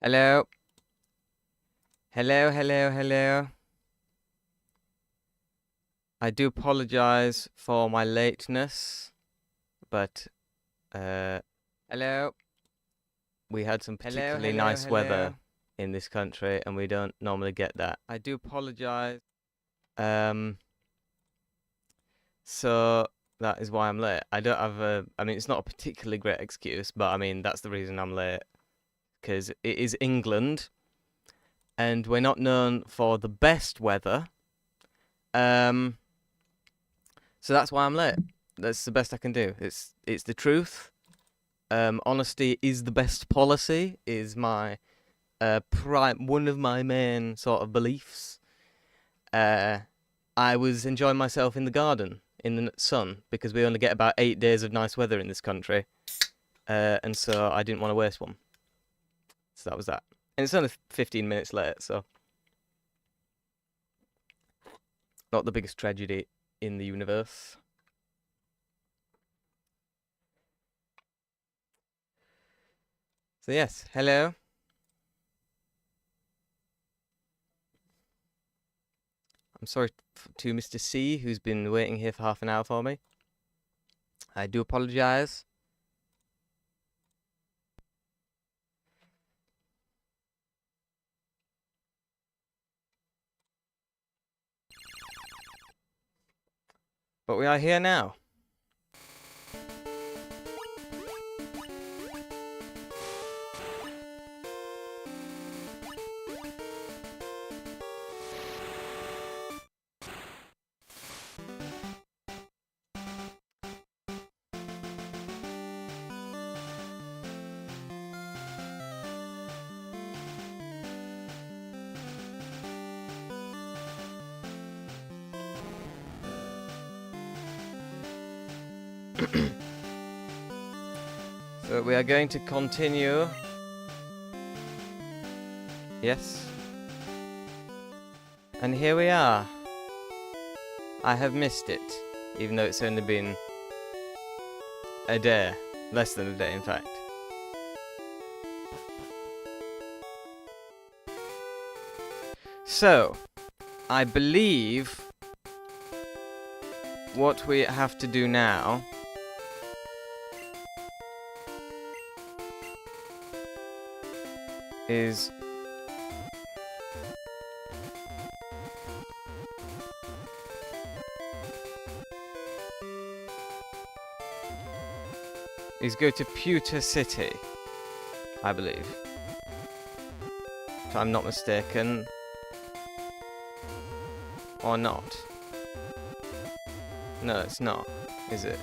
Hello. Hello. I do apologize for my lateness, but hello. We had some particularly nice weather in this country, and we don't normally get that. I do apologize. So that is why I'm late. I don't have I mean, it's not a particularly great excuse, but I mean, that's the reason I'm late. Because it is England, and we're not known for the best weather. So that's why I'm late. That's the best I can do. It's the truth. Honesty is the best policy, is my one of my main sort of beliefs. I was enjoying myself in the garden in the sun because we only get about 8 days of nice weather in this country, and so I didn't want to waste one. So that was that. And it's only 15 minutes late, so not the biggest tragedy in the universe. So yes, hello. I'm sorry to Mr. C, who's been waiting here for half an hour for me. I do apologize. But we are here now. So we are going to continue. Yes. And here we are. I have missed it, even though it's only been a day. Less than a day, in fact. So, I believe what we have to do now is go to Pewter City, I believe. If I'm not mistaken. Or not. No, it's not, is it?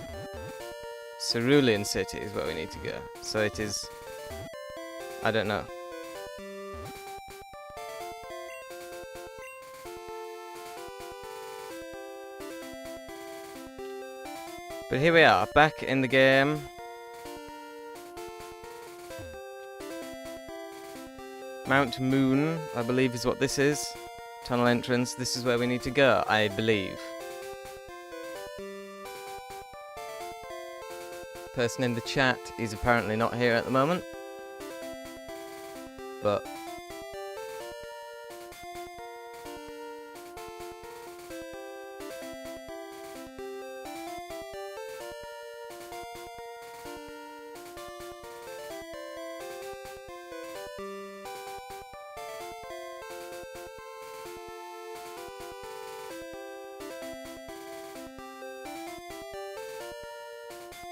Cerulean City is where we need to go. So it is... I don't know. But here we are, back in the game. Mount Moon, I believe is what this is. Tunnel entrance, this is where we need to go, I believe. Person in the chat is apparently not here at the moment. But...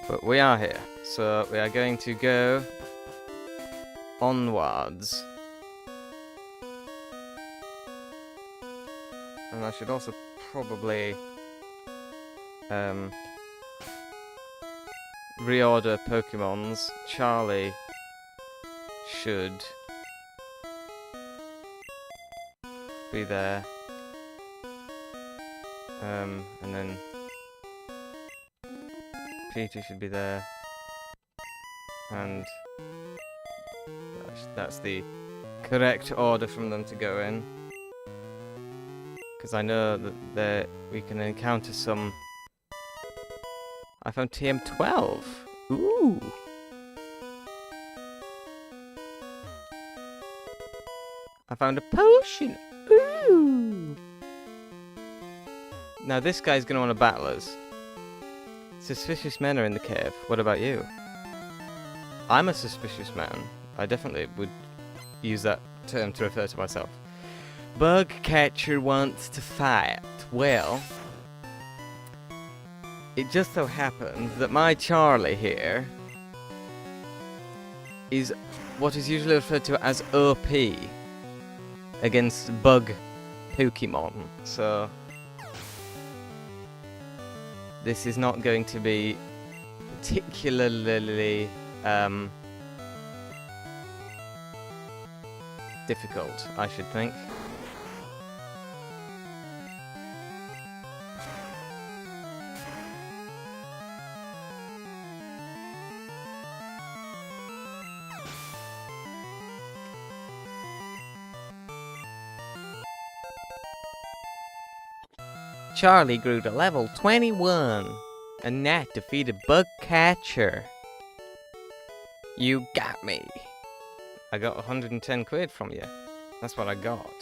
But we are here, so we are going to go onwards. And I should also probably reorder Pokémons. Charlie should be there. And then Peter should be there, and that's the correct order from them to go in, because I know that we can encounter some... I found TM12! Ooh! I found a potion. Ooh. Now this guy's going to want to battle us. Suspicious men are in the cave. What about you? I'm a suspicious man. I definitely would use that term to refer to myself. Bug catcher wants to fight. Well, it just so happens that my Charlie here is what is usually referred to as OP against bug Pokémon. So this is not going to be particularly difficult, I should think. Charlie grew to level 21, and Nat defeated Bug Catcher. You got me. I got 110 quid from you. That's what I got.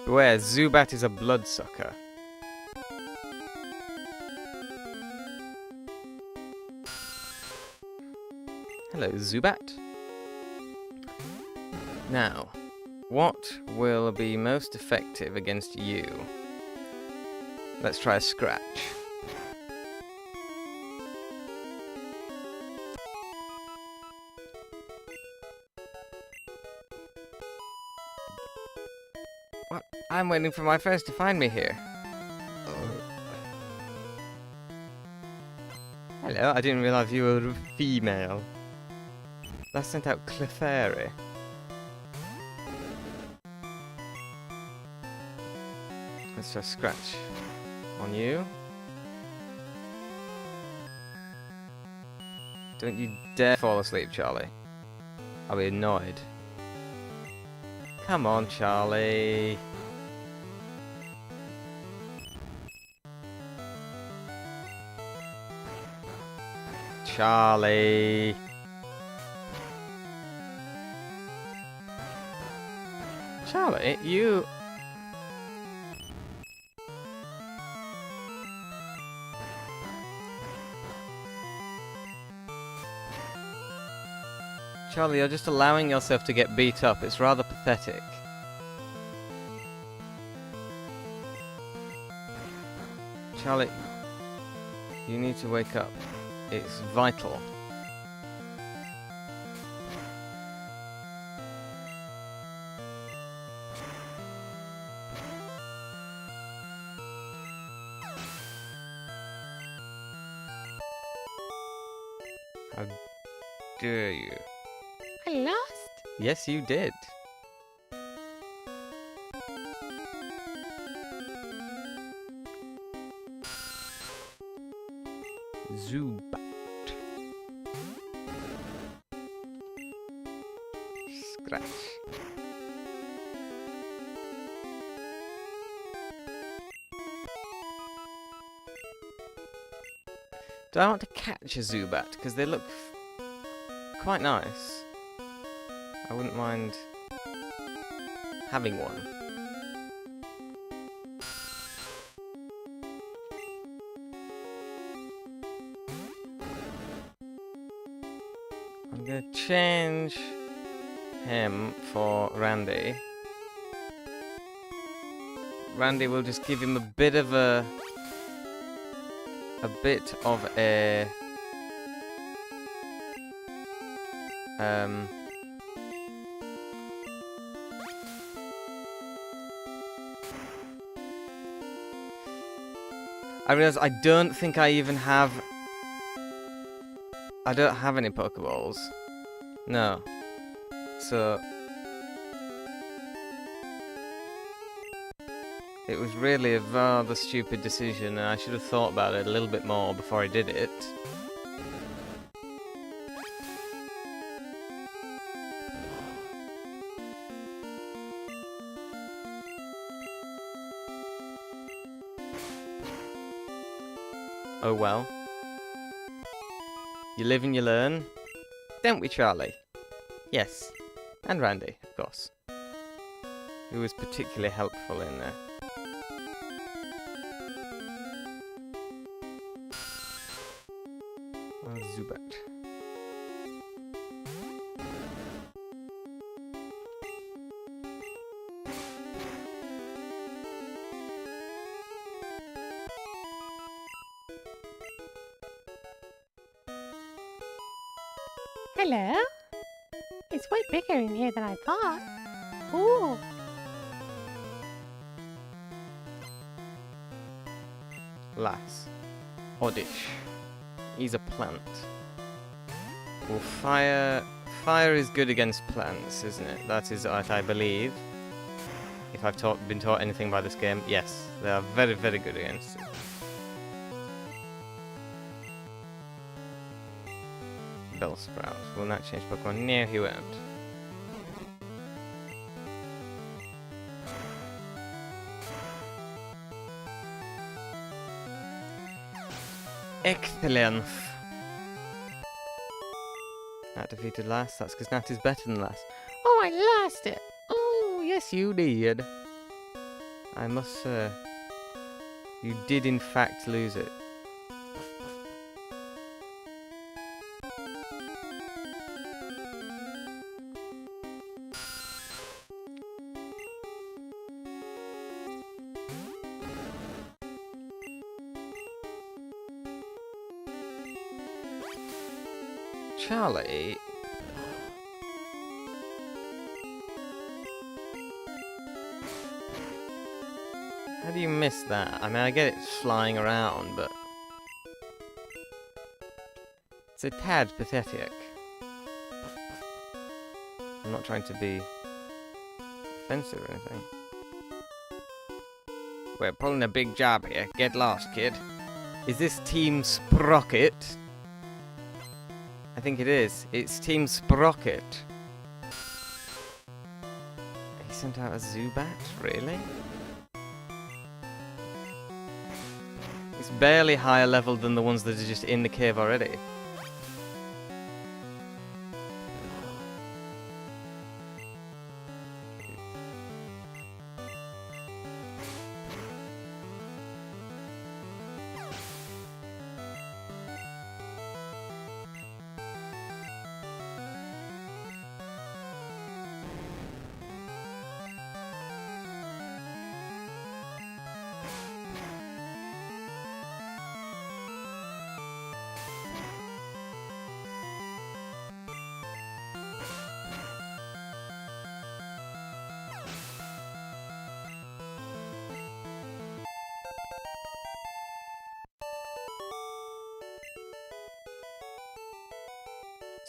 Beware, Zubat is a bloodsucker. Hello, Zubat. Now, what will be most effective against you? Let's try a scratch. What? I'm waiting for my friends to find me here. Hello, I didn't realize you were a female. That sent out Clefairy. Let's just scratch on you. Don't you dare fall asleep, Charlie. I'll be annoyed. Come on, Charlie. Charlie. Charlie, you... Charlie, you're just allowing yourself to get beat up. It's rather pathetic. Charlie, you need to wake up. It's vital. How dare you? I lost. Yes, you did. Zubat. Scratch. Do I want to catch a Zubat? Because they look quite nice. I wouldn't mind having one. I'm going to change him for Randy. Randy will just give him a bit of a I realise I don't think I even have... I don't have any Pokeballs. No. So... it was really a rather stupid decision, and I should have thought about it a little bit more before I did it. Oh well. You live and you learn. Don't we, Charlie? Yes. And Randy, of course. Who was particularly helpful in there. Zubat. Hello? It's way bigger in here than I thought. Ooh. Lass. Oddish. He's a plant. Well, fire is good against plants, isn't it? That is what I believe. If I've been taught anything by this game, yes. They are very, very good against it. Bellsprout. Will not change Pokemon. No, he won't. Excellent. Nat defeated Lass. That's because Nat is better than Lass. Oh, I lost it. Oh, yes, you did. I must say, you did in fact lose it. Charlie. How do you miss that? I mean, I get it's flying around, but it's a tad pathetic. I'm not trying to be offensive or anything. We're pulling a big job here. Get lost, kid. Is this Team Sprocket? I think it is. It's Team Sprocket. He sent out a Zubat? Really? It's barely higher level than the ones that are just in the cave already.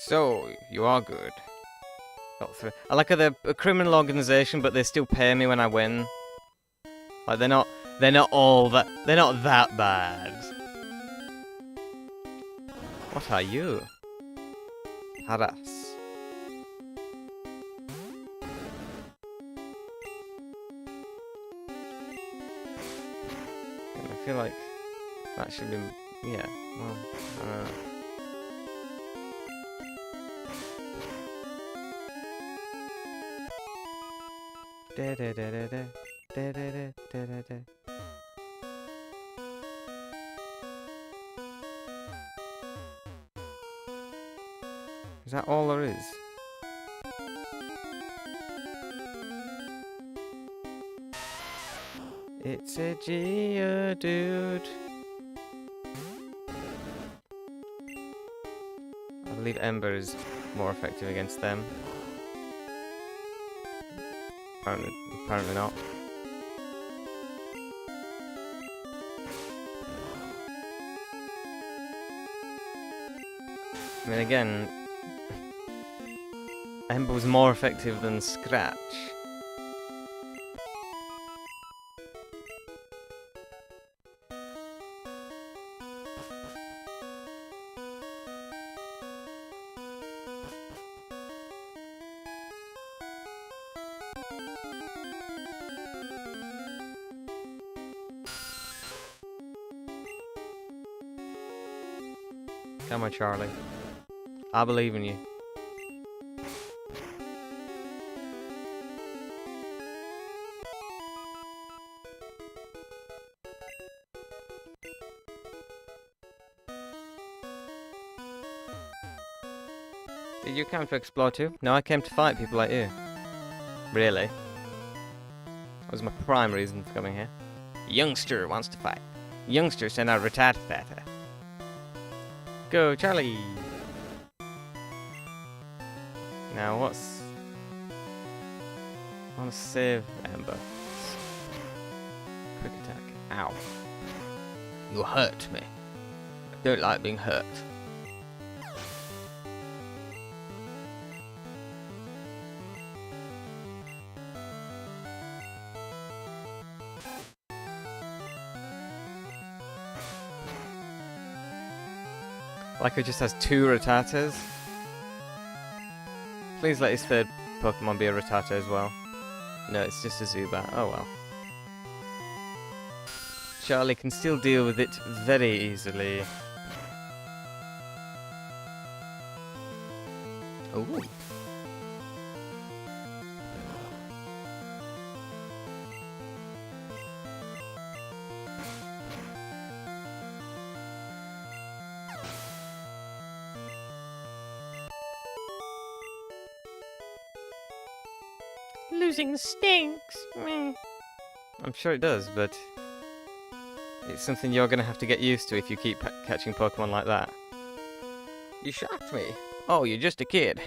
So, you are good. I like how they're a criminal organisation, but they still pay me when I win. Like they're not that bad. What are you? Harass. I feel like that should be, yeah. Well, I don't know. Da da da da da da da da da da. Is that all there is? It's a Geodude. I believe Ember is more effective against them. Apparently not. I mean, again, Ember was more effective than Scratch. Come on, Charlie. I believe in you. Did you come to explore too? No, I came to fight people like you. Really? That was my prime reason for coming here. Youngster wants to fight. Youngster send out Rattata. Go, Charlie! Now, what's... I want to save Amber. Quick attack. Ow. You hurt me. I don't like being hurt. Like it just has 2 Rattatas. Please let his third Pokemon be a Rattata as well. No, it's just a Zubat. Oh well. Charlie can still deal with it very easily. Ooh. Losing stinks. Meh. I'm sure it does, but it's something you're going to have to get used to if you keep catching Pokemon like that. You shocked me. Oh, you're just a kid.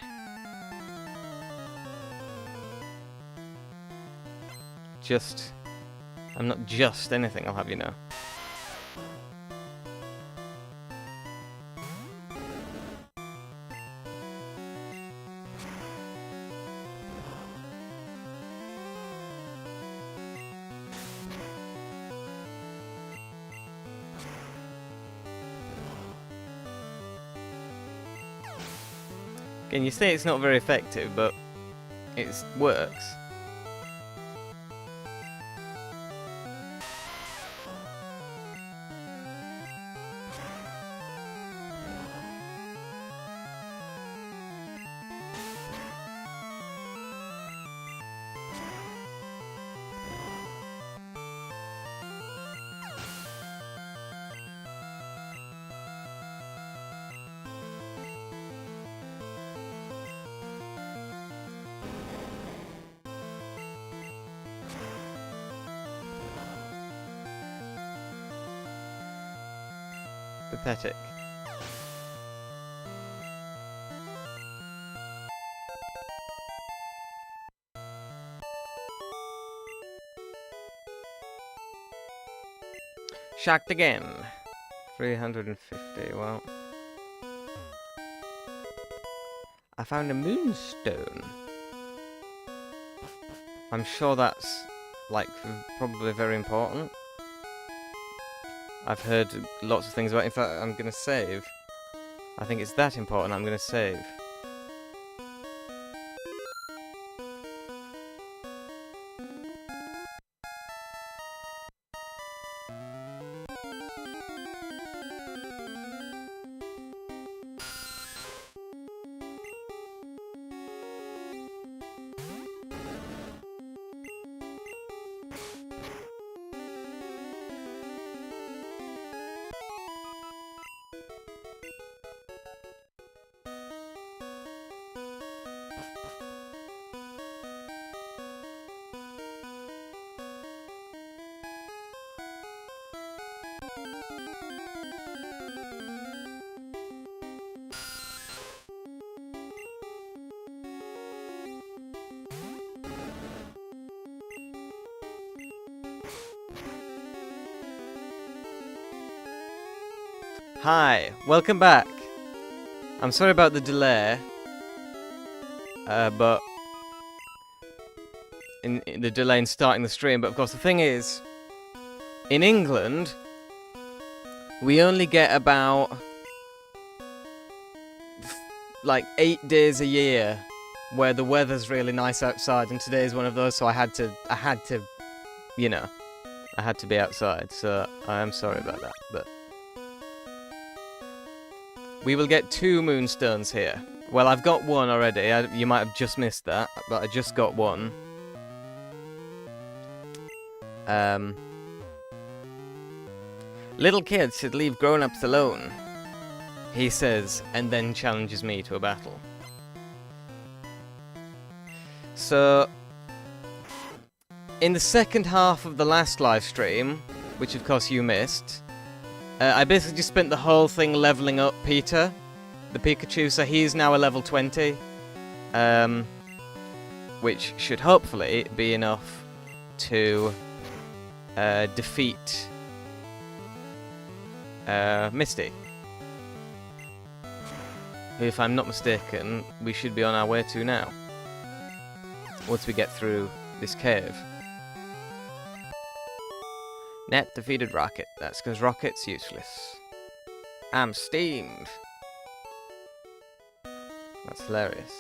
I'm not just anything, I'll have you know. Again, you say it's not very effective, but it works. Pathetic. Shocked again. 350, well. I found a moonstone. I'm sure that's, like, probably very important. I've heard lots of things about it. In fact, I'm going to save. I think it's that important, I'm going to save. Hi, welcome back. I'm sorry about the delay, but in the delay in starting the stream. But of course, the thing is, in England, we only get about like 8 days a year where the weather's really nice outside, and today's one of those. So I had to, you know, I had to be outside. So I am sorry about that, but. We will get 2 moonstones here. Well, I've got one already. You might have just missed that, but I just got one. Little kids should leave grown-ups alone, he says, and then challenges me to a battle. So, in the second half of the last live stream, which of course you missed, I basically just spent the whole thing leveling up Peter, the Pikachu, so he's now a level 20. Which should hopefully be enough to defeat Misty. Who, if I'm not mistaken, we should be on our way to now. Once we get through this cave. Net defeated Rocket. That's because Rocket's useless. I'm steamed. That's hilarious.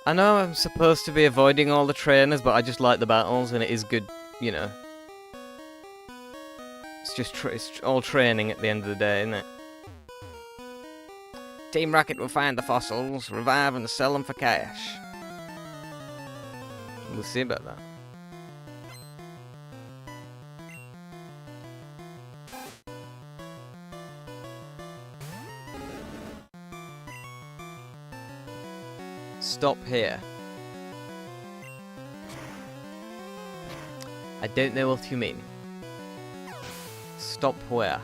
I know I'm supposed to be avoiding all the trainers, but I just like the battles, and it is good, you know. It's just it's all training at the end of the day, isn't it? Team Rocket will find the fossils, revive and sell them for cash. We'll see about that. Stop here. I don't know what you mean. Stop where?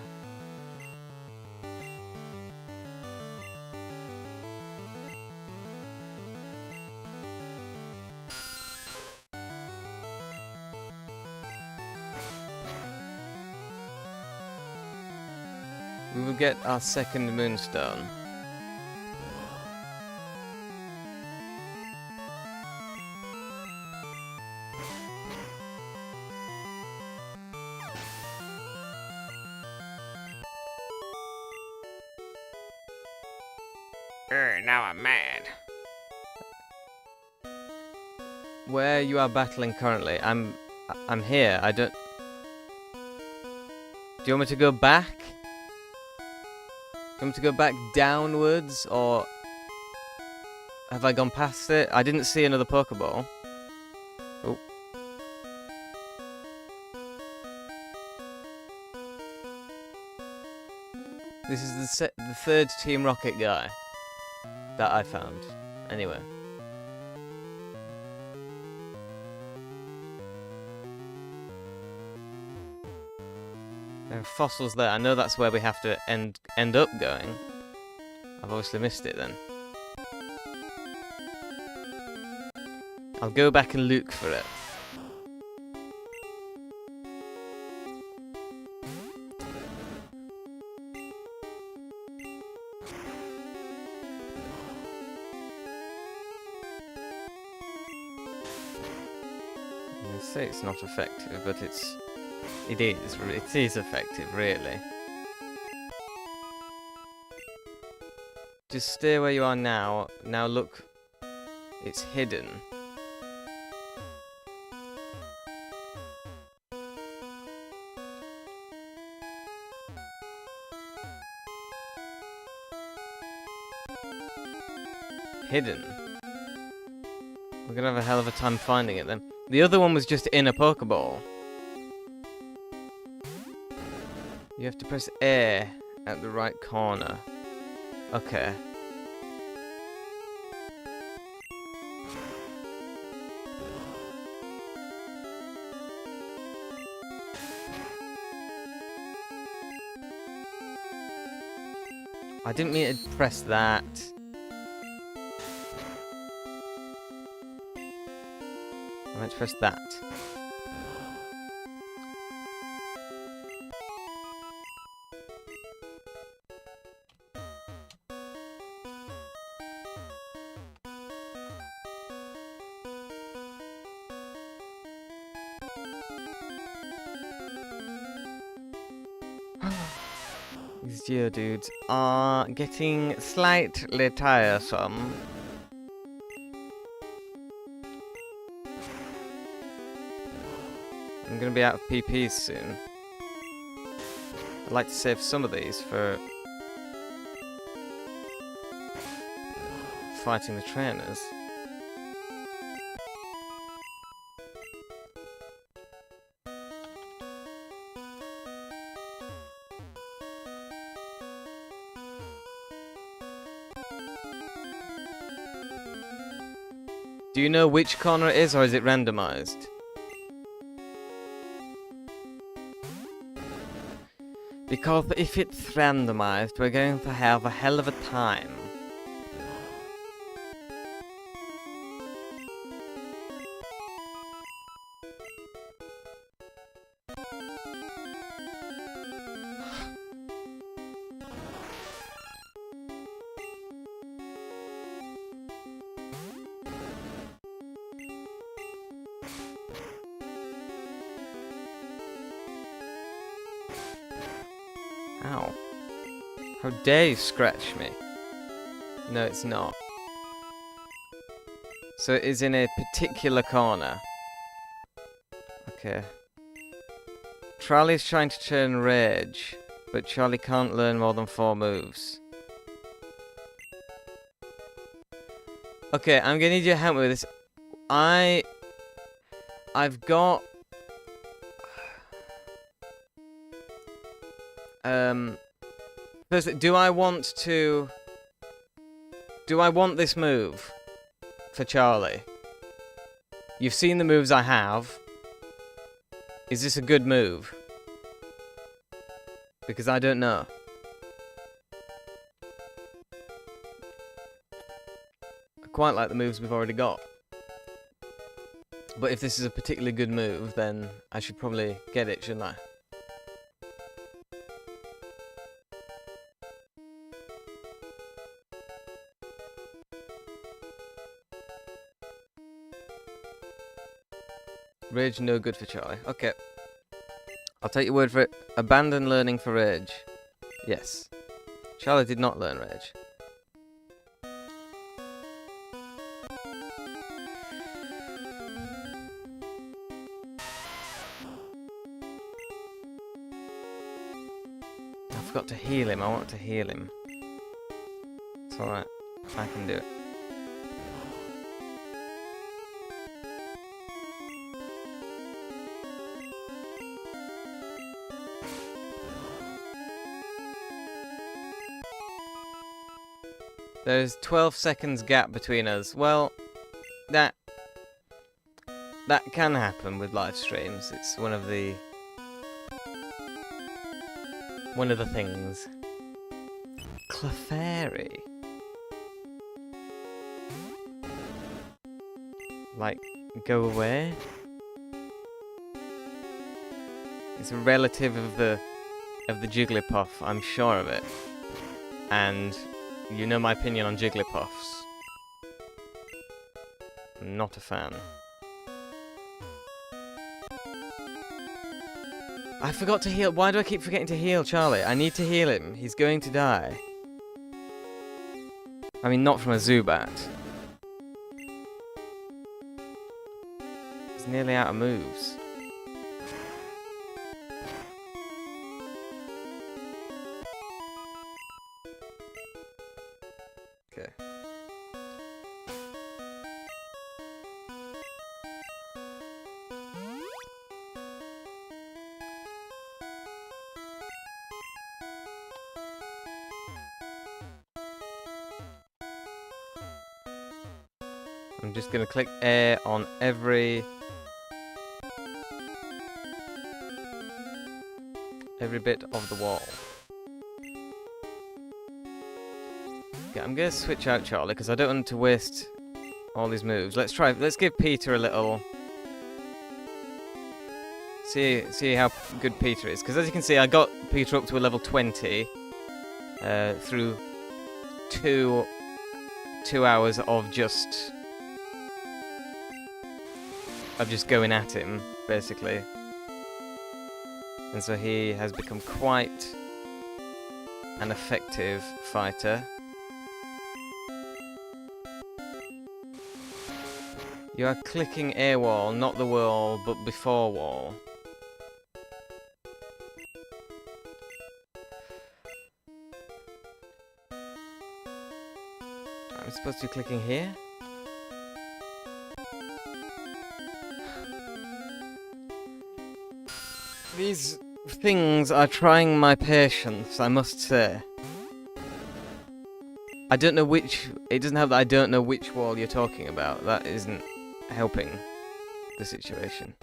We will get our second moonstone. Now I'm mad. Where you are battling currently? I'm here. I don't. Do you want me to go back? Do you want me to go back downwards, or have I gone past it? I didn't see another Pokeball. Oh. This is the third Team Rocket guy that I found. Anyway. There are fossils there. I know that's where we have to end up going. I've obviously missed it then. I'll go back and look for it. I say it's not effective, but it is effective, really. Just stay where you are now. Now look, it's hidden. Hidden. We're gonna have a hell of a time finding it then. The other one was just in a Pokeball. You have to press A at the right corner. Okay. I didn't mean to press that. I meant to press that. These Geodudes are getting slightly tiresome. I'm gonna be out of PPs soon. I'd like to save some of these for fighting the trainers. Do you know which corner it is, or is it randomized? Because if it's randomized, we're going to have a hell of a time. Ow. How dare you scratch me? No, it's not. So it is in a particular corner. Okay. Charlie's trying to turn Rage, but Charlie can't learn more than 4 moves. Okay, I'm gonna need your help with this. I've got... Firstly, do I want this move for Charlie? You've seen the moves I have. Is this a good move? Because I don't know. I quite like the moves we've already got. But if this is a particularly good move, then I should probably get it, shouldn't I? Rage no good for Charlie. Okay. I'll take your word for it. Abandon learning for Rage. Yes. Charlie did not learn Rage. I forgot to heal him. I want to heal him. It's alright. I can do it. There's 12 seconds gap between us. Well, that can happen with live streams. It's one of the things. Clefairy. Like, go away? It's a relative of the Jigglypuff, I'm sure of it. And you know my opinion on Jigglypuffs. I'm not a fan. I forgot to heal. Why do I keep forgetting to heal Charlie? I need to heal him. He's going to die. I mean, not from a Zubat. He's nearly out of moves. Okay. I'm just gonna click air on every bit of the wall. Okay, I'm gonna switch out Charlie because I don't want to waste all these moves. Let's give Peter a little. See how good Peter is, because as you can see, I got Peter up to a level 20 through two hours of just going at him, basically. And so he has become quite an effective fighter. You are clicking air wall, not the wall, but before wall. I'm supposed to be clicking here? These things are trying my patience, I must say. I don't know which... It doesn't have that I don't know which wall you're talking about. That isn't helping the situation.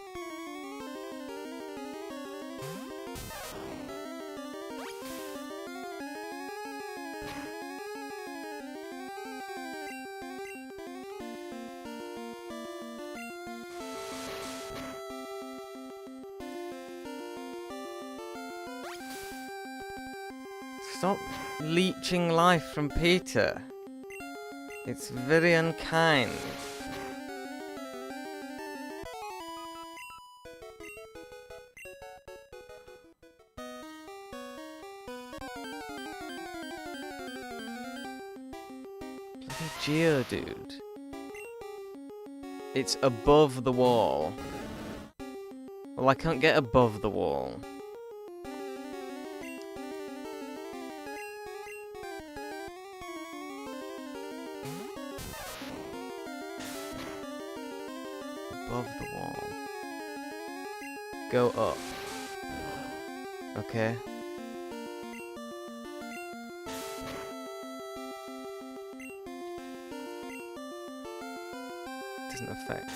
Stop leeching life from Peter. It's very unkind. Bloody Geodude. It's above the wall. Well, I can't get above the wall. Above the wall. Go up. Okay. Doesn't affect.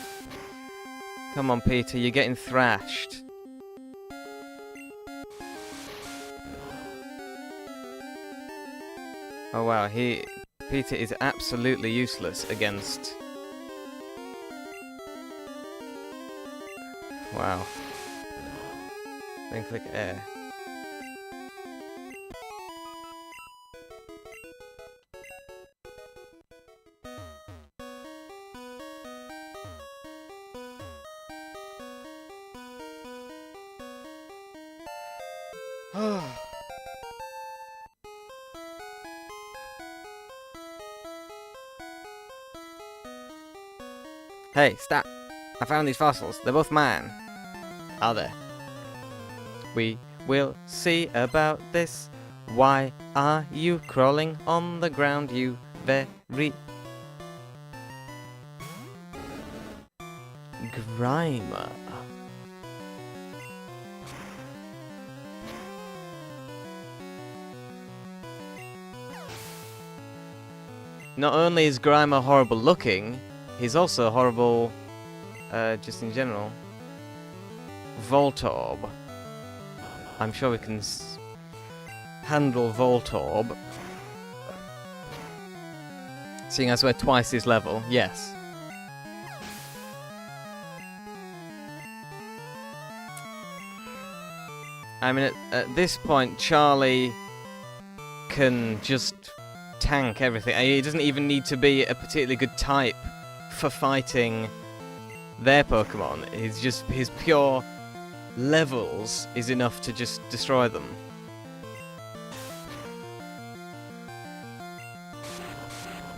Come on, Peter, you're getting thrashed. Oh wow, Peter is absolutely useless against... Wow. Then click air. Hey, stop! I found these fossils. They're both mine. Are they? We will see about this. Why are you crawling on the ground, you very... Grimer. Not only is Grimer horrible looking, he's also horrible, just in general. Voltorb. I'm sure we can handle Voltorb. Seeing as we're twice his level, yes. I mean, at this point, Charlie can just tank everything. He doesn't even need to be a particularly good type for fighting their Pokemon. It's just his pure levels is enough to just destroy them.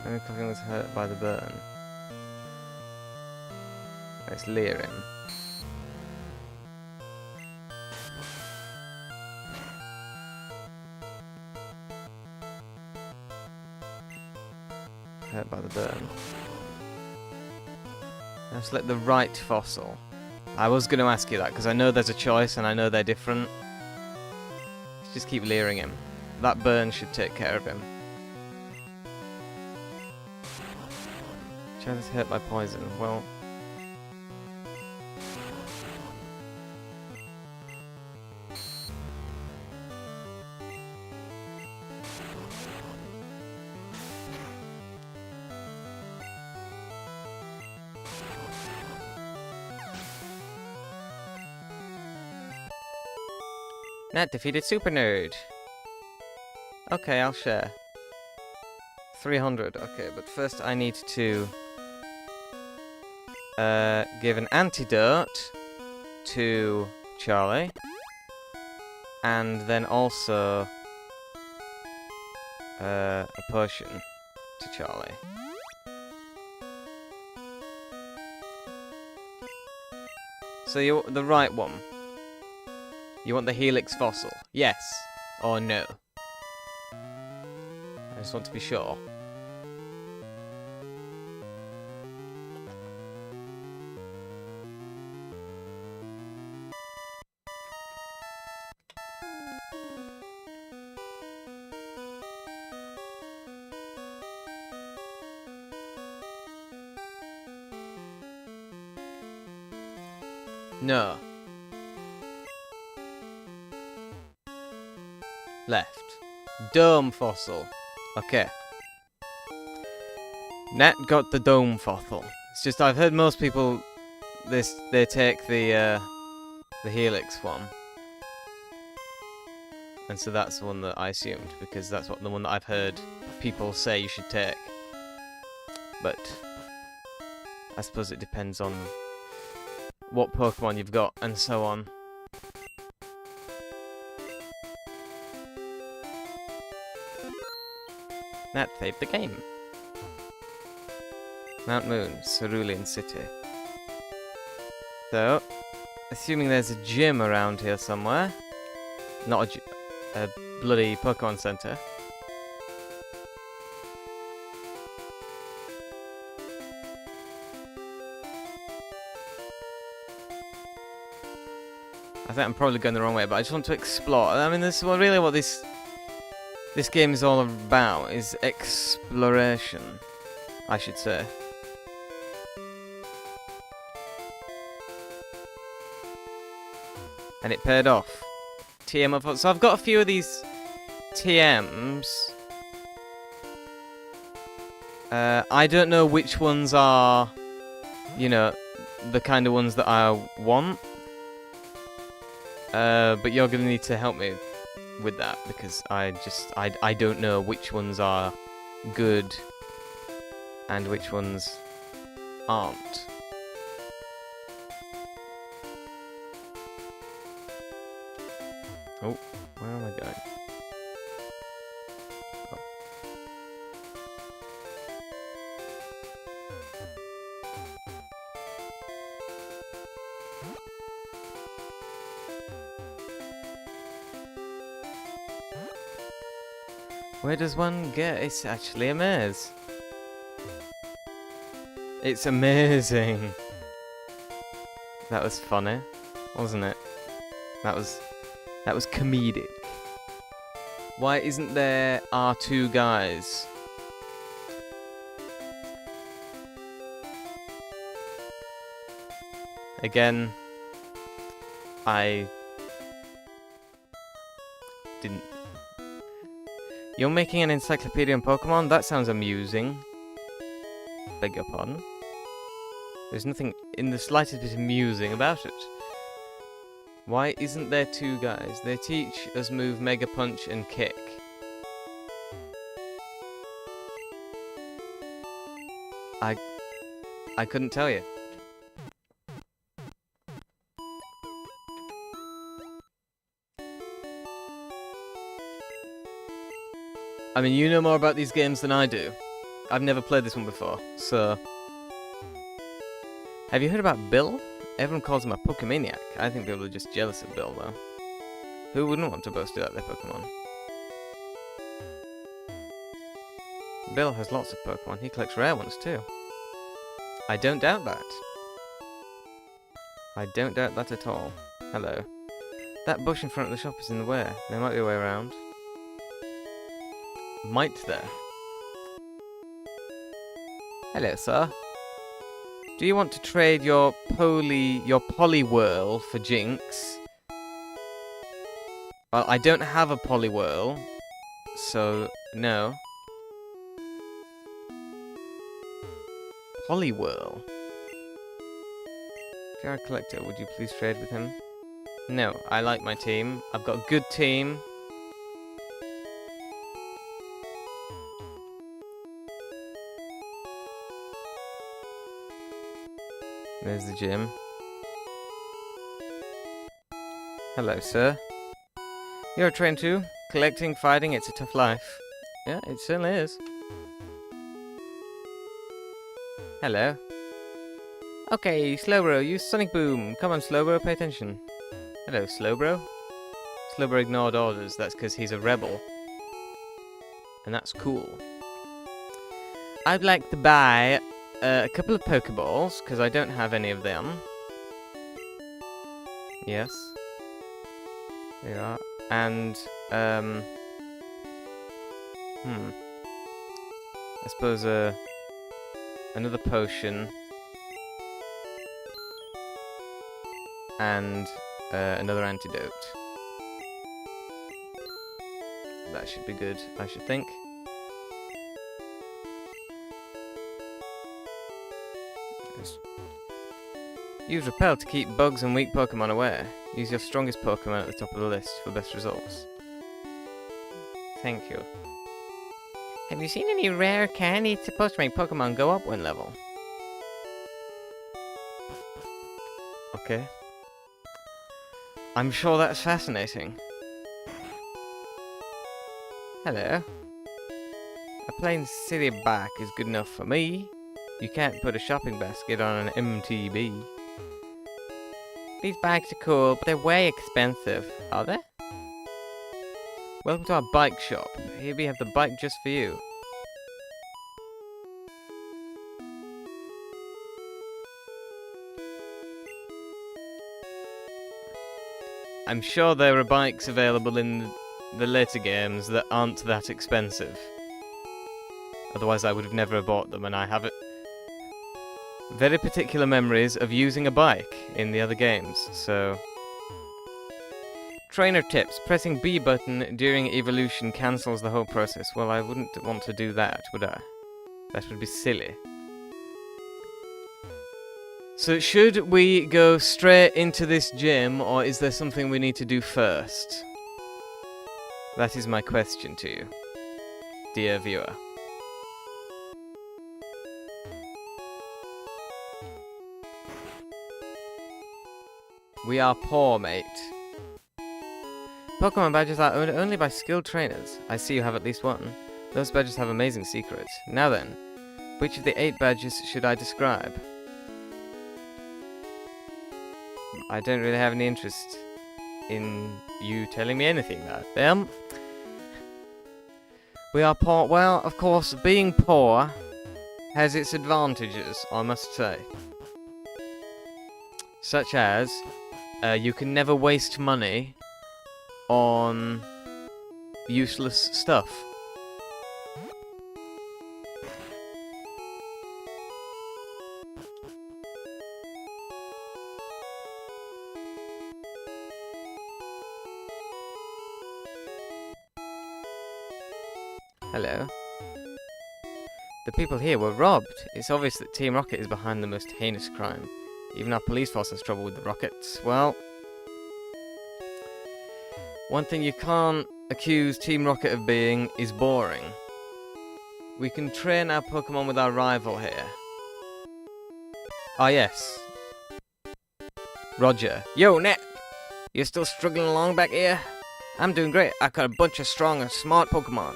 Maybe Coughing was hurt by the burn. Let's leer him. Hurt by the burn. Now select the right fossil. I was going to ask you that because I know there's a choice and I know they're different. Let's just keep leering him. That burn should take care of him. Charlie's hurt by poison. Well... Nat defeated Super Nerd. Okay, I'll share. 300. Okay, but first I need to give an antidote to Charlie, and then also a potion to Charlie. So you the right one. You want the Helix fossil? Yes or no? I just want to be sure. No. Left. Dome fossil. Okay. Nat got the dome fossil. It's just I've heard most people they take the helix one. And so that's the one that I assumed, because that's the one that I've heard people say you should take. But I suppose it depends on what Pokemon you've got and so on. Nat saved the game. Mount Moon, Cerulean City. So, assuming there's a gym around here somewhere. Not a bloody Pokemon Center. I think I'm probably going the wrong way, but I just want to explore. I mean, this is really what this game is all about, is exploration, I should say. And it paid off. TM of, so I've got a few of these TMs. I don't know which ones are, you know, the kind of ones that I want. But you're gonna need to help me with that, because I don't know which ones are good and which ones aren't. Oh, where am I going? Oh. Where does one get? It's actually a maze. It's amazing. That was funny, wasn't it? That was comedic. Why isn't there R2 guys? Again, I didn't. You're making an encyclopedia on Pokemon? That sounds amusing. Beg your pardon? There's nothing in the slightest bit amusing about it. Why isn't there two guys? They teach us move Mega Punch and Kick. I couldn't tell you. I mean, you know more about these games than I do. I've never played this one before, so... Have you heard about Bill? Everyone calls him a Pokemaniac. I think people are just jealous of Bill, though. Who wouldn't want to boast about their Pokemon? Bill has lots of Pokemon. He collects rare ones, too. I don't doubt that. I don't doubt that at all. Hello. That bush in front of the shop is in the way. There might be a way around. Might there? Hello, sir. Do you want to trade your Poliwhirl for Jinx? Well, I don't have a Poliwhirl, so no. Poliwhirl. If you're a collector, would you please trade with him? No, I like my team. I've got a good team. There's the gym. Hello, sir. You're a train too? Collecting, fighting, it's a tough life. Yeah, it certainly is. Hello. Okay, Slowbro, use Sonic Boom. Come on, Slowbro, pay attention. Hello, Slowbro. Slowbro ignored orders. That's because he's a rebel. And that's cool. I'd like to buy a couple of Pokeballs, because I don't have any of them. Yes. There you are. And, I suppose, another potion. and another antidote. That should be good, I should think. Use Repel to keep bugs and weak Pokemon away. Use your strongest Pokemon at the top of the list for best results. Thank you. Have you seen any rare candy? It's supposed to make Pokemon go up one level. Okay. I'm sure that's fascinating. Hello. A plain city bike is good enough for me. You can't put a shopping basket on an MTB. These bikes are cool, but they're way expensive. Are they? Welcome to our bike shop. Here we have the bike just for you. I'm sure there are bikes available in the later games that aren't that expensive. Otherwise I would have never bought them, and I have very particular memories of using a bike in the other games, so... Trainer tips. Pressing B button during evolution cancels the whole process. Well, I wouldn't want to do that, would I? That would be silly. So should we go straight into this gym, or is there something we need to do first? That is my question to you, dear viewer. We are poor, mate. Pokemon badges are owned only by skilled trainers. I see you have at least one. Those badges have amazing secrets. Now then, which of the 8 badges should I describe? I don't really have any interest in you telling me anything about them. We are poor. Well, of course, being poor has its advantages, I must say. Such as, you can never waste money on useless stuff. Hello. The people here were robbed. It's obvious that Team Rocket is behind the most heinous crime. Even our police force has trouble with the Rockets. Well, one thing you can't accuse Team Rocket of being is boring. We can train our Pokemon with our rival here. Ah, yes. Roger. Yo, Nat! You're still struggling along back here? I'm doing great. I caught a bunch of strong and smart Pokemon.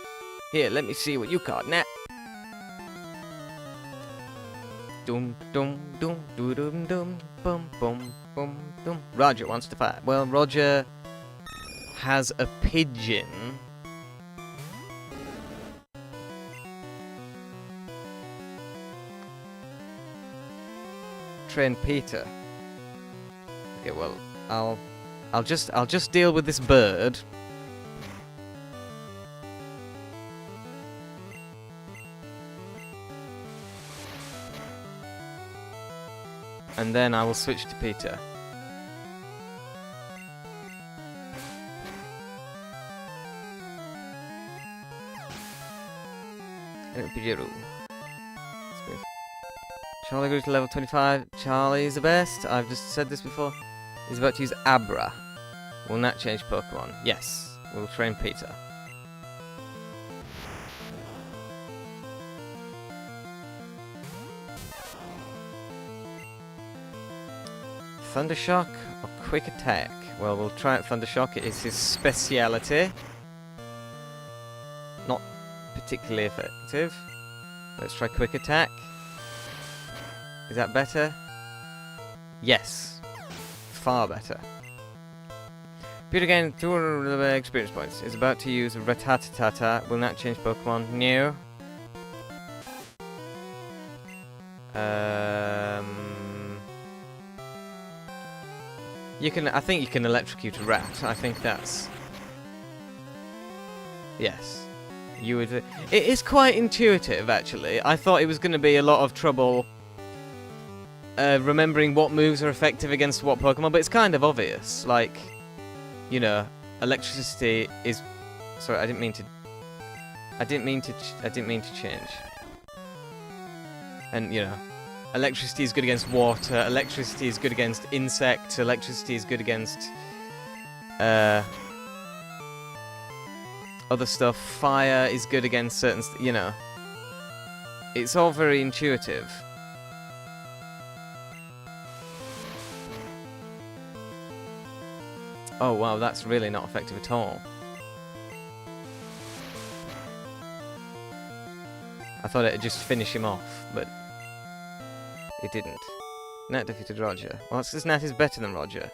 Here, let me see what you caught, Nat. Dum dum dum dum dum dum bum bum bum dum. Roger wants to fight. Well, Roger has a pigeon. Train Peter. Okay, well, I'll just deal with this bird. And then I will switch to Peter. Pidgeotto. Charlie grew to level 25. Charlie is the best. I've just said this before. He's about to use Abra. Will that change Pokemon? Yes. We'll train Peter. Thundershock or Quick Attack? Well, we'll try out Thundershock. It is his speciality. Not particularly effective. Let's try Quick Attack. Is that better? Yes. Far better. Peter gained 200 experience points. Is about to use Rattata. Will that change Pokemon? No. I think you can electrocute a rat. I think that's... Yes. You would... It is quite intuitive, actually. I thought it was going to be a lot of trouble remembering what moves are effective against what Pokemon, but it's kind of obvious. Like, you know, electricity is. Sorry, I didn't mean to change. And you know, electricity is good against water. Electricity is good against insects. Electricity is good against other stuff. Fire is good against certain. You know, it's all very intuitive. Oh wow, that's really not effective at all. I thought it'd just finish him off, but it didn't. Nat defeated Roger. Well, it's because Nat is better than Roger.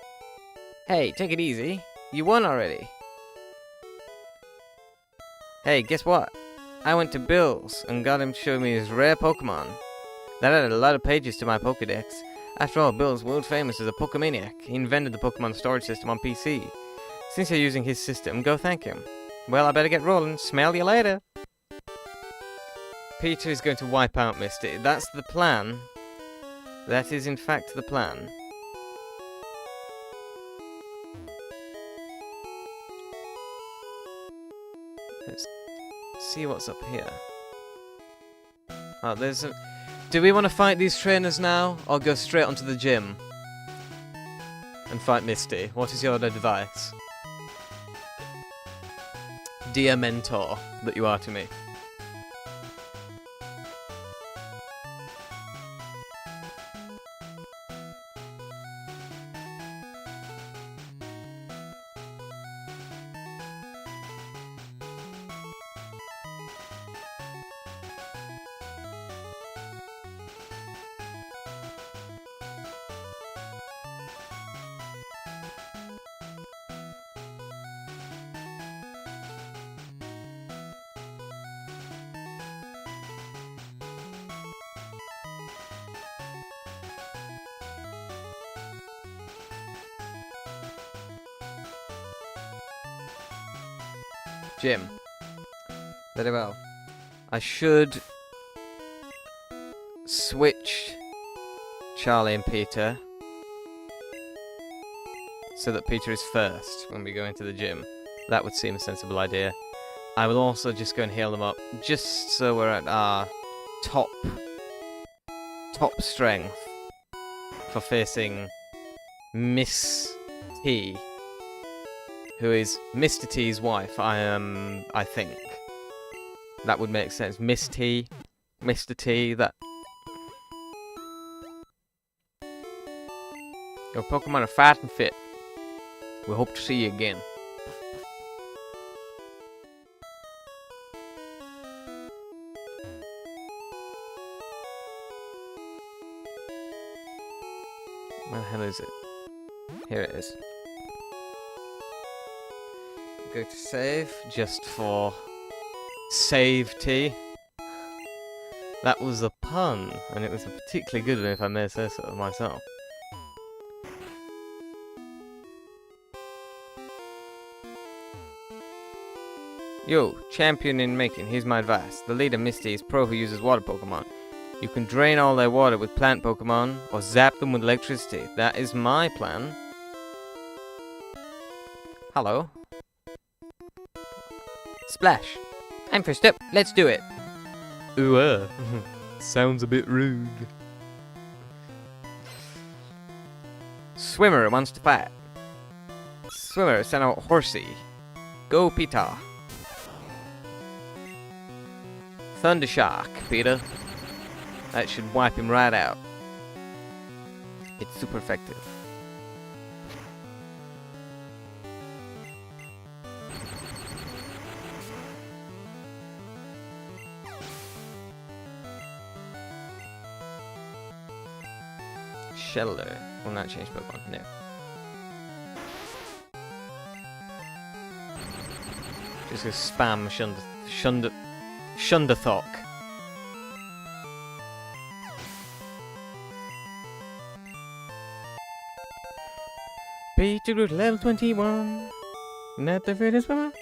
Hey, take it easy. You won already. Hey, guess what? I went to Bill's and got him to show me his rare Pokemon. That added a lot of pages to my Pokedex. After all, Bill's world famous as a Pokemaniac. He invented the Pokemon storage system on PC. Since you're using his system, go thank him. Well, I better get rolling. Smell you later. Peter is going to wipe out Misty. That's the plan. That is, in fact, the plan. Let's see what's up here. Oh, there's a... Do we want to fight these trainers now, or go straight onto the gym and fight Misty? What is your advice? Dear mentor that you are to me. Gym. Very well. I should switch Charlie and Peter so that Peter is first when we go into the gym. That would seem a sensible idea. I will also just go and heal them up, just so we're at our top strength for facing Miss T, who is Mr. T's wife. I think that would make sense. Miss T, Mr. T. That your Pokemon are fat and fit. We hope to see you again. Where the hell is it? Here it is. Go to save, just for safety. That was a pun, and it was a particularly good one if I may say so myself. Yo, champion in making, here's my advice. The leader, Misty, is pro who uses water Pokemon. You can drain all their water with plant Pokemon, or zap them with electricity. That is my plan. Hello. Splash. I'm first up. Let's do it. Ooh, sounds a bit rude. Swimmer wants to fight. Swimmer, send out Horsey. Go, Peter. Thundershock, Peter. That should wipe him right out. It's super effective. Shelter will not change Pokemon. No. Just gonna spam Shundathok. Peter Groot level 21. Not the fittest one.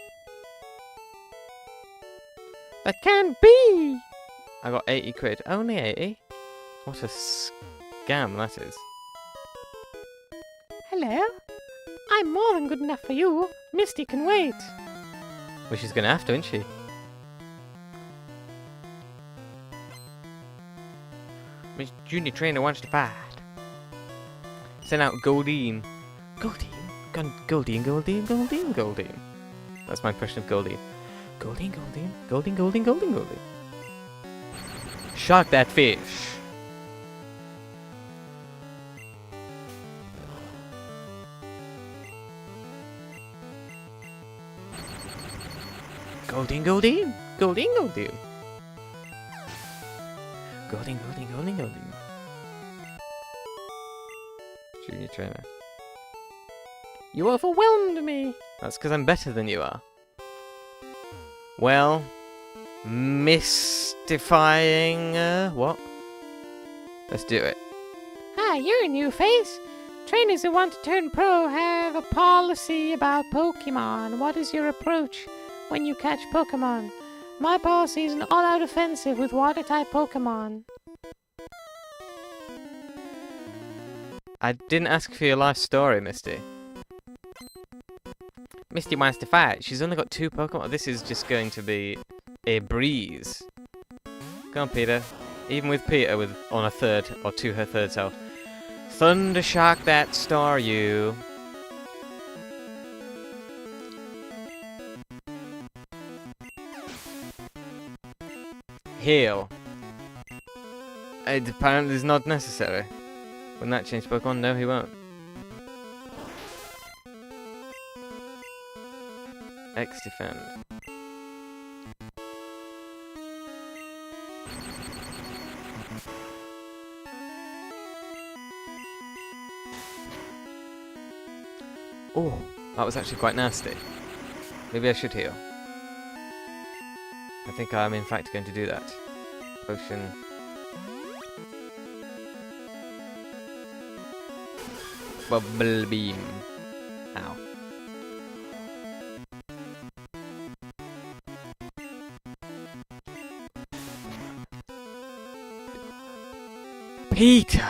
That can't be! I got 80 quid. Only 80? What a Gam, that is. Hello? I'm more than good enough for you. Misty can wait. Well, she's gonna have to, isn't she? Miss Junior Trainer wants to fight. Send out Goldine. Goldine. That's my impression of Goldine. Goldine. Shark that fish. Goldine. Goldine. Junior Trainer. You overwhelmed me. That's because I'm better than you are. Well, mystifying. What? Let's do it. Ah, you're a new face. Trainers who want to turn pro have a policy about Pokemon. What is your approach when you catch Pokemon? My policy is an all-out offensive with water-type Pokemon. I didn't ask for your life story, Misty. Misty wants to fight. She's only got 2 Pokemon. This is just going to be a breeze. Come on, Peter. Even with Peter on a third or to her third self. Thunder Shock that star, you. Heal. It apparently is not necessary. When that change Pokemon, no, he won't. X defend. Oh, that was actually quite nasty. Maybe I should heal. I think I'm in fact going to do that. Potion. Bubble beam. Ow. Peter!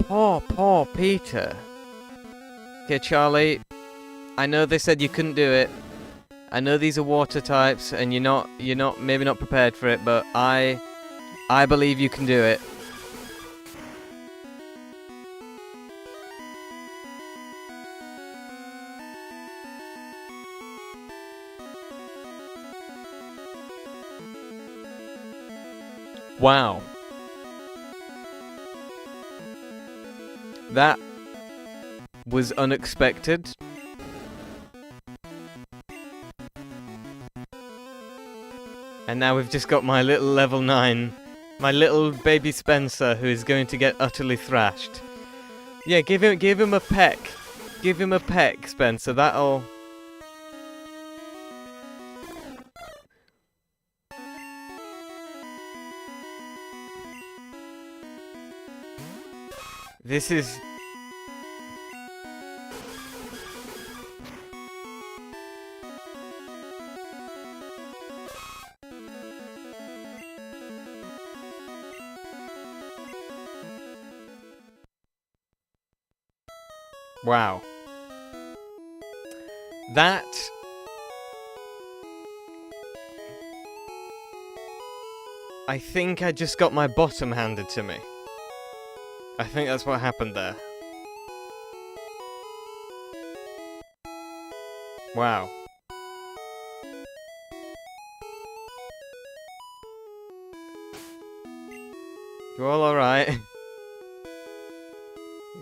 Poor Peter. Okay, Charlie. I know they said you couldn't do it. I know these are water types and you're maybe not prepared for it, but I believe you can do it. Wow. That was unexpected. And now we've just got my little level 9, my little baby Spencer, who is going to get utterly thrashed. Yeah, give him a peck. Give him a peck, Spencer. That'll... This is... Wow. That... I think I just got my bottom handed to me. I think that's what happened there. Wow. You all alright?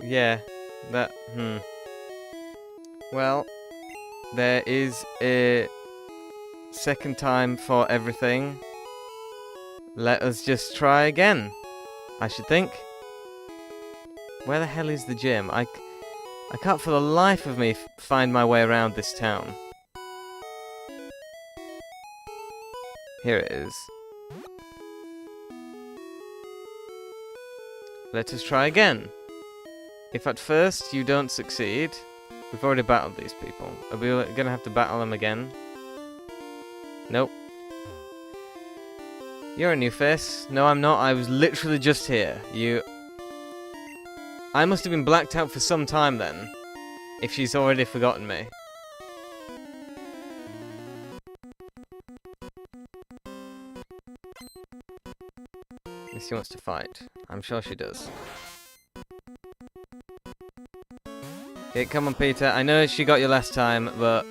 Yeah, that, Well, there is a second time for everything. Let us just try again, I should think. Where the hell is the gym? I can't for the life of me find my way around this town. Here it is. Let us try again. If at first you don't succeed, we've already battled these people. Are we gonna have to battle them again? Nope. You're a new face. No, I'm not. I was literally just here. I must have been blacked out for some time then, if she's already forgotten me. Missy wants to fight. I'm sure she does. Okay, come on, Peter. I know she got you last time, but...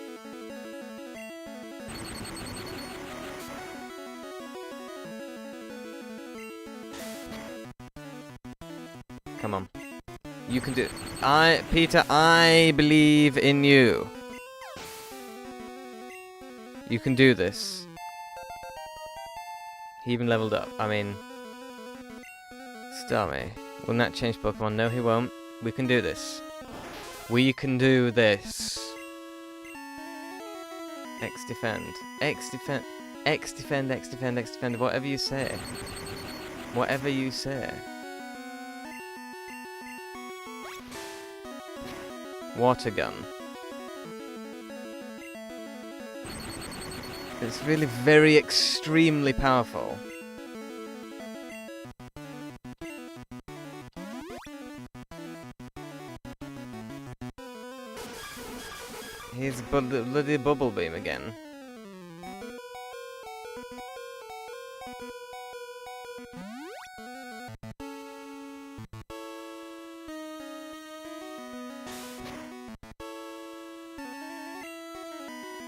Come on. You can do it. Peter, I believe in you. You can do this. He even leveled up. I mean... Starmie. Will Nat change Pokemon? No, he won't. We can do this. We can do this. X defend. X defend. X defend, X defend, X defend. Whatever you say. Whatever you say. Water gun. It's really very extremely powerful. Here's bloody bubble beam again.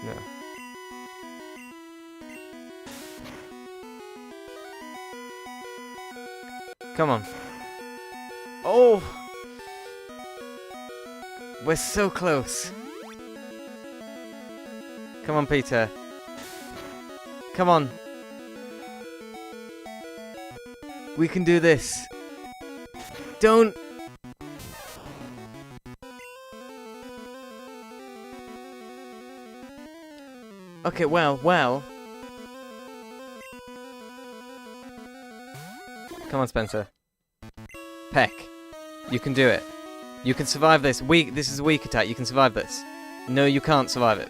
No. Come on. Oh! We're so close. Come on, Peter. Come on. We can do this. Don't... Okay, well. Come on, Spencer. Peck. You can do it. You can survive this. This is a weak attack. You can survive this. No, you can't survive it.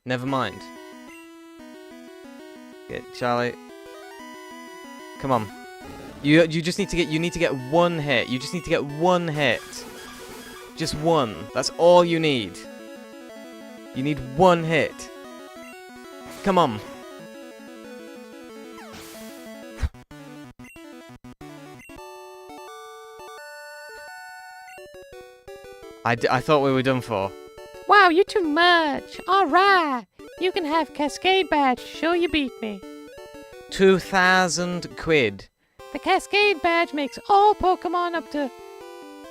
Never mind. Get Charlie. Come on. You just need to get one hit. You just need to get one hit. Just one. That's all you need. You need one hit. Come on. I thought we were done for. Wow, you're too much. Alright. You can have Cascade Badge. Show you beat me. 2,000 quid. The Cascade Badge makes all Pokemon up to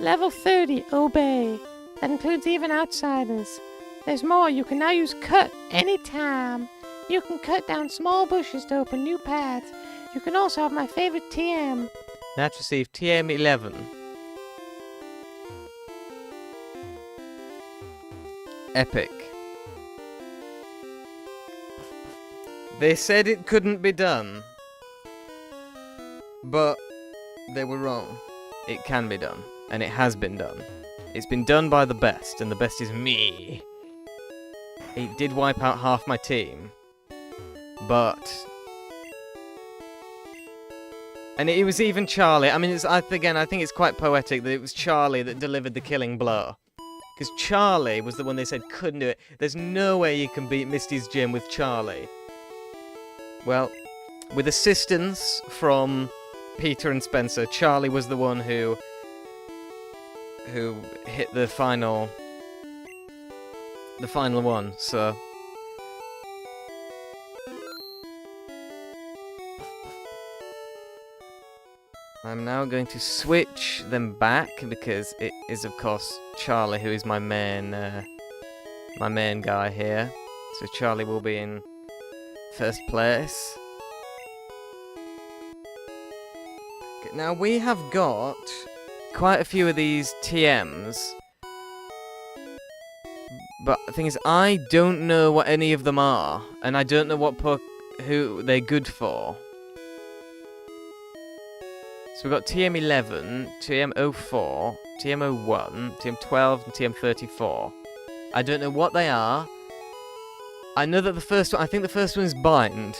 level 30 obey. That includes even outsiders. There's more. You can now use Cut anytime. You can cut down small bushes to open new paths. You can also have my favorite TM. Nat received TM11. Epic. They said it couldn't be done. But they were wrong. It can be done. And it has been done. It's been done by the best, and the best is me. It did wipe out half my team. But... And it was even Charlie. I mean, again, I think it's quite poetic that it was Charlie that delivered the killing blow. Because Charlie was the one they said couldn't do it. There's no way you can beat Misty's gym with Charlie. Well, with assistance from Peter and Spencer, Charlie was the one who hit the final one, so... I'm now going to switch them back because it is, of course, Charlie who is my main guy here. So Charlie will be in first place. Okay, now we have got quite a few of these TMs, but the thing is, I don't know what any of them are, and I don't know who they're good for. So we've got TM11, TM04, TM01, TM12, and TM34. I don't know what they are. I know that the first one, I think the first one is Bind.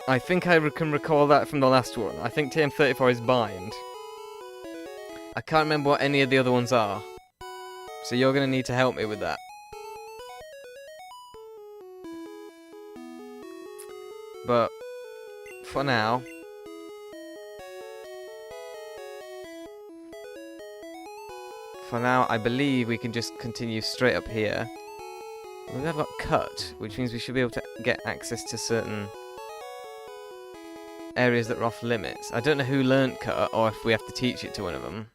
I think I can recall that from the last one. I think TM34 is bind. I can't remember what any of the other ones are. So you're going to need to help me with that. But for now, I believe we can just continue straight up here. We have got cut, which means we should be able to get access to certain areas that are off limits. I don't know who learnt cut, or if we have to teach it to one of them.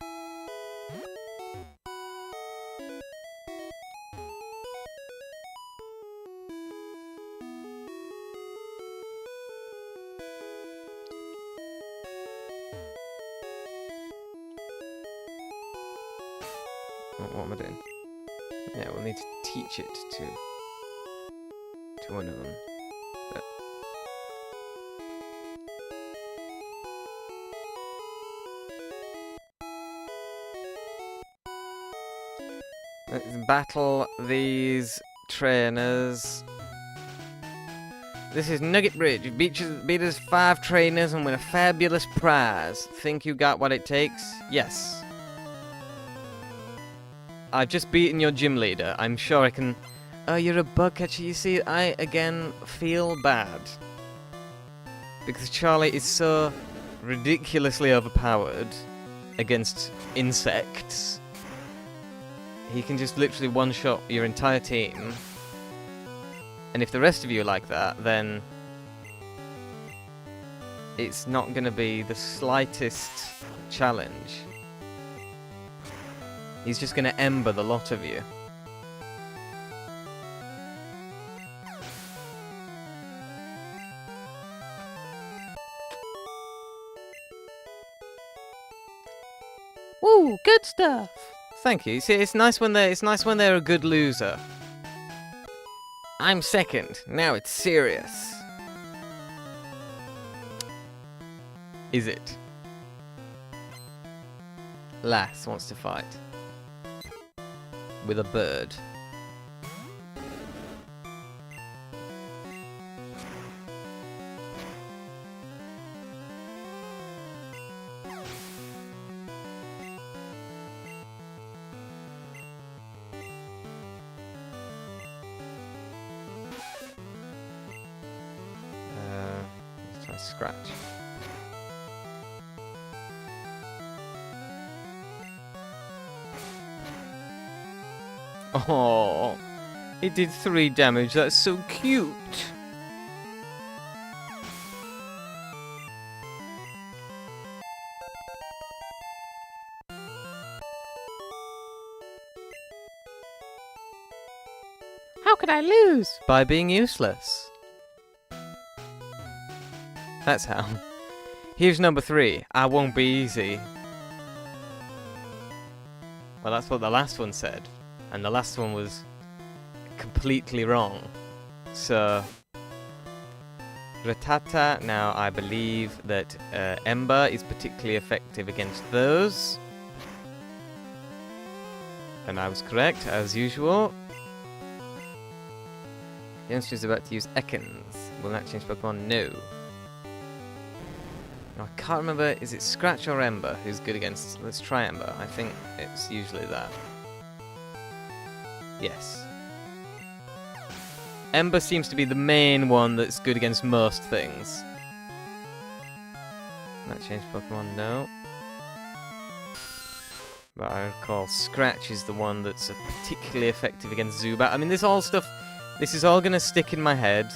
What am I doing? Yeah, we'll need to teach it to one of them. Let's battle these trainers. This is Nugget Bridge. Beat us 5 trainers and win a fabulous prize. Think you got what it takes? Yes. I've just beaten your gym leader. I'm sure I can... Oh, you're a bug catcher. You see, I, again, feel bad. Because Charlie is so ridiculously overpowered against insects. He can just literally one-shot your entire team. And if the rest of you are like that, then... it's not going to be the slightest challenge. He's just going to ember the lot of you. Woo, good stuff. Thank you. See, it's nice when they're a good loser. I'm second. Now it's serious. Is it? Lass wants to fight. With a bird. Let's try Scratch. Oh, it did 3 damage. That's so cute. How could I lose? By being useless. That's how. Here's number 3. I won't be easy. Well, that's what the last one said. And the last one was completely wrong. So, Rattata, now I believe that Ember is particularly effective against those. And I was correct, as usual. The youngster is about to use Ekans. Will that change Pokemon? No. Now, I can't remember, is it Scratch or Ember who's good against... Let's try Ember. I think it's usually that. Yes. Ember seems to be the main one that's good against most things. That changed Pokemon? No. But I recall Scratch is the one that's particularly effective against Zubat. I mean, this is all going to stick in my head.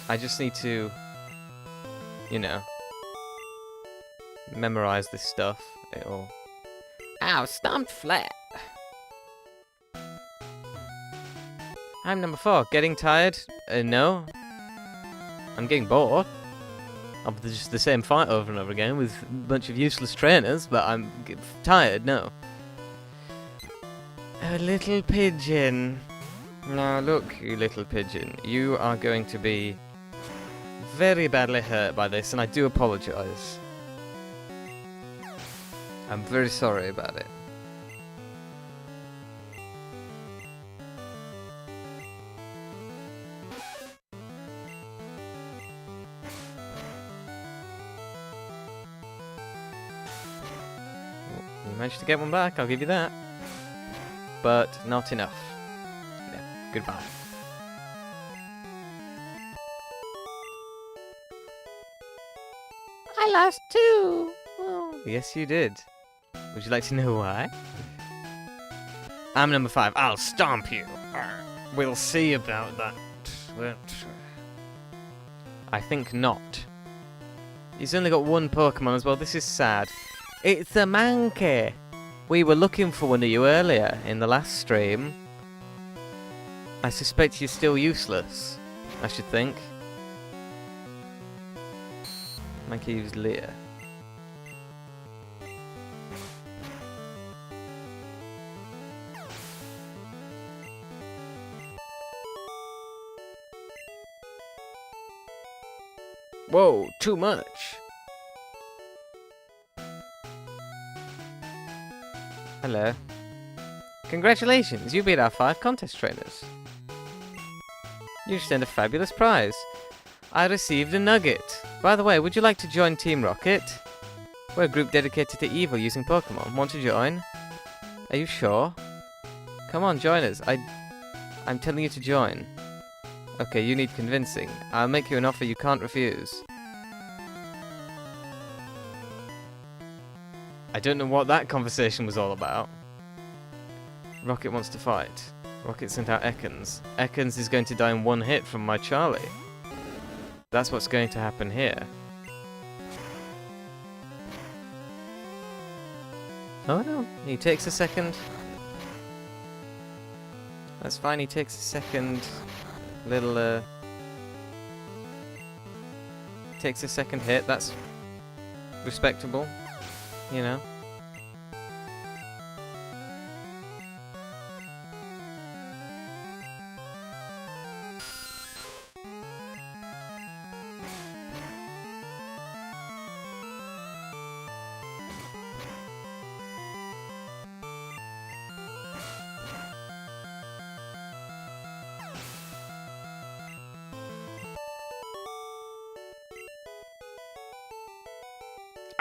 I just need to, you know, memorize this stuff. It'll... Ow, stomped flat. I'm number 4. Getting tired? No. I'm getting bored. Of just the same fight over and over again with a bunch of useless trainers, but I'm tired, no. A little pigeon. Now look, you little pigeon. You are going to be very badly hurt by this, and I do apologise. I'm very sorry about it. managed to get one back, I'll give you that. But not enough. No, goodbye. I lost 2. Oh. Yes, you did. Would you like to know why? I'm number 5. I'll stomp you. We'll see about that. I think not. He's only got one Pokemon as well. This is sad. It's a monkey. We were looking for one of you earlier in the last stream. I suspect you're still useless, I should think. Monkey used Leer. Whoa, too much. Hello. Congratulations, you beat our 5 contest trainers. You just earned a fabulous prize. I received a nugget. By the way, would you like to join Team Rocket? We're a group dedicated to evil using Pokemon. Want to join? Are you sure? Come on, join us. I'm telling you to join. Okay, you need convincing. I'll make you an offer you can't refuse. I don't know what that conversation was all about. Rocket wants to fight. Rocket sent out Ekans. Ekans is going to die in one hit from my Charlie. That's what's going to happen here. Oh no, he takes a second. That's fine, he takes a second. Little, takes a second hit, that's respectable, you know.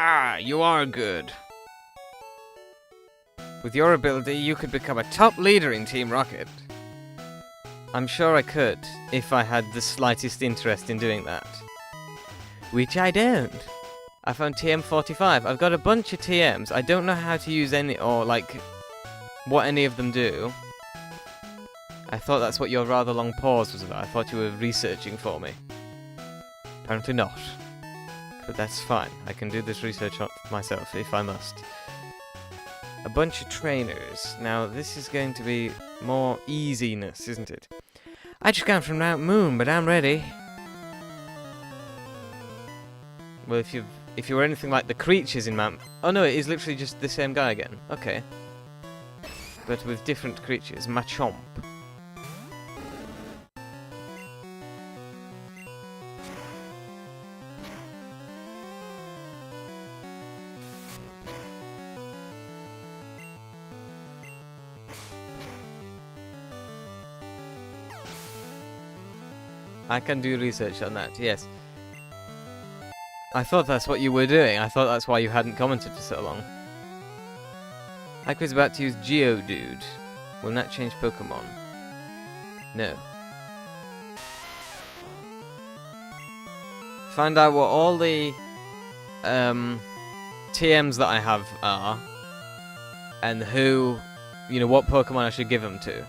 Ah, you are good. With your ability, you could become a top leader in Team Rocket. I'm sure I could, if I had the slightest interest in doing that. Which I don't. I found TM45. I've got a bunch of TMs. I don't know how to use any, or like, what any of them do. I thought that's what your rather long pause was about. I thought you were researching for me. Apparently not. But that's fine. I can do this research on myself if I must. A bunch of trainers. Now this is going to be more easiness, isn't it? I just came from Mount Moon, but I'm ready. Well, if you were anything like the creatures in Mount... Oh no, it is literally just the same guy again. Okay. But with different creatures. Machamp. I can do research on that, yes. I thought that's what you were doing. I thought that's why you hadn't commented for so long. Aqua is about to use Geodude. Will that change Pokemon? No. Find out what all the TMs that I have are, and who, you know, what Pokemon I should give them to.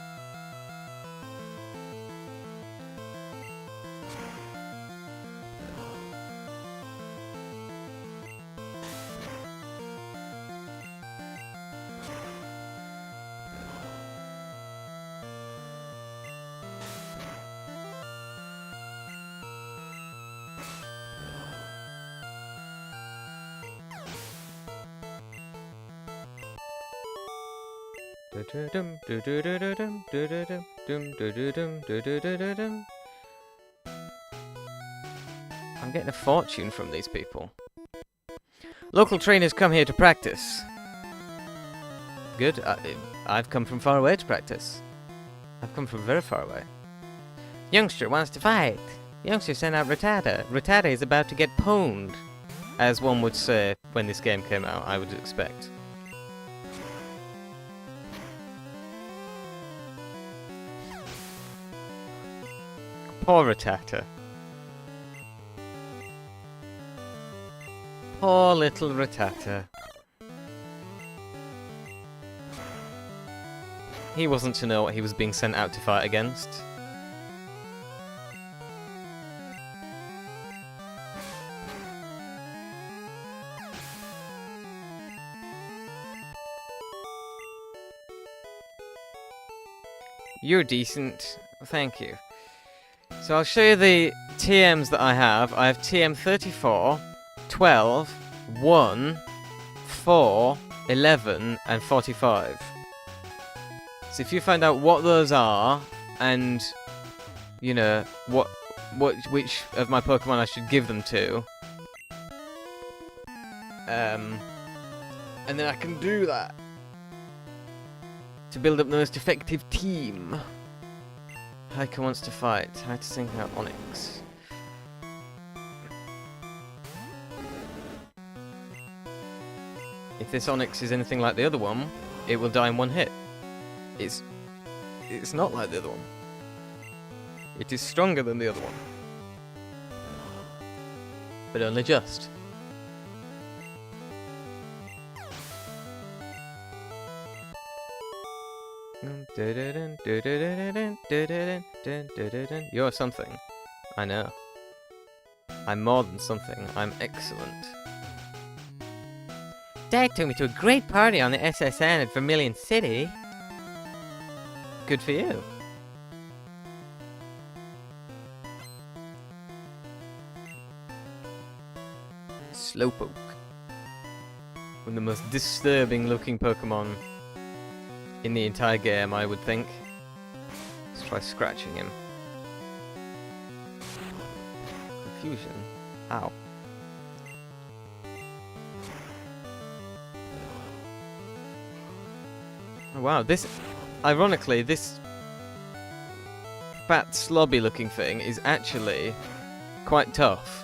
I'm getting a fortune from these people. Local trainers come here to practice. Good. I've come from far away to practice. I've come from very far away. Youngster wants to fight. Youngster sent out Rattata. Rattata is about to get pwned. As one would say when this game came out, I would expect. Poor Rattata. Poor little Rattata. He wasn't to know what he was being sent out to fight against. You're decent. Thank you. So I'll show you the TMs that I have. I have TM 34, 12, 1, 4, 11, and 45. So if you find out what those are, and, you know, which of my Pokemon I should give them to, and then I can do that to build up the most effective team. Hiker wants to fight. How to sync out Onyx. If this Onyx is anything like the other one, it will die in one hit. It's not like the other one. It is stronger than the other one. But only just. You're something. I know. I'm more than something. I'm excellent. Dad took me to a great party on the SSN at Vermilion City. Good for you. Slowpoke. One of the most disturbing looking Pokemon in the entire game, I would think. Let's try scratching him. Confusion. Ow. Oh, wow, this... Ironically, this fat, slobby looking thing is actually quite tough.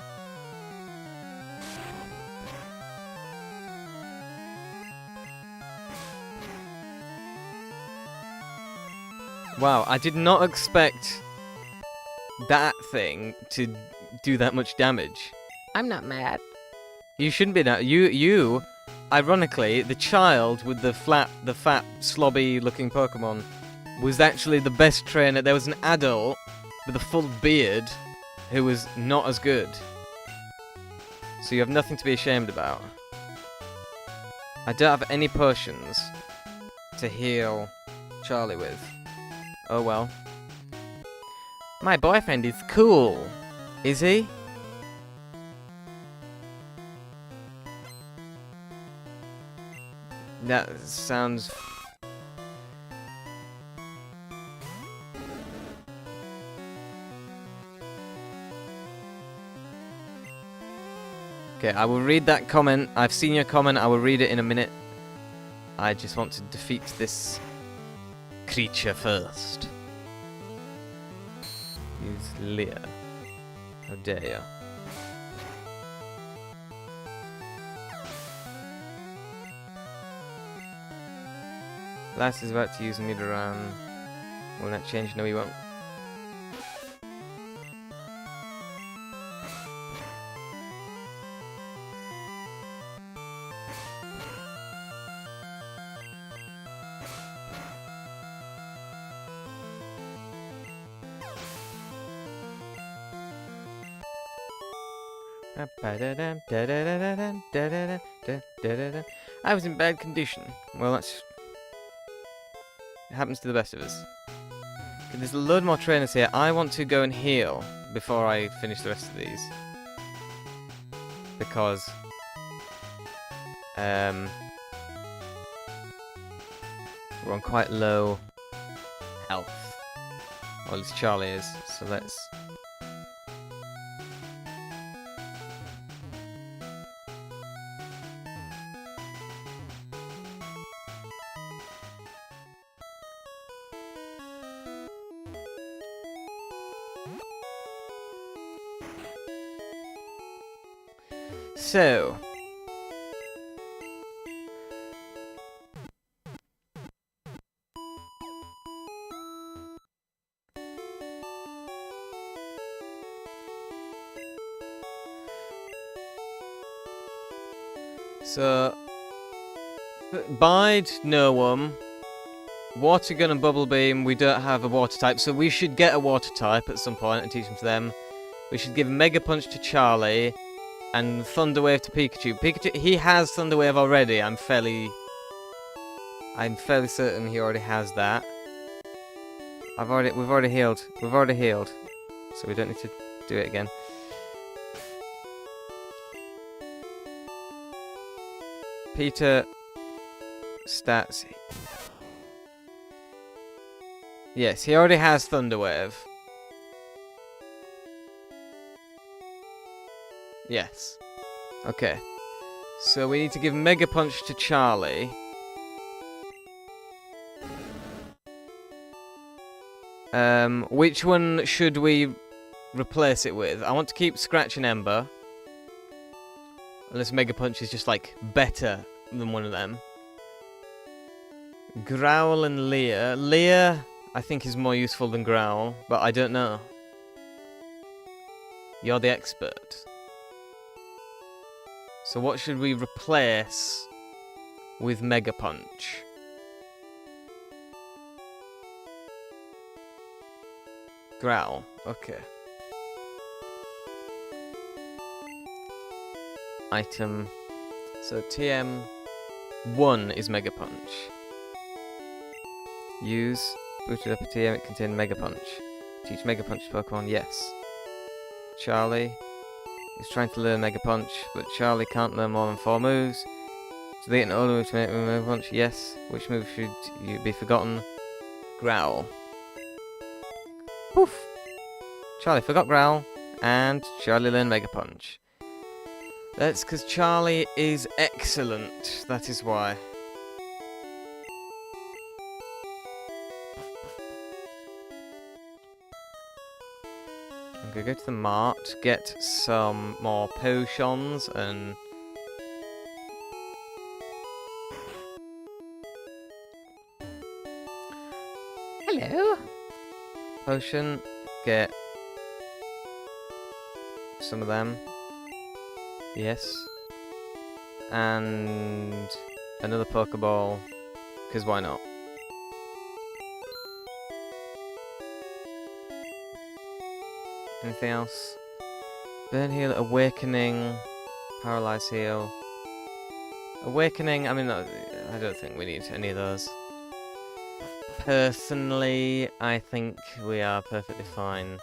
Wow, I did not expect that thing to do that much damage. I'm not mad. You shouldn't be that. You, ironically, the child with the fat, slobby looking Pokemon was actually the best trainer. There was an adult with a full beard who was not as good. So you have nothing to be ashamed about. I don't have any potions to heal Charlie with. Oh well. My boyfriend is cool. Is he? That sounds... Okay, I will read that comment. I've seen your comment. I will read it in a minute. I just want to defeat this creature first. Use Leer. How dare you? Last is about to use Nidoran. Will that change? No, he won't. I was in bad condition. Well, that's... It happens to the best of us. Okay, there's a load more trainers here. I want to go and heal before I finish the rest of these. Because... we're on quite low health. Or at least Charlie is. So let's... So... So, Bide, no Water Gun and Bubble Beam, we don't have a water type, so we should get a water type at some point and teach them to them. We should give Mega Punch to Charlie and Thunder Wave to Pikachu. Pikachu, he has Thunder Wave already. I'm fairly certain he already has that. We've already healed. So we don't need to do it again. Peter stats. Yes, he already has Thunder Wave. Yes. Okay. So we need to give Mega Punch to Charlie. Which one should we replace it with? I want to keep Scratch and Ember. Unless Mega Punch is just, like, better than one of them. Growl and Leer. Leer, I think, is more useful than Growl, but I don't know. You're the expert. So what should we replace with Mega Punch? Growl. Okay. Item. So TM1 is Mega Punch. Use. Booted up a TM, it contained Mega Punch. Teach Mega Punch to Pokemon, yes. Charlie is trying to learn Mega Punch, but Charlie can't learn more than 4 moves. So they get an older move to make Mega Punch, yes. Which move should you be forgotten? Growl. Poof! Charlie forgot Growl, and Charlie learned Mega Punch. That's because Charlie is excellent, that is why. I'm gonna go to the mart, get some more potions, and... Hello. Potion, get some of them. Yes. And another Pokeball, because why not? Anything else? Burn Heal, Awakening, Paralyze Heal. Awakening, I mean, I don't think we need any of those. Personally, I think we are perfectly fine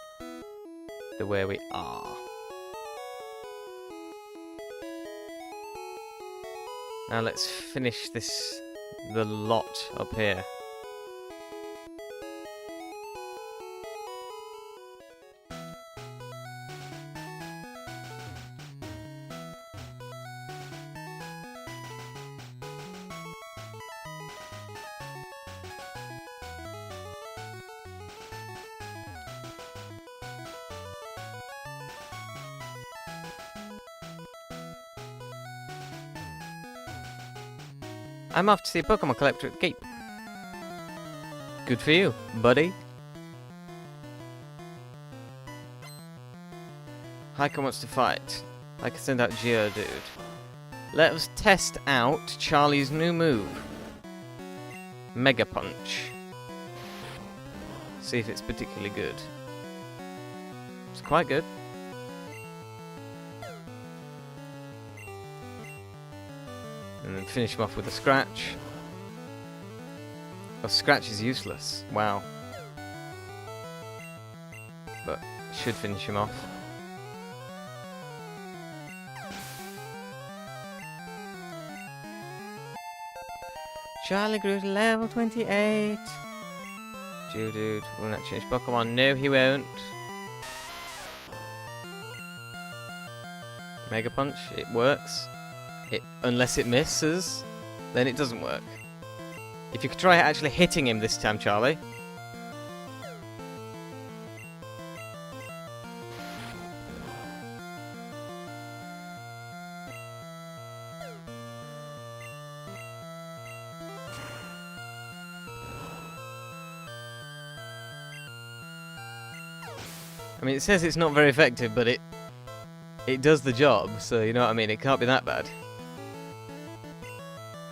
the way we are. Now let's finish the lot up here. I'm off to see a Pokemon collector at the gate. Good for you, buddy. Hiker wants to fight. I can send out Geodude. Let us test out Charlie's new move. Mega Punch. See if it's particularly good. It's quite good. And then finish him off with a Scratch. Oh, Scratch is useless. Wow. But should finish him off. Charlie grew to level 28. Geodude will not change Pokemon. No, he won't. Mega Punch, it works. Unless it misses, then it doesn't work. If you could try actually hitting him this time, Charlie. I mean, it says it's not very effective, but it does the job, so you know what I mean, it can't be that bad.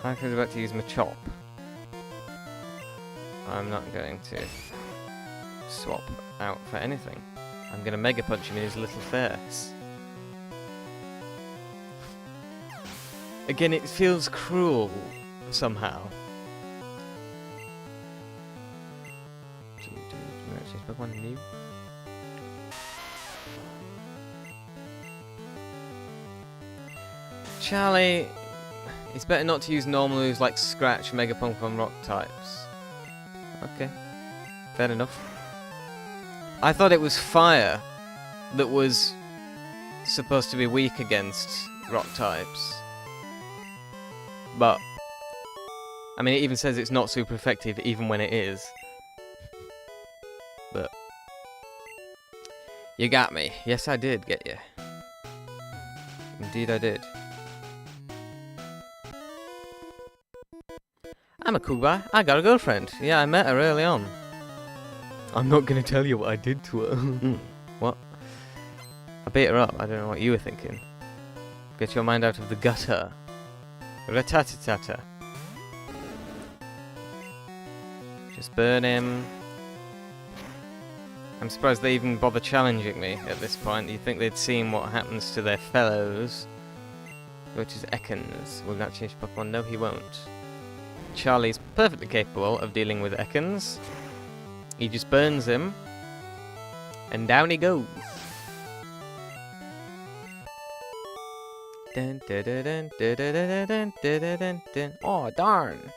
I was about to use my chop. I'm not going to swap out for anything. I'm going to Mega Punch him in his little face. Again, it feels cruel somehow. Pokemon new. Charlie, it's better not to use normal moves like Scratch, Mega Pokemon, Rock types. Okay, fair enough. I thought it was Fire that was supposed to be weak against Rock types. But, I mean, it even says it's not super effective even when it is. But, you got me. Yes, I did get you. Indeed I did. I'm a cool guy. I got a girlfriend. Yeah, I met her early on. I'm not gonna tell you what I did to her. What? I beat her up. I don't know what you were thinking. Get your mind out of the gutter. Ratatatata. Just burn him. I'm surprised they even bother challenging me at this point. You'd think they'd seen what happens to their fellows. Which is Ekans. Will that change Pokemon? No, he won't. Charlie's perfectly capable of dealing with Ekans. He just burns him. And down he goes. Dun, dun, dun, dun, dun, dun, dun, dun, dun, dun, dun. Oh, darn.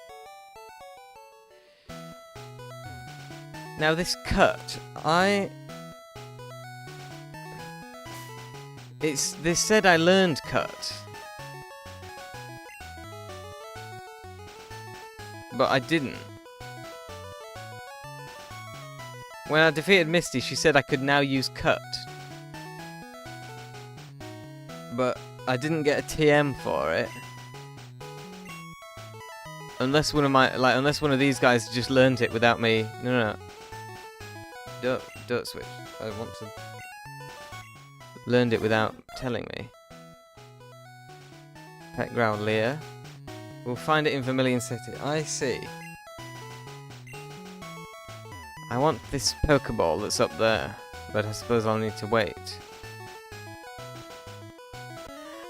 Now this cut, they said I learned cut. But I didn't. When I defeated Misty, she said I could now use cut. But I didn't get a TM for it. Unless one of these guys just learned it without me. No. Don't switch. I want to learned it without telling me. Pet Growlithe. We'll find it in Vermilion City. I see. I want this Pokeball that's up there, but I suppose I'll need to wait.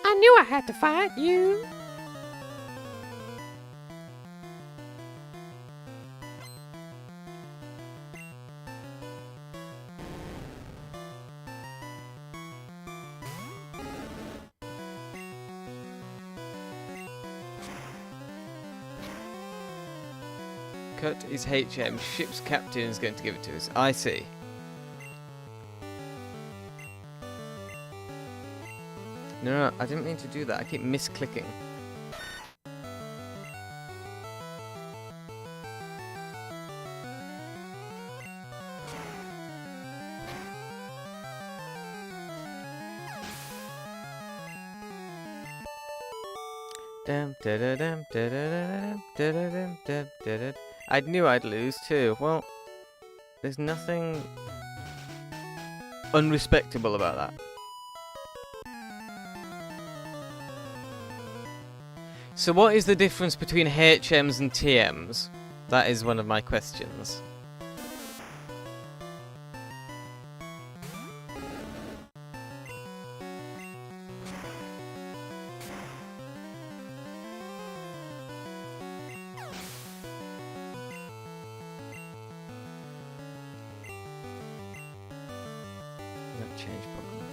I knew I had to fight you. Cut is HM. Ship's captain is going to give it to us. I see. No, I didn't mean to do that. I keep misclicking. I knew I'd lose too. Well, there's nothing unrespectable about that. So what is the difference between HMs and TMs? That is one of my questions. Not change Pokemon.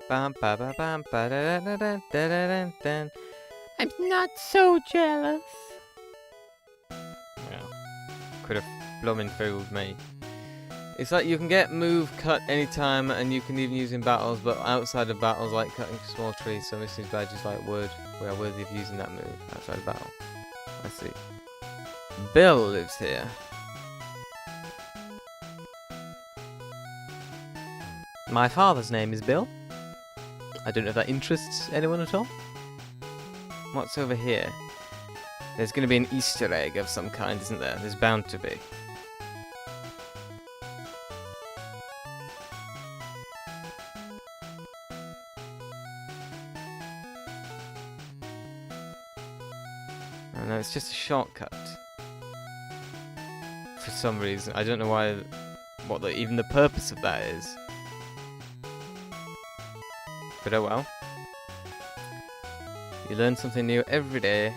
Bam ba ba bam ba da da da da da da da. I'm not so jealous. Yeah. Could have blooming fooled me. It's like you can get move cut anytime, and you can even use in battles, but outside of battles, like cutting small trees, some of these badges like we are worthy of using that move outside of battle. I see. Bill lives here. My father's name is Bill. I don't know if that interests anyone at all. What's over here? There's going to be an Easter egg of some kind, isn't there? There's bound to be. Oh no, it's just a shortcut. For some reason. I don't know why, even the purpose of that is. But oh well. You learn something new every day.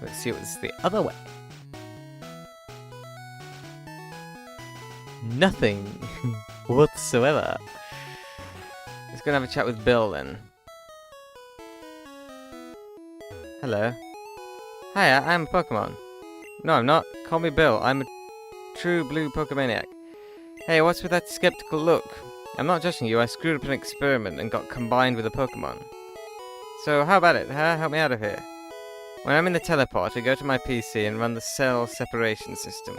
Let's see what's the other way. Nothing whatsoever. Let's go and have a chat with Bill then. Hello. Hiya, I'm a Pokemon. No, I'm not. Call me Bill. I'm a true blue Pokemaniac. Hey, what's with that skeptical look? I'm not judging you. I screwed up an experiment and got combined with a Pokemon. So how about it, huh? Help me out of here. When I'm in the teleport, I go to my PC and run the cell separation system.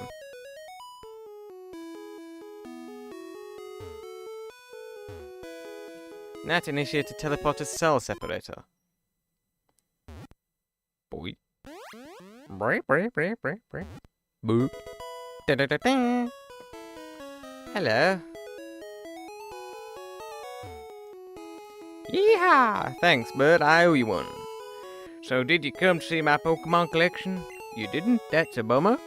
Nat initiated teleporter cell separator. Boy. Boop. Da-da-da-da. Hello. Yeehaw! Thanks, bud. I owe you one. So, did you come to see my Pokemon collection? You didn't? That's a bummer.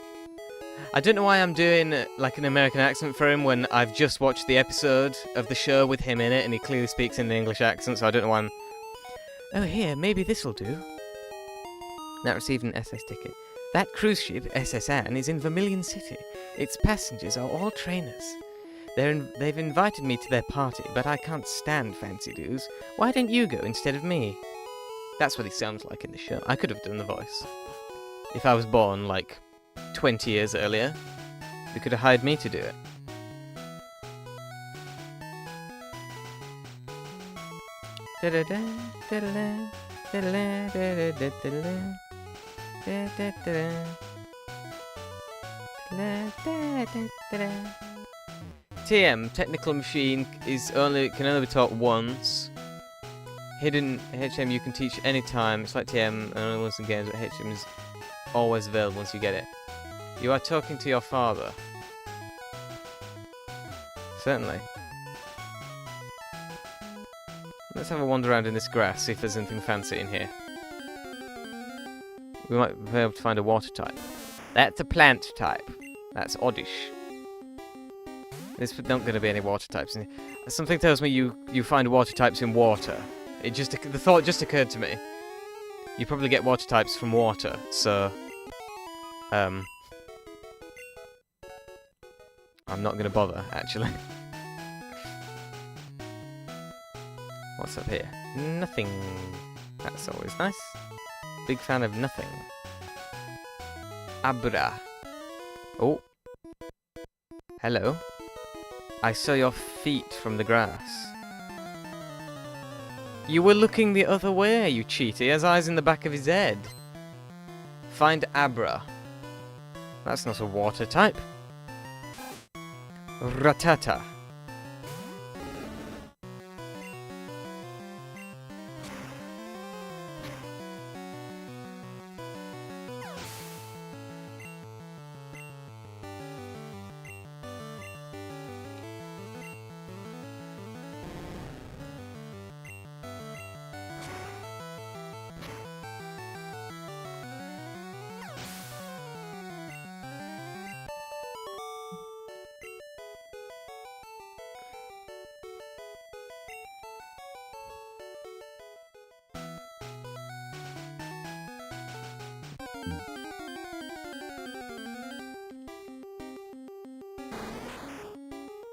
I don't know why I'm doing like an American accent for him when I've just watched the episode of the show with him in it and he clearly speaks in an English accent, so I don't know why I'm... Oh, here, maybe this'll do. Nat received an SS ticket. That cruise ship, SS Anne, is in Vermilion City. Its passengers are all trainers. They've invited me to their party, but I can't stand fancy dues. Why don't you go instead of me? That's what he sounds like in the show. I could have done the voice. If I was born, like, 20 years earlier, they could have hired me to do it. Da-da-da, da-da-da, da-da-da, da-da-da, da-da-da. TM, technical machine, can only be taught once. Hidden HM you can teach anytime. It's like TM and only once in games, but HM is always available once you get it. You are talking to your father. Certainly. Let's have a wander around in this grass, see if there's anything fancy in here. We might be able to find a water type. That's a plant type. That's oddish. There's not going to be any water types in here. Something tells me you find water types in water. The thought just occurred to me. You probably get water types from water, so... I'm not going to bother, actually. What's up here? Nothing. That's always nice. Big fan of nothing. Abra. Oh. Hello. I saw your feet from the grass. You were looking the other way, you cheat. He has eyes in the back of his head. Find Abra. That's not a water type. Ratata.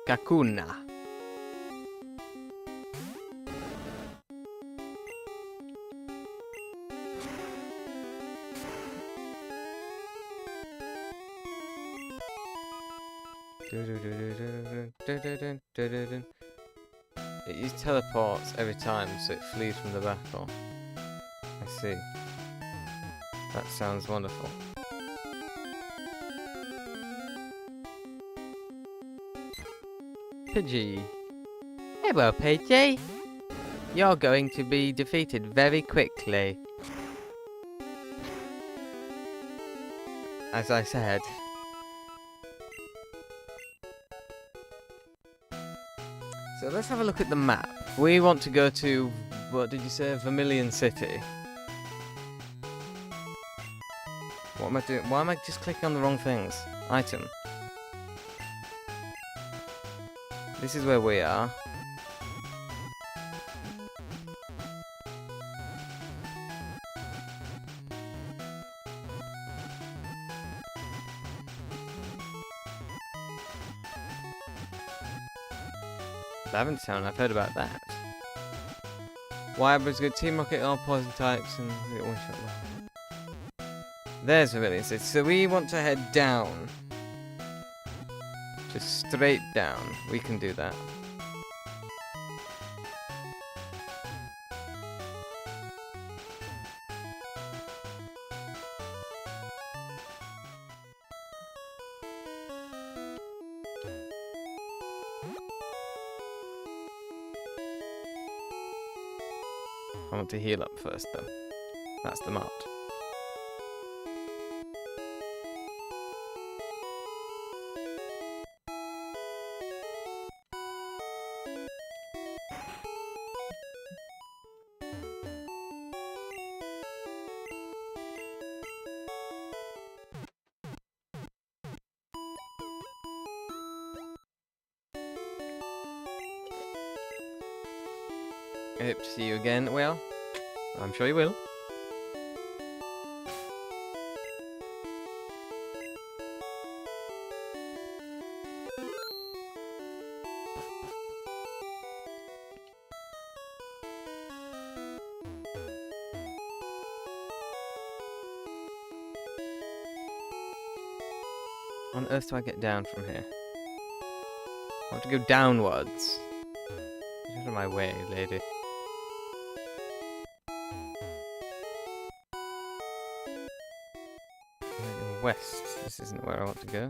Kakuna. It uses teleports every time, so it flees from the battle. I see. That sounds wonderful. Pidgey. Hello, Pidgey. You're going to be defeated very quickly. As I said. So let's have a look at the map. We want to go to, what did you say, Vermilion City? What am I doing? Why am I just clicking on the wrong things? Item. This is where we are. Town, I've heard about that. Wyber's good. Team Rocket, all poison types, and we get one shot left. There's Vermilion City. So we want to head down. Just straight down. We can do that. I want to heal up first, though. That's the mart. I hope to see you again. Well, I'm sure you will. On earth do I get down from here? I want to go downwards. Get out of my way, lady. West. This isn't where I want to go.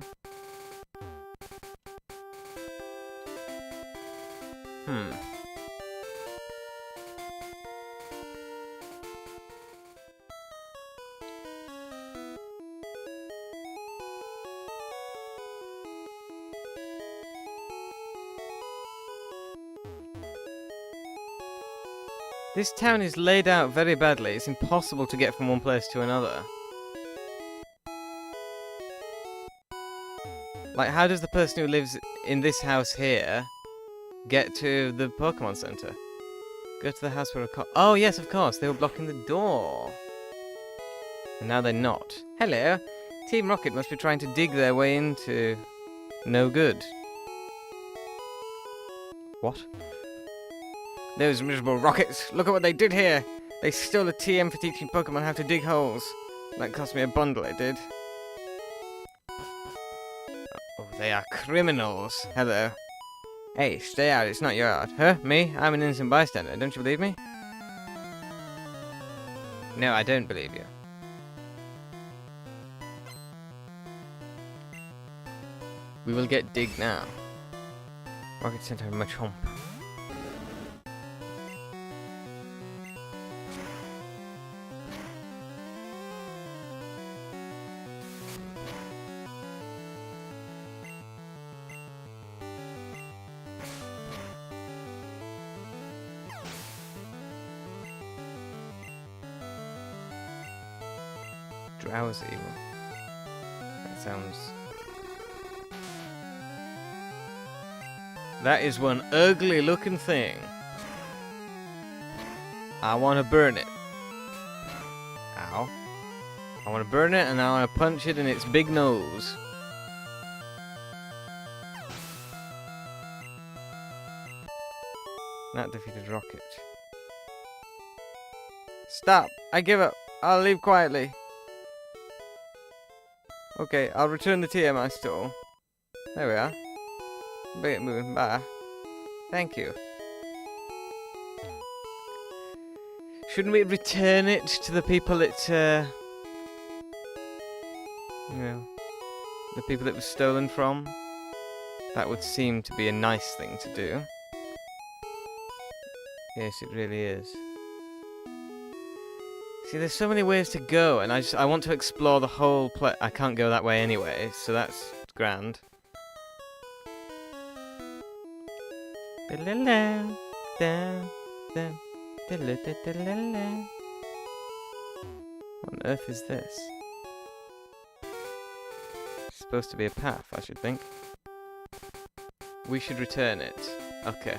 This town is laid out very badly. It's impossible to get from one place to another. Like, how does the person who lives in this house here get to the Pokemon Center? Go to the house where a oh, yes, of course. They were blocking the door. And now they're not. Hello. Team Rocket must be trying to dig their way into... no good. What? Those miserable rockets. Look at what they did here. They stole a TM for teaching Pokemon how to dig holes. That cost me a bundle, it did. Oh, they are criminals. Hello. Hey, stay out. It's not your art. Huh? Me? I'm an innocent bystander. Don't you believe me? No, I don't believe you. We will get digged now. Rocket Center, much home. Drowsy. That sounds... That is one ugly looking thing. I want to burn it. Ow. I want to burn it and I want to punch it in its big nose. That defeated Rocket. Stop! I give up. I'll leave quietly. Okay, I'll return the TM I stole. There we are. Bit moving by. Thank you. Shouldn't we return it to the people it, the people it was stolen from? That would seem to be a nice thing to do. Yes, it really is. See, there's so many ways to go, and I want to explore the whole place. I can't go that way anyway, so that's grand. What on earth is this? It's supposed to be a path, I should think. We should return it. Okay.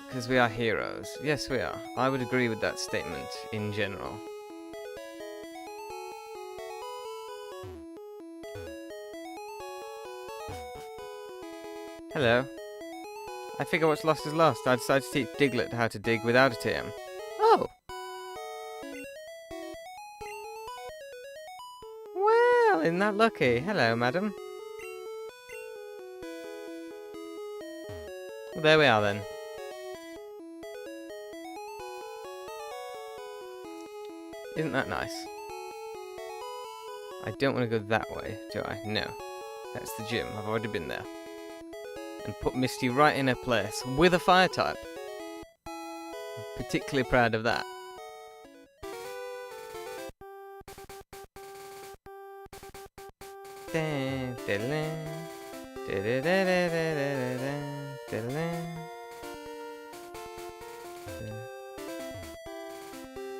Because we are heroes. Yes, we are. I would agree with that statement in general. Hello. I figure what's lost is lost. I decided to teach Diglett how to dig without a TM. Oh! Well, isn't that lucky? Hello, madam. Well, there we are then. Isn't that nice? I don't want to go that way, do I? No. That's the gym. I've already been there. And put Misty right in her place with a fire type. I'm particularly proud of that.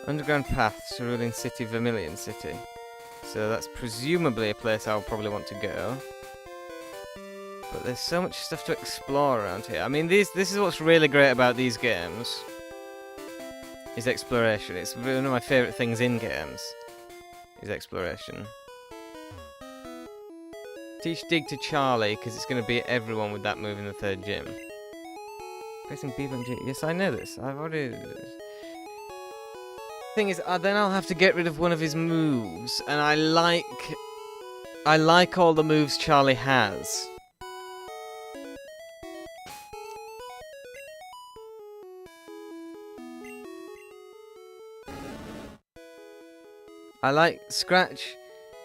Underground paths to ruling city, Vermilion City. So that's presumably a place I'll probably want to go. But there's so much stuff to explore around here. I mean, this is what's really great about these games. Is exploration. It's one of my favourite things in games. Is exploration. Teach dig to Charlie, because it's going to beat everyone with that move in the third gym. Pressing B and G. Yes, I know this. I've already... Thing is, then I'll have to get rid of one of his moves, and I like all the moves Charlie has. I like Scratch,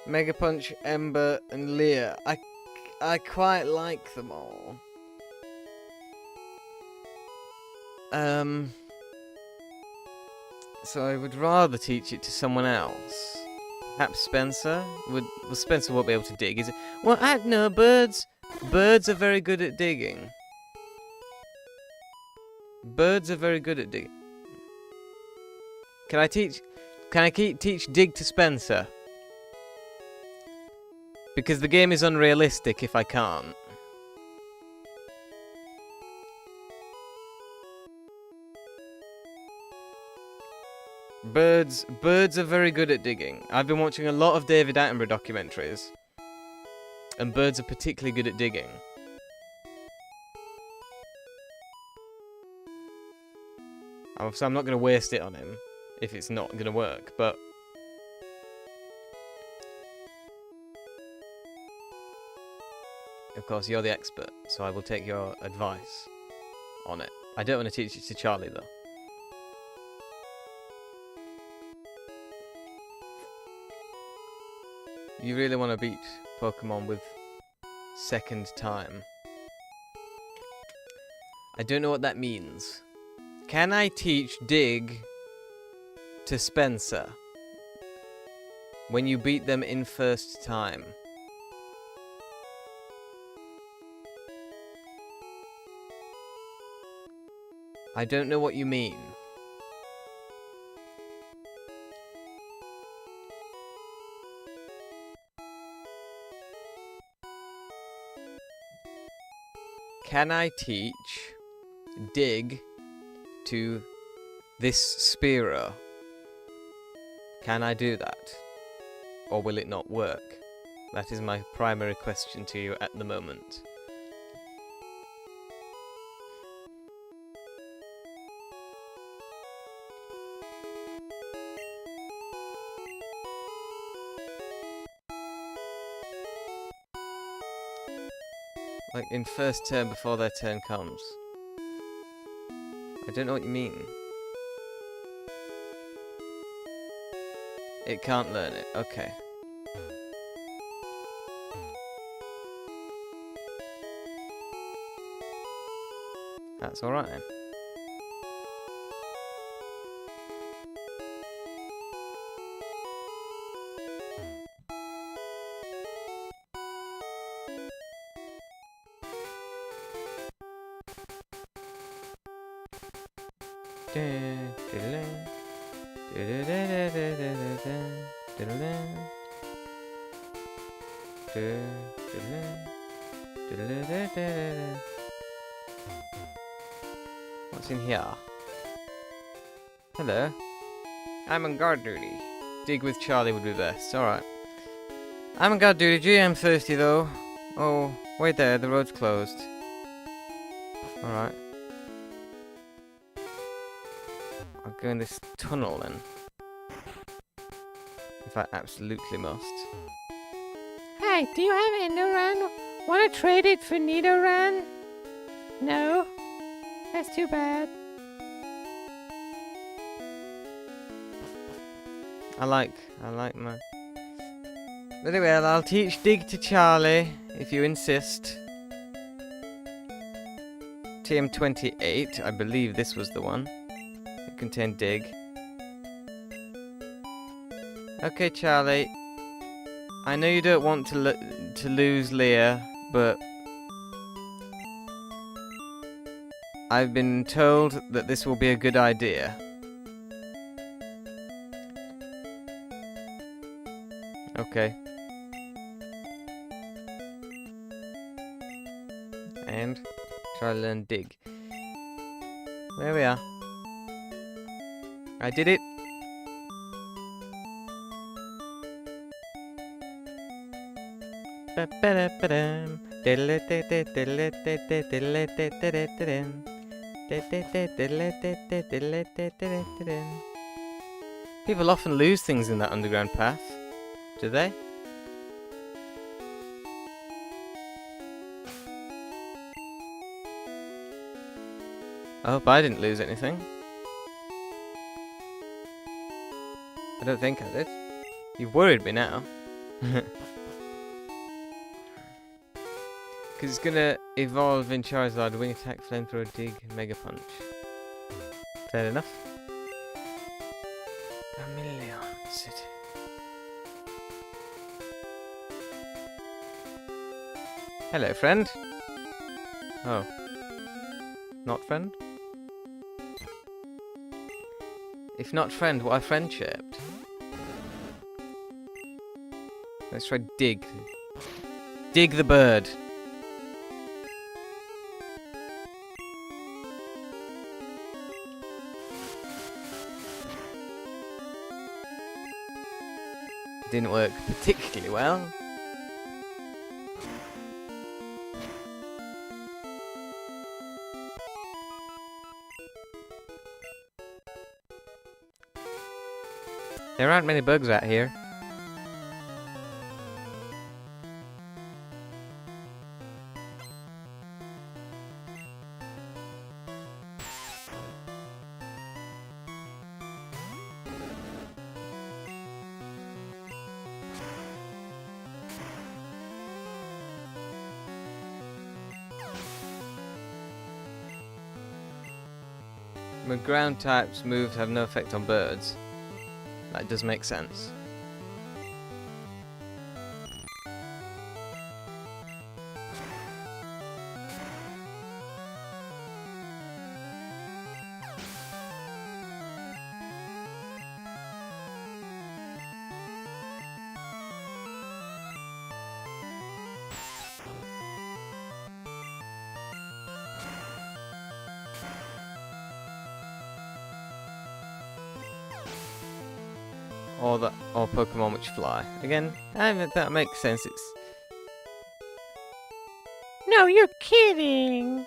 Mega Punch, Ember, and Leer. I quite like them all. So I would rather teach it to someone else. Perhaps Spencer? Well, Spencer won't be able to dig, is it? Well, no, birds. Birds are very good at digging. Birds are very good at digging. Can I teach dig to Spencer? Because the game is unrealistic if I can't. Birds are very good at digging. I've been watching a lot of David Attenborough documentaries, and birds are particularly good at digging. So I'm not going to waste it on him if it's not going to work, but... Of course, you're the expert, so I will take your advice on it. I don't want to teach it to Charlie, though. You really want to beat Pokémon with second time. I don't know what that means. Can I teach dig to Spencer when you beat them in first time? I don't know what you mean. Can I teach dig to this Spearow? Can I do that? Or will it not work? That is my primary question to you at the moment. Like in first turn before their turn comes. I don't know what you mean. It can't learn it. Okay. That's alright then. What's in here? Hello. I'm on guard duty. Dig with Charlie would be best. Alright. I'm on guard duty. Gee, I'm thirsty though. Oh, wait there. The road's closed. Alright. I'll go in this tunnel then. If I absolutely must. Hey, do you have Endoran? Want to trade it for Nidoran? No? That's too bad. I like my... Very well, I'll teach Dig to Charlie, if you insist. TM28, I believe this was the one. It contained Dig. Okay, Charlie. I know you don't want to lose Leah, but... I've been told that this will be a good idea. Okay. And try to learn Dig. There we are. I did it. People often lose things in that underground path. Do they? I hope I didn't lose anything. I don't think I did. You've worried me now. Because it's gonna evolve in Charizard, Wing Attack, Flamethrower, Dig, Mega Punch. Fair enough. A million city. Hello, friend. Oh. Not friend? If not friend, why friendship? Let's try Dig. Dig the bird. Didn't work particularly well. There aren't many bugs out here. But ground types moves have no effect on birds. That does make sense. Or Pokemon which fly. Again, that makes sense. It's No, you're kidding.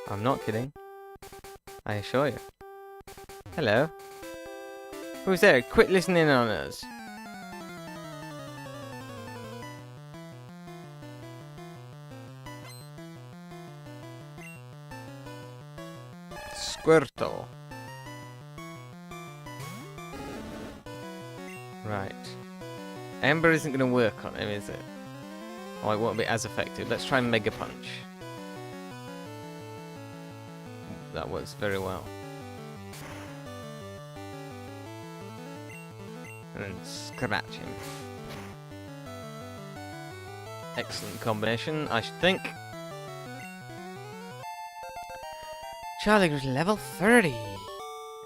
I'm not kidding. I assure you. Hello. Who's there? Quit listening on us. Squirtle. Right. Ember isn't going to work on him, is it? Oh, it won't be as effective. Let's try Mega Punch. That works very well. And then scratch him. Excellent combination, I should think. Charlie grew to level 30.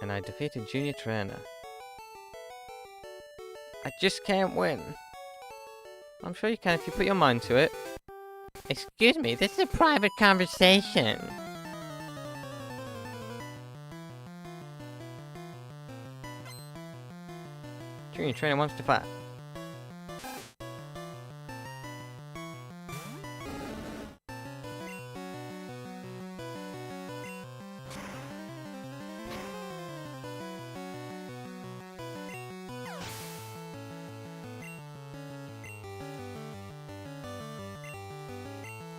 And I defeated Junior Trainer. I just can't win. I'm sure you can if you put your mind to it. Excuse me, this is a private conversation. Junior Trainer wants to fight.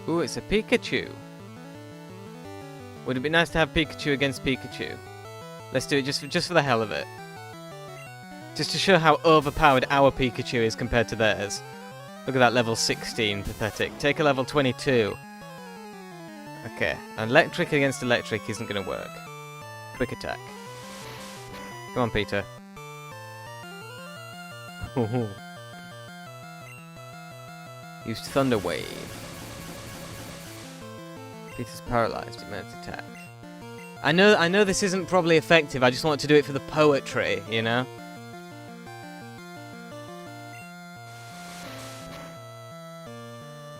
Ooh, it's a Pikachu. Would it be nice to have Pikachu against Pikachu? Let's do it just for the hell of it. Just to show how overpowered our Pikachu is compared to theirs. Look at that level 16, pathetic. Take a level 22. Okay, electric against electric isn't going to work. Quick attack. Come on, Peter. Use Thunder Wave. Peter's paralyzed. It meant attack. I know this isn't probably effective. I just want to do it for the poetry, you know.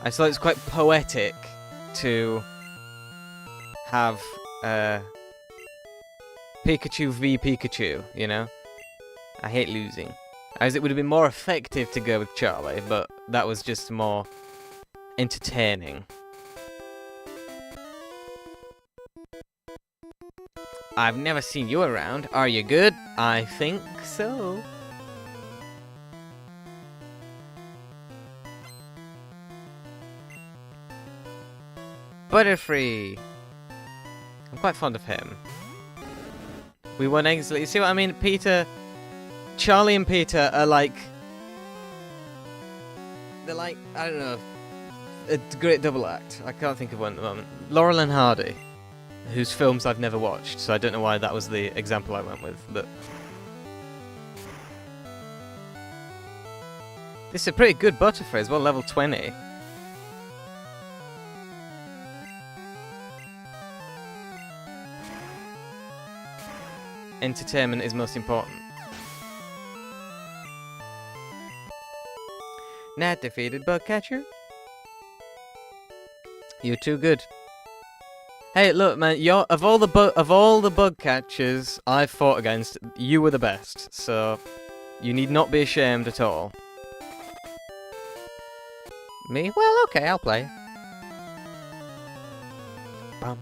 I just thought it's quite poetic to have Pikachu v Pikachu, you know. I hate losing. As it would have been more effective to go with Charlie, but that was just more entertaining. I've never seen you around. Are you good? I think so. Butterfree. I'm quite fond of him. We won easily. You see what I mean? Peter... Charlie and Peter are like... They're like, I don't know, a great double act. I can't think of one at the moment. Laurel and Hardy, whose films I've never watched, so I don't know why that was the example I went with, but... This is a pretty good Butterfree as well, level 20. Entertainment is most important. Nat defeated Bugcatcher. You're too good. Hey, look, man. You're of all the bug catchers I've fought against, you were the best. So you need not be ashamed at all. Me? Well, okay, I'll play. Bum.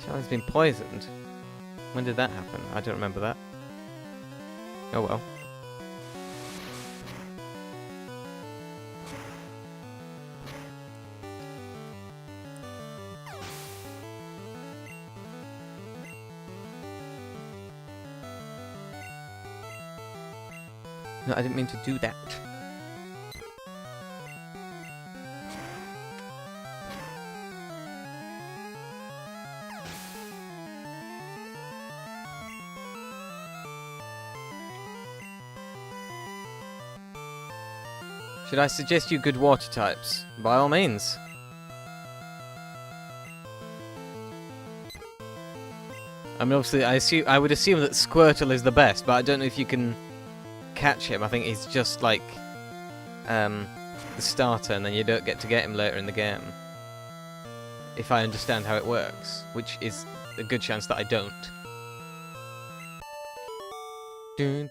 Charlie's been poisoned. When did that happen? I don't remember that. Oh well. No, I didn't mean to do that. Should I suggest you good water types? By all means. I mean, obviously, I would assume that Squirtle is the best, but I don't know if you can catch him. I think he's just like the starter, and then you don't get to get him later in the game. If I understand how it works, which is a good chance that I don't. Charlie's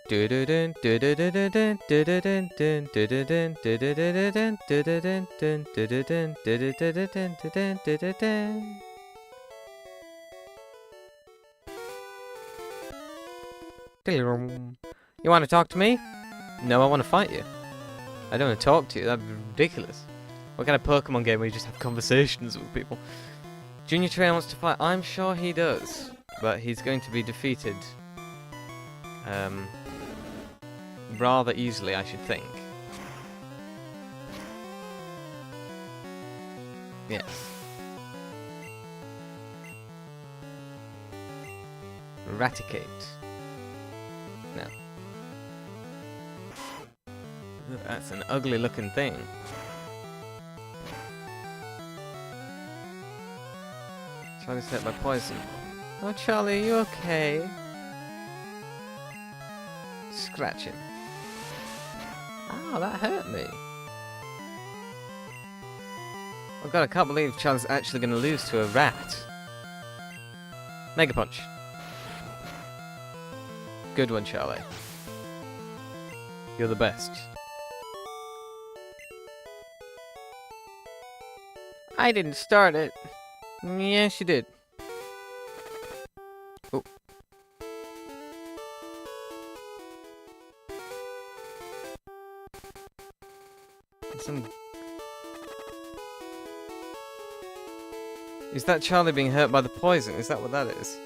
You want to talk to me? No, I want to fight you. I don't want to talk to you. That'd be ridiculous. What kind of Pokemon game where you just have conversations with people? Junior Trainer wants to fight. I'm sure he does. But he's going to be defeated rather easily, I should think. Yes. Raticate. No. That's an ugly looking thing. Charlie's hit by poison. Oh, Charlie, you okay? Scratch him. Oh, that hurt me. Oh god, I can't believe Charlie's actually going to lose to a rat. Mega Punch. Good one, Charlie. You're the best. I didn't start it. Yes, you did. Oh. Is that Charlie being hurt by the poison? Is that what that is?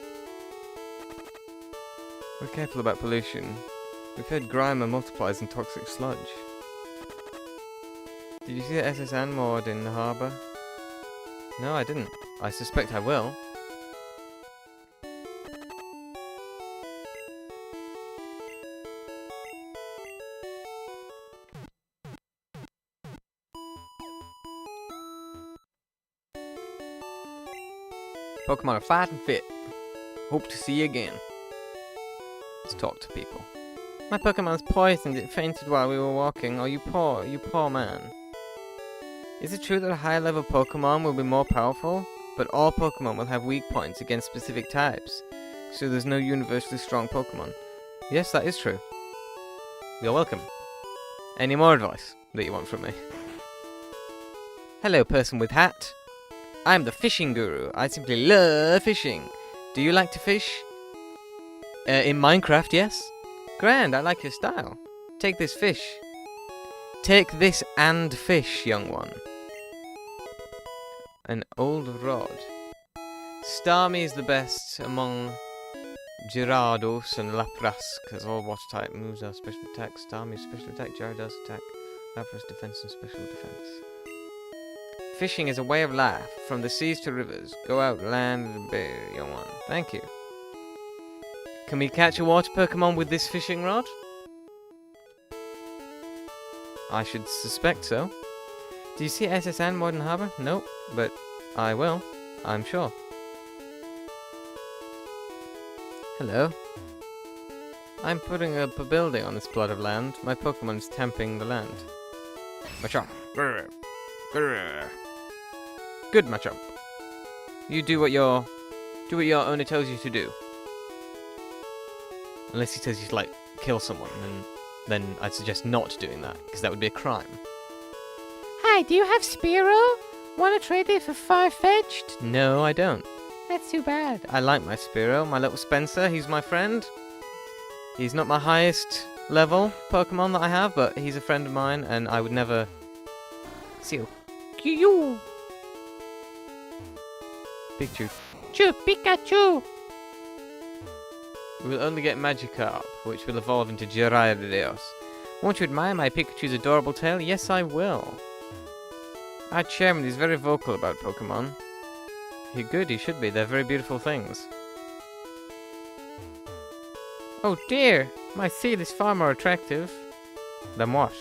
We're careful about pollution. We've heard grime multiplies in toxic sludge. Did you see the SS Anmord in the harbour? No, I didn't. I suspect I will. Pokemon are fat and fit. Hope to see you again. Let's talk to people. My Pokemon's poisoned. It fainted while we were walking. Oh, you poor man. Is it true that a high-level Pokemon will be more powerful? But all Pokemon will have weak points against specific types. So there's no universally strong Pokemon. Yes, that is true. You're welcome. Any more advice that you want from me? Hello, person with hat. I'm the fishing guru. I simply love fishing. Do you like to fish? In Minecraft, yes. Grand, I like your style. Take this fish. Take this and fish, young one. An old rod. Starmie is the best among Gyarados and Lapras, because all water type moves are special attack. Starmie special attack, Gyarados attack, Lapras defense and special defense. Fishing is a way of life, from the seas to rivers. Go out, land, and bear, young one. Thank you. Can we catch a water Pokemon with this fishing rod? I should suspect so. Do you see SS Anmord in Harbour? Nope, but I will, I'm sure. Hello. I'm putting up a building on this plot of land. My Pokemon is tamping the land. Machop. Good, Machop. You do what your owner tells you to do. Unless he tells you to, like, kill someone, and then I'd suggest not doing that, because that would be a crime. Hi, do you have Spearow? Want to trade it for Farfetch'd? No, I don't. That's too bad. I like my Spearow, my little Spencer, he's my friend. He's not my highest level Pokemon that I have, but he's a friend of mine, and I would never... Seal. You. Pikachu. Pikachu. We will only get Magikarp, which will evolve into Gyarados. Won't you admire my Pikachu's adorable tail? Yes, I will. Our chairman is very vocal about Pokemon. He should be. They're very beautiful things. Oh dear, my seal is far more attractive. Than what?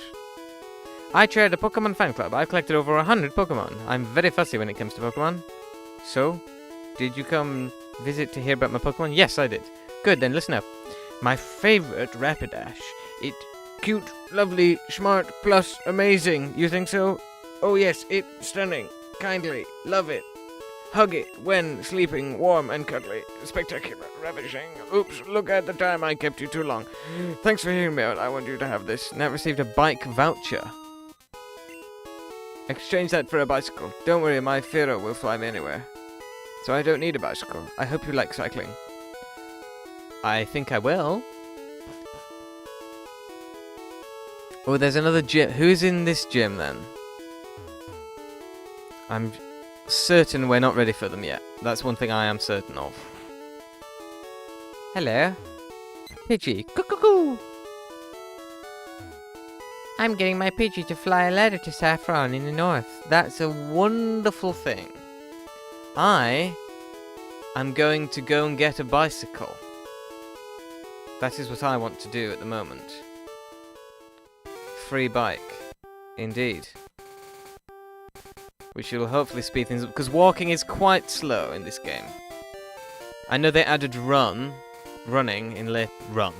I chair the Pokemon fan club. I've collected over 100 Pokemon. I'm very fussy when it comes to Pokemon. So, did you come visit to hear about my Pokemon? Yes, I did. Good, then listen up. My favorite Rapidash. It cute, lovely, smart, plus amazing. You think so? Oh yes, it's stunning. Kindly, love it. Hug it when sleeping, warm and cuddly. Spectacular, ravishing. Oops, look at the time, I kept you too long. Thanks for hearing me out. I want you to have this. Now received a bike voucher. Exchange that for a bicycle. Don't worry, my Pharaoh will fly me anywhere. So I don't need a bicycle. I hope you like cycling. I think I will. Oh, there's another gym. Who's in this gym then? I'm certain we're not ready for them yet. That's one thing I am certain of. Hello. Pidgey. Cuckoo. I'm getting my Pidgey to fly a ladder to Saffron in the north. That's a wonderful thing. I am going to go and get a bicycle. That is what I want to do at the moment. Free bike. Indeed. Which will hopefully speed things up, because walking is quite slow in this game. I know they added running in late... Run.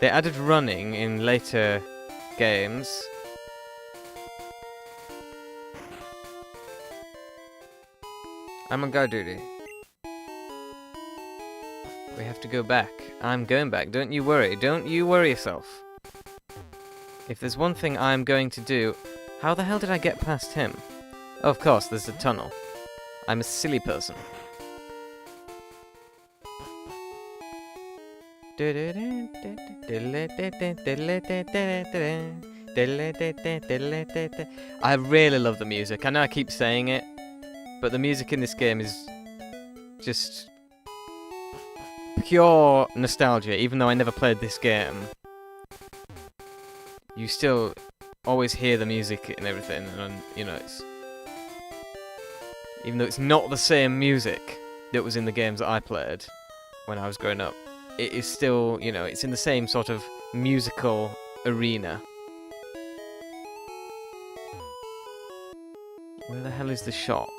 They added running in later games. I'm on guard duty. We have to go back. I'm going back. Don't you worry. Don't you worry yourself. If there's one thing I'm going to do... How the hell did I get past him? Oh, of course, there's a tunnel. I'm a silly person. I really love the music. I know I keep saying it, but the music in this game is just pure nostalgia. Even though I never played this game, you still always hear the music and everything, and you know, it's... Even though it's not the same music that was in the games that I played when I was growing up, it is still, you know, it's in the same sort of musical arena. Where the hell is the shop?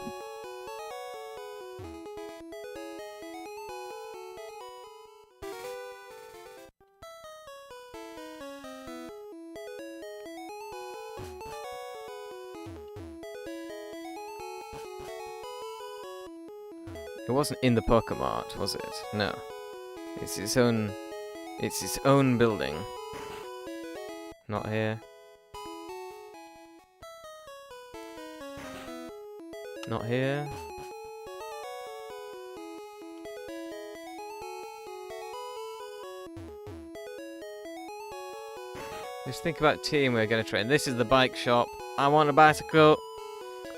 It wasn't in the Pokémon, was it? No. It's its own building. Not here. Not here. Just think about team we're gonna train. This is the bike shop. I want a bicycle.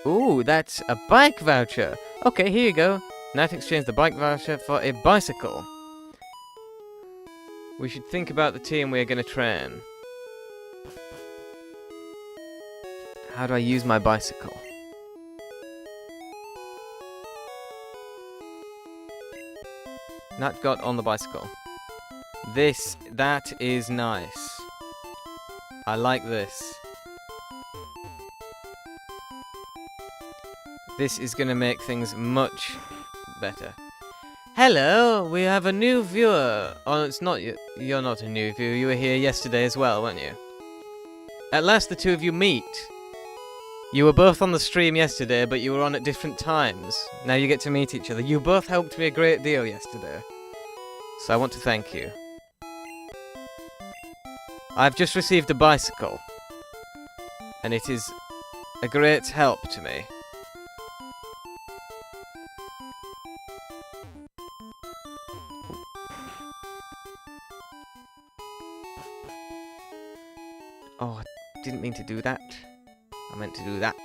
Ooh, that's a bike voucher. Okay, here you go. Nat exchanged the bike voucher for a bicycle. We should think about the team we're going to train. How do I use my bicycle? Nat got on the bicycle. That is nice. I like this. This is going to make things much better. Hello, we have a new viewer. Oh, it's not you. You're not a new viewer. You were here yesterday as well, weren't you? At last the two of you meet. You were both on the stream yesterday, but you were on at different times. Now you get to meet each other. You both helped me a great deal yesterday. So I want to thank you. I've just received a bicycle. And it is a great help to me. Oh, I didn't mean to do that. I meant to do that.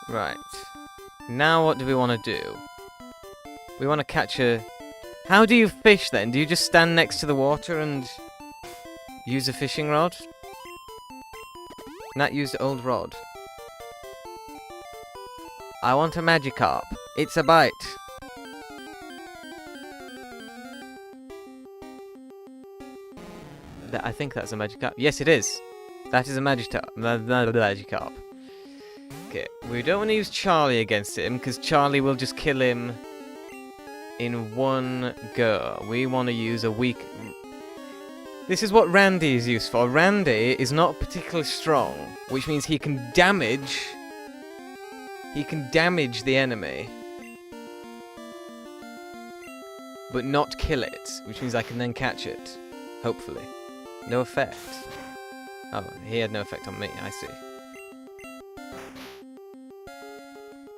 Right. Now what do we want to do? We want to catch a... How do you fish then? Do you just stand next to the water and use a fishing rod? Nat used old rod. I want a Magikarp. It's a bite. I think that's a Magikarp. Yes, it is. That is a Magikarp. Okay, we don't want to use Charlie against him, because Charlie will just kill him in one go. We want to use a weak... This is what Randy is used for. Randy is not particularly strong, which means he can damage... He can damage the enemy. But not kill it, which means I can then catch it. Hopefully. No effect. Oh, he had no effect on me, I see.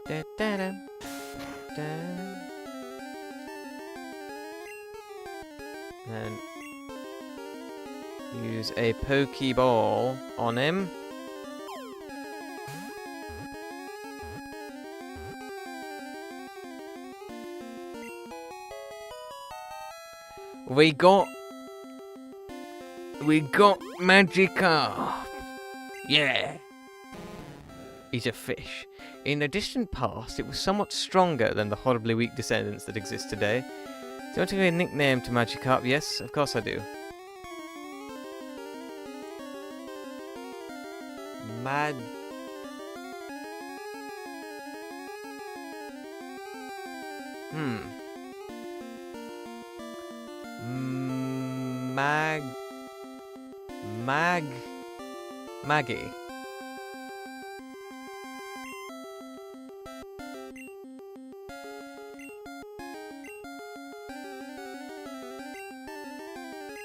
Da, da, da, da. Then use a Pokeball on him. We got Magikarp. Yeah. He's a fish. In the distant past, it was somewhat stronger than the horribly weak descendants that exist today. Do you want to give a nickname to Magikarp? Yes, of course I do. Mad... Maggie.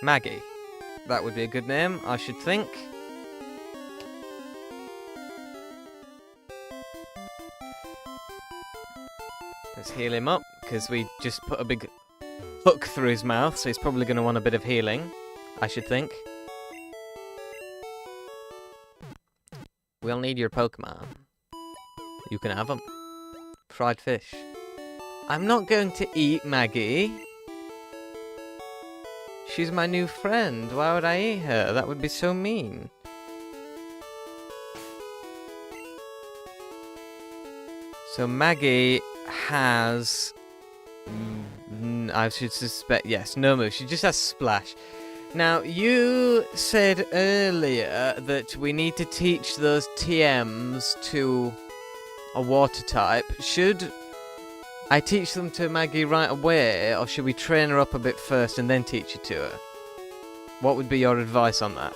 Maggie. That would be a good name, I should think. Let's heal him up, because we just put a big hook through his mouth, so he's probably going to want a bit of healing, I should think. We'll need your Pokemon. You can have them. Fried fish. I'm not going to eat Maggie. She's my new friend. Why would I eat her? That would be so mean. So Maggie has... I should suspect... Yes, no move. She just has Splash. Now, you said earlier that we need to teach those TMs to a water type. Should I teach them to Maggie right away, or should we train her up a bit first and then teach it to her? What would be your advice on that?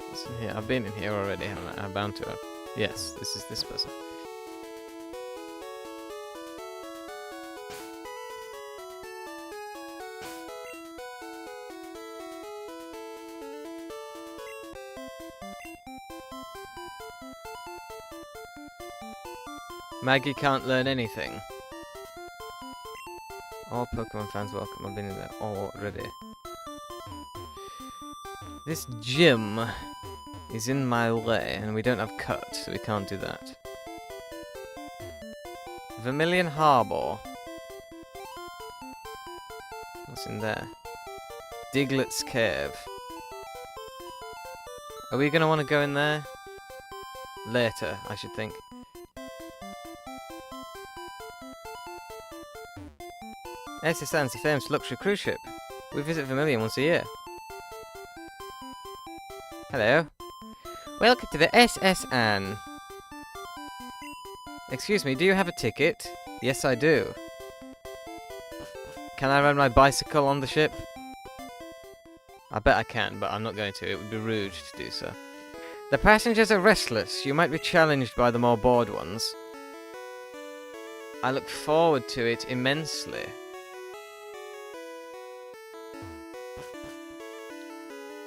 What's in here? I've been in here already, haven't I? I'm bound to have. Yes, this is this person. Maggie can't learn anything. All Pokemon fans welcome. I've been in there already. This gym is in my way, and we don't have cut, so we can't do that. Vermilion Harbour. What's in there? Diglett's Cave. Are we going to want to go in there? Later, I should think. SS Anne's a famous luxury cruise ship. We visit Vermilion once a year. Hello. Welcome to the SS Anne. Excuse me, do you have a ticket? Yes, I do. Can I ride my bicycle on the ship? I bet I can, but I'm not going to. It would be rude to do so. The passengers are restless. You might be challenged by the more bored ones. I look forward to it immensely.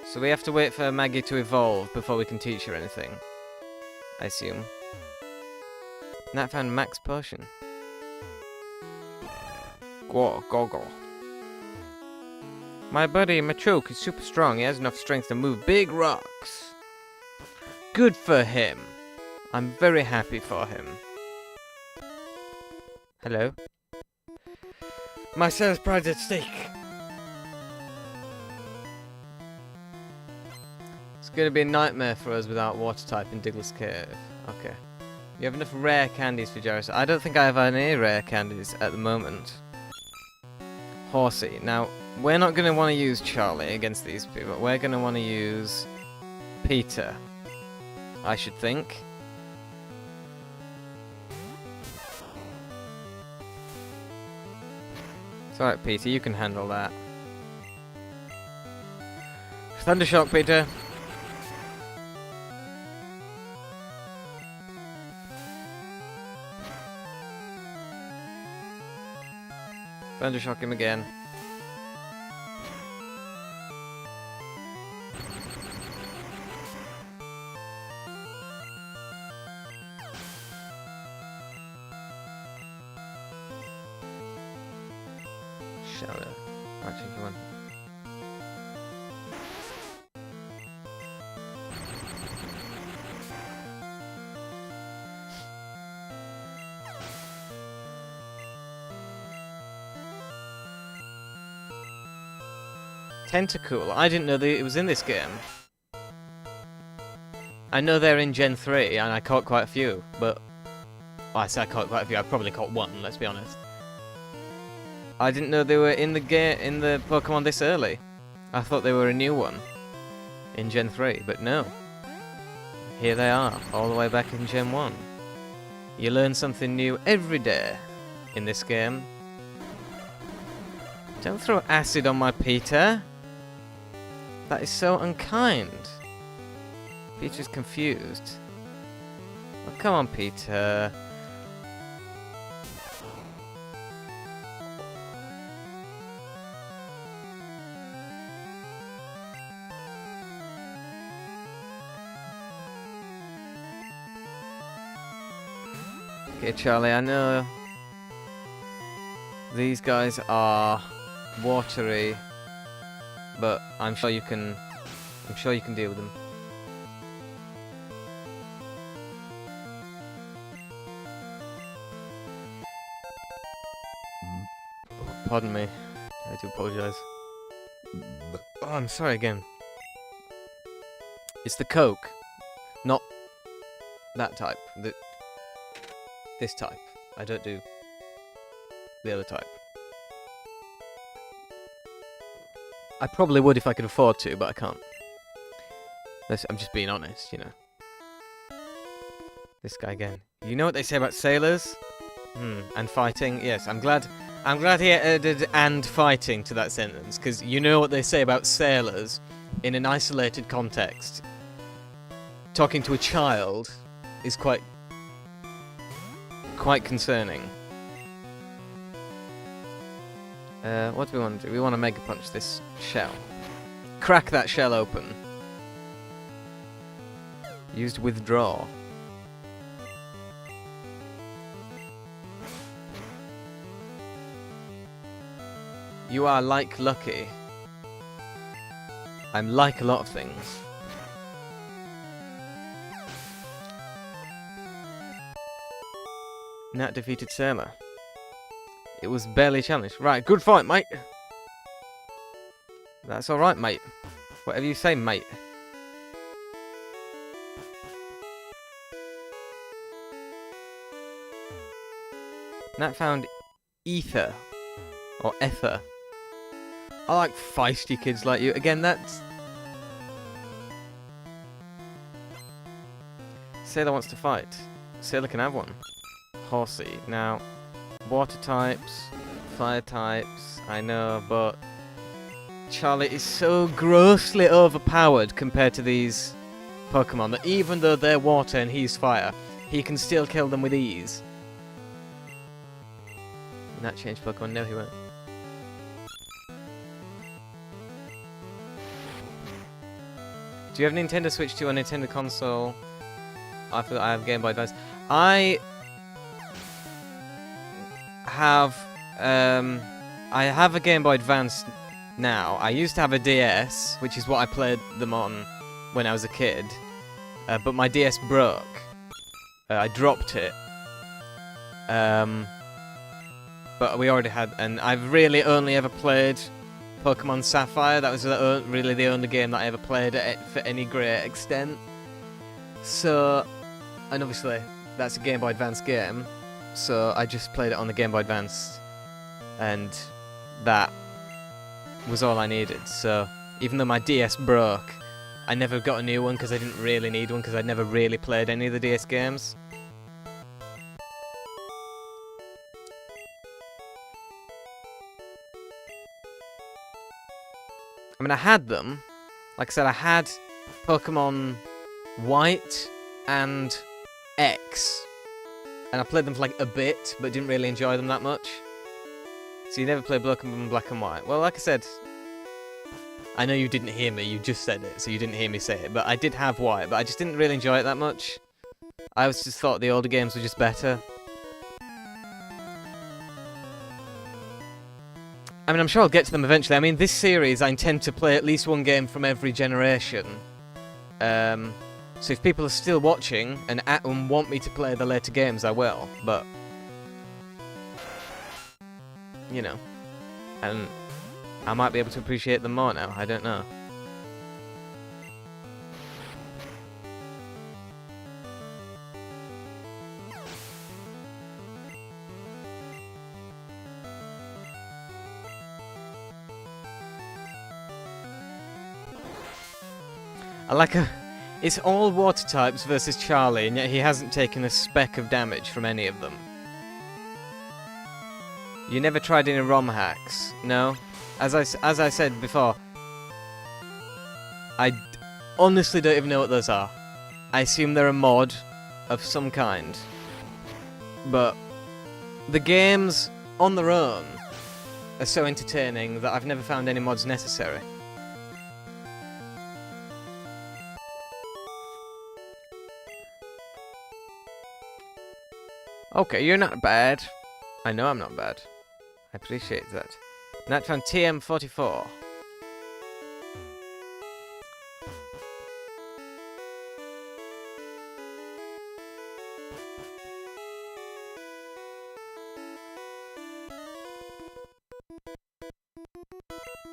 So we have to wait for Maggie to evolve before we can teach her anything. I assume. Nat found Max Potion. Goggle. My buddy Machoke is super strong. He has enough strength to move big rocks. Good for him. I'm very happy for him. Hello? My son's pride's at stake. It's going to be a nightmare for us without water type in Diggler's Cave. Okay. You have enough rare candies for Jarvis. I don't think I have any rare candies at the moment. Horsey. Now, we're not going to want to use Charlie against these people. We're going to want to use Peter, I should think. It's alright, Peter. You can handle that. Thundershock, Peter. Thundershock him again. Shadow. Actually, come on. Tentacool. I didn't know that it was in this game. I know they're in Gen 3, and I caught quite a few, but... Well, I say I caught quite a few. I probably caught one, let's be honest. I didn't know they were in the game, in the Pokemon this early. I thought they were a new one in Gen 3, but no. Here they are, all the way back in Gen 1. You learn something new every day in this game. Don't throw acid on my Peter. That is so unkind. Peter's confused. Oh, come on, Peter. Okay, Charlie, I know these guys are watery, but I'm sure you can deal with them. Pardon me. I do apologise. Oh, I'm sorry again. It's the Coke, not that type. This type. I don't do the other type. I probably would if I could afford to, but I can't. I'm just being honest, you know. This guy again. You know what they say about sailors? And fighting? Yes, I'm glad he added "and fighting" to that sentence, because you know what they say about sailors in an isolated context. Talking to a child is quite concerning. What do we want to do? We want to Mega Punch this shell. Crack that shell open. Used withdraw. You are like lucky. I'm like a lot of things. Nat defeated Sailor. It was barely challenged. Right, good fight, mate. That's alright, mate. Whatever you say, mate. Nat found Ether. Or Ether. I like feisty kids like you. Again, that's... Sailor wants to fight. Sailor can have one. Horsey. Now, water types, fire types, I know, but Charlie is so grossly overpowered compared to these Pokemon that even though they're water and he's fire, he can still kill them with ease. That changed Pokemon? No, he won't. Do you have Nintendo Switch 2 or Nintendo console? I have Game Boy Advance. I have I have a Game Boy Advance now. I used to have a DS, which is what I played them on when I was a kid. But my DS broke. I dropped it. But we already had, and I've really only ever played Pokemon Sapphire. That was really the only game that I ever played for any great extent. So, and obviously that's a Game Boy Advance game, so I just played it on the Game Boy Advance, and that was all I needed. So even though my DS broke, I never got a new one because I didn't really need one because I'd never really played any of the DS games. I mean, I had them. Like I said, I had Pokemon White and X. And I played them for like a bit, but didn't really enjoy them that much. So you never played Pokemon Black and White. Well, like I said, I know you didn't hear me, you just said it, so you didn't hear me say it. But I did have White, but I just didn't really enjoy it that much. I always just thought the older games were just better. I mean, I'm sure I'll get to them eventually. I mean, this series, I intend to play at least one game from every generation. So if people are still watching and want me to play the later games, I will. But, you know, and I might be able to appreciate them more now. I don't know. I like it's all water types versus Charlie, and yet he hasn't taken a speck of damage from any of them. You never tried any ROM hacks? No? As I said before, I honestly don't even know what those are. I assume they're a mod of some kind. But the games on their own are so entertaining that I've never found any mods necessary. Okay, you're not bad. I know I'm not bad. I appreciate that. Nat from TM44.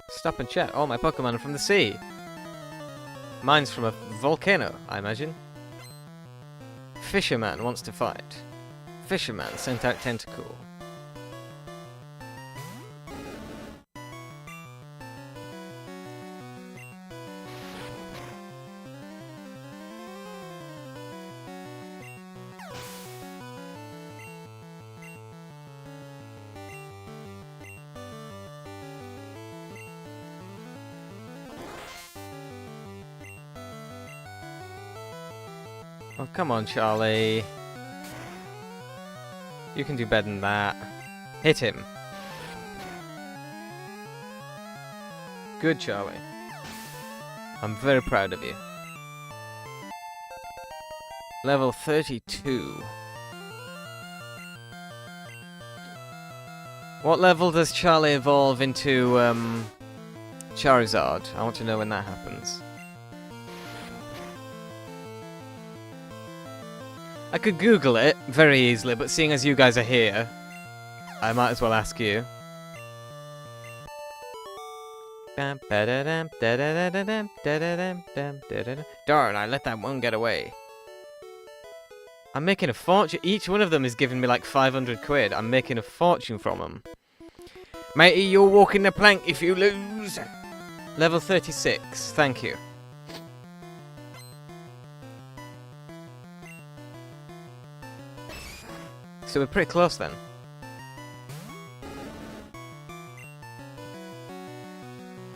Stop and chat. All my Pokemon are from the sea. Mine's from a volcano, I imagine. Fisherman wants to fight. Fisherman sent out Tentacool. Oh, come on, Charlie. You can do better than that. Hit him. Good, Charlie. I'm very proud of you. Level 32. What level does Charlie evolve into, Charizard? I want to know when that happens. I could Google it very easily, but seeing as you guys are here, I might as well ask you. Darn, I let that one get away. I'm making a fortune. Each one of them is giving me like 500 quid. I'm making a fortune from them. Matey, you're walking the plank if you lose. Level 36. Thank you. So we're pretty close then.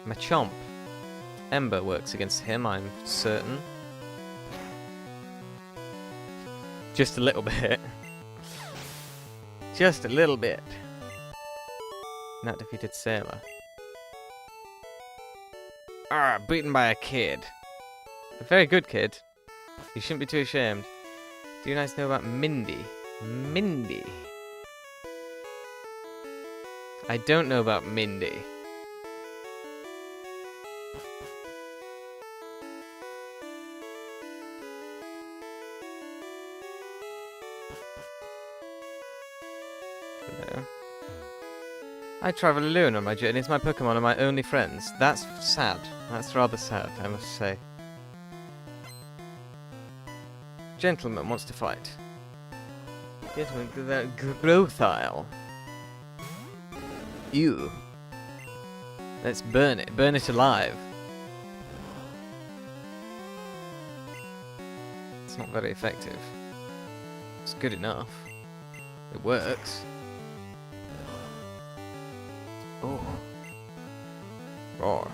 Machamp. Ember works against him, I'm certain. Just a little bit. Just a little bit. Not defeated Sailor. Ah, beaten by a kid. A very good kid. You shouldn't be too ashamed. Do you guys know about Mindy? Mindy. I don't know about Mindy. Hello. I travel alone on my journeys. My Pokemon are my only friends. That's sad. That's rather sad, I must say. Gentleman wants to fight. Gentleman, growth aisle. Ew. Let's burn it. Burn it alive. It's not very effective. It's good enough. It works. Oh. Roar.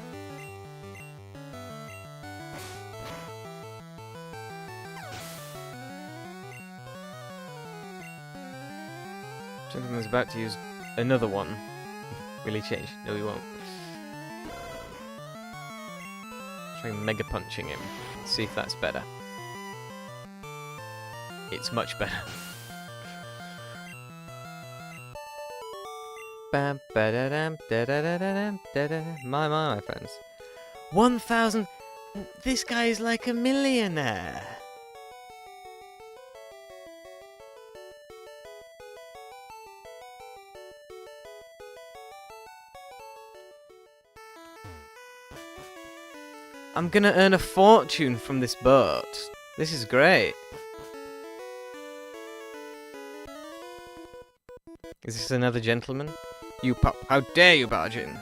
Gentleman's about to use another one. Will he change? No, he won't. Try mega punching him. See if that's better. It's much better. Bam, ba-da-dam, da-da-da-da-dam, da-da-da. My friends. 1,000. This guy is like a millionaire. I'm gonna earn a fortune from this boat. This is great. Is this another gentleman? You pup, how dare you barge in?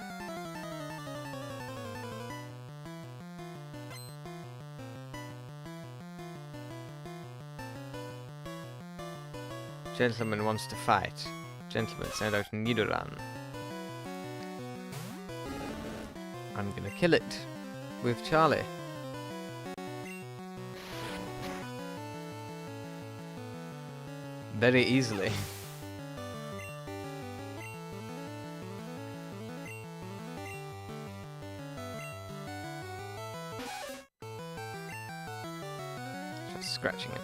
Gentleman wants to fight. Gentleman, send out Nidoran. I'm gonna kill it with Charlie. Very easily. Just scratching it.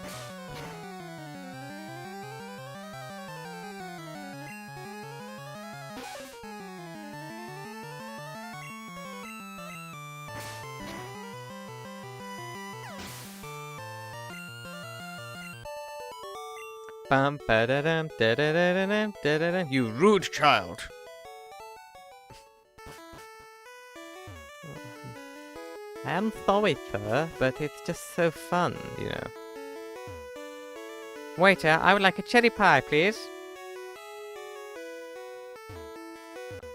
Bam, ba-da-dam, da-da-da-da-dam, da-da-dam. You rude child! I'm sorry, sir, but it's just so fun, you know. Waiter, I would like a cherry pie, please.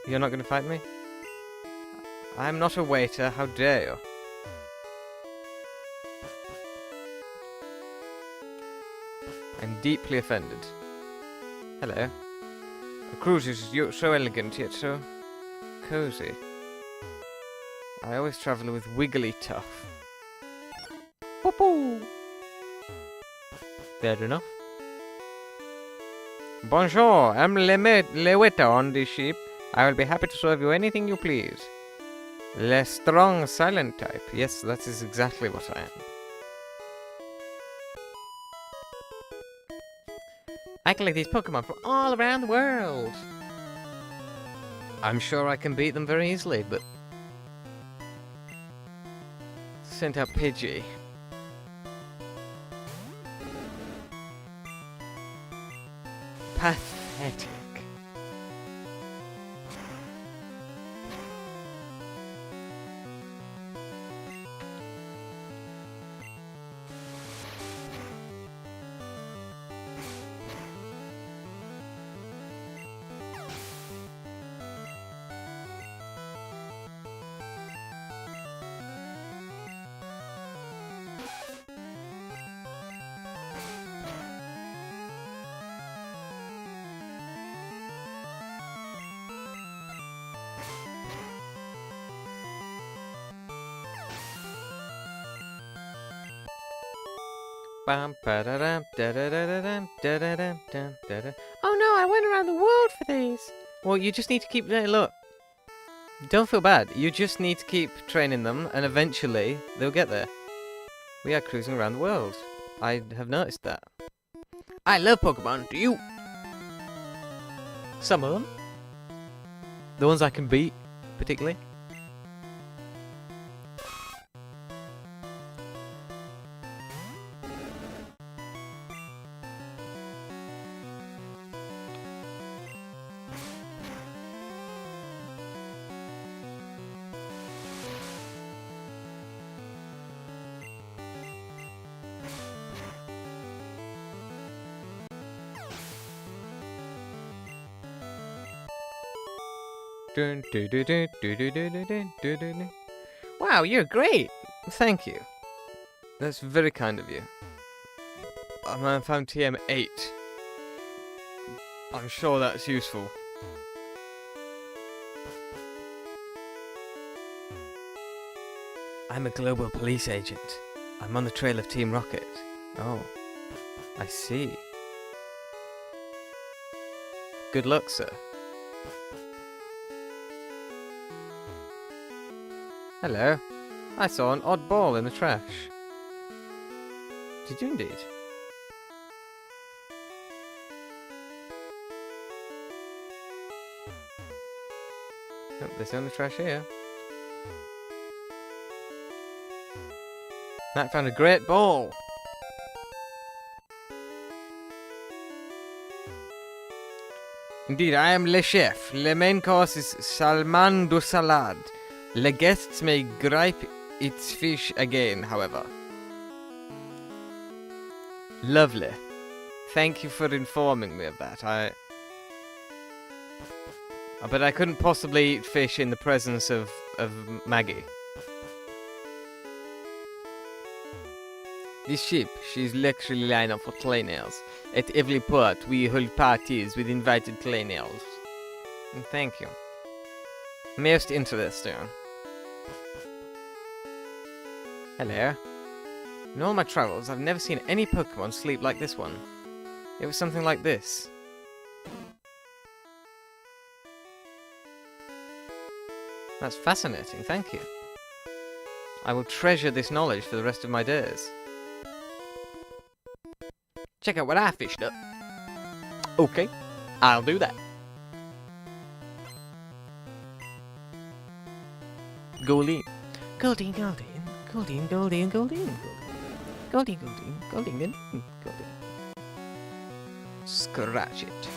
You're not going to fight me? I'm not a waiter, how dare you? I'm deeply offended. Hello. A cruise is so elegant yet so cozy. I always travel with wiggly tough. Poo-poo! Fair enough. Bonjour, I'm le waiter on the ship. I will be happy to serve you anything you please. Le strong silent type. Yes, that is exactly what I am. I collect these Pokemon from all around the world. I'm sure I can beat them very easily, but... Sent out Pidgey. Pathetic. Bam, ba-da-dam, da-da-da-da-dam, da-da-dam, da-da. Oh no, I went around the world for these. Well, you just need to keep... Look. Don't feel bad. You just need to keep training them, and eventually they'll get there. We are cruising around the world. I have noticed that. I love Pokemon. Do you? Some of them. The ones I can beat, particularly. Wow, you're great! Thank you. That's very kind of you. I found TM8. I'm sure that's useful. I'm a global police agent. I'm on the trail of Team Rocket. Oh, I see. Good luck, sir. Hello. I saw an odd ball in the trash. Did you indeed? Oh, there's only trash here. Matt found a great ball. Indeed, I am le chef. Le main course is salmon du salade. Le guests may gripe its fish again, however. Lovely. Thank you for informing me of that. But I couldn't possibly eat fish in the presence of Maggie. This ship, she's literally lined up for clay-nails. At every port, we hold parties with invited clay-nails. Thank you. Most interesting. Hello. In all my travels, I've never seen any Pokémon sleep like this one. It was something like this. That's fascinating, thank you. I will treasure this knowledge for the rest of my days. Check out what I fished up. Okay, I'll do that. Goldeen. Goldeen, Goldeen. Goldeen, Goldeen, Goldeen, Goldeen. Goldeen, Goldeen, Goldeen, Goldeen. Scratch it.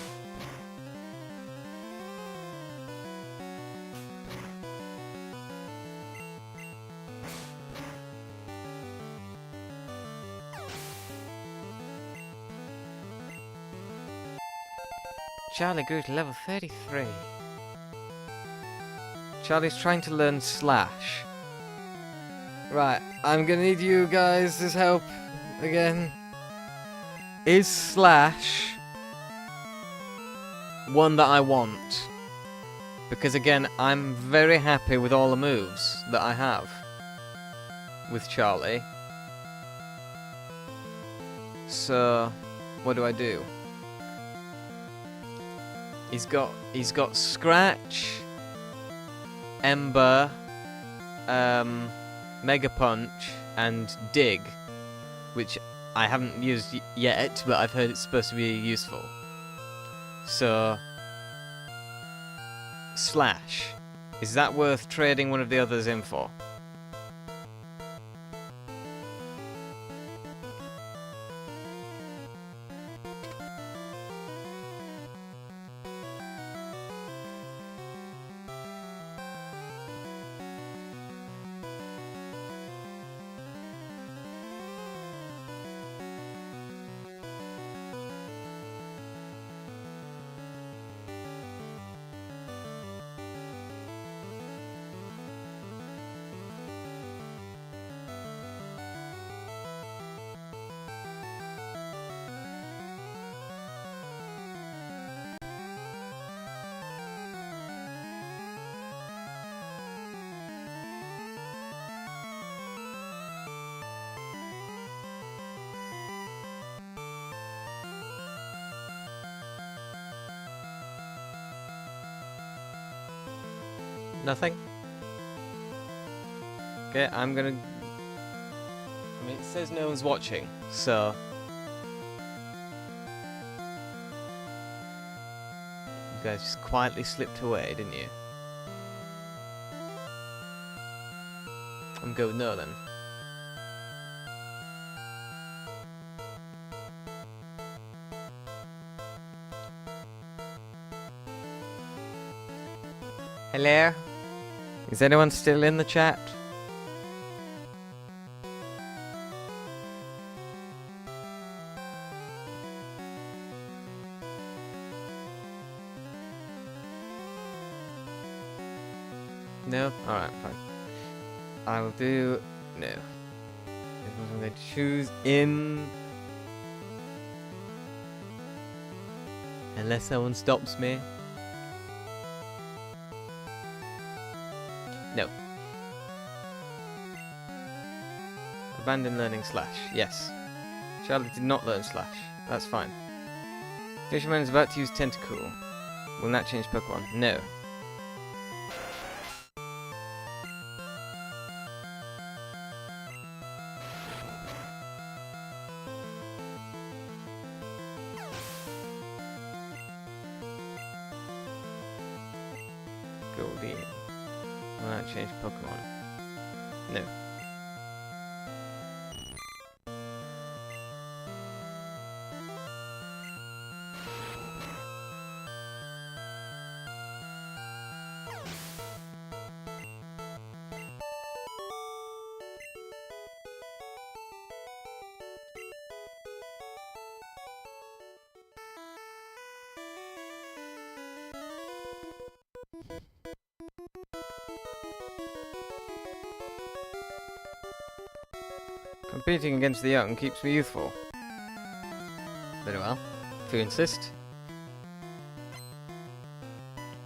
Charlie grew to level 33. Charlie's trying to learn Slash. Right, I'm gonna need you guys' help again. Is Slash one that I want? Because again, I'm very happy with all the moves that I have with Charlie. So, what do I do? He's got Scratch, Ember, Mega Punch, and Dig, which I haven't used yet, but I've heard it's supposed to be useful. So, Slash. Is that worth trading one of the others in for? Nothing? Okay, I'm gonna... I mean, it says no one's watching, so... You guys just quietly slipped away, didn't you? I'm good with no then. Hello? Is anyone still in the chat? No? Alright, fine. I will do... no. I'm going to choose in... unless someone stops me. No. Abandon learning slash. Yes. Charlie did not learn slash. That's fine. Fisherman is about to use Tentacool. Will that change Pokemon? No. Goldie. Will that change Pokemon? No. Competing against the young keeps me youthful. Very well. If you insist.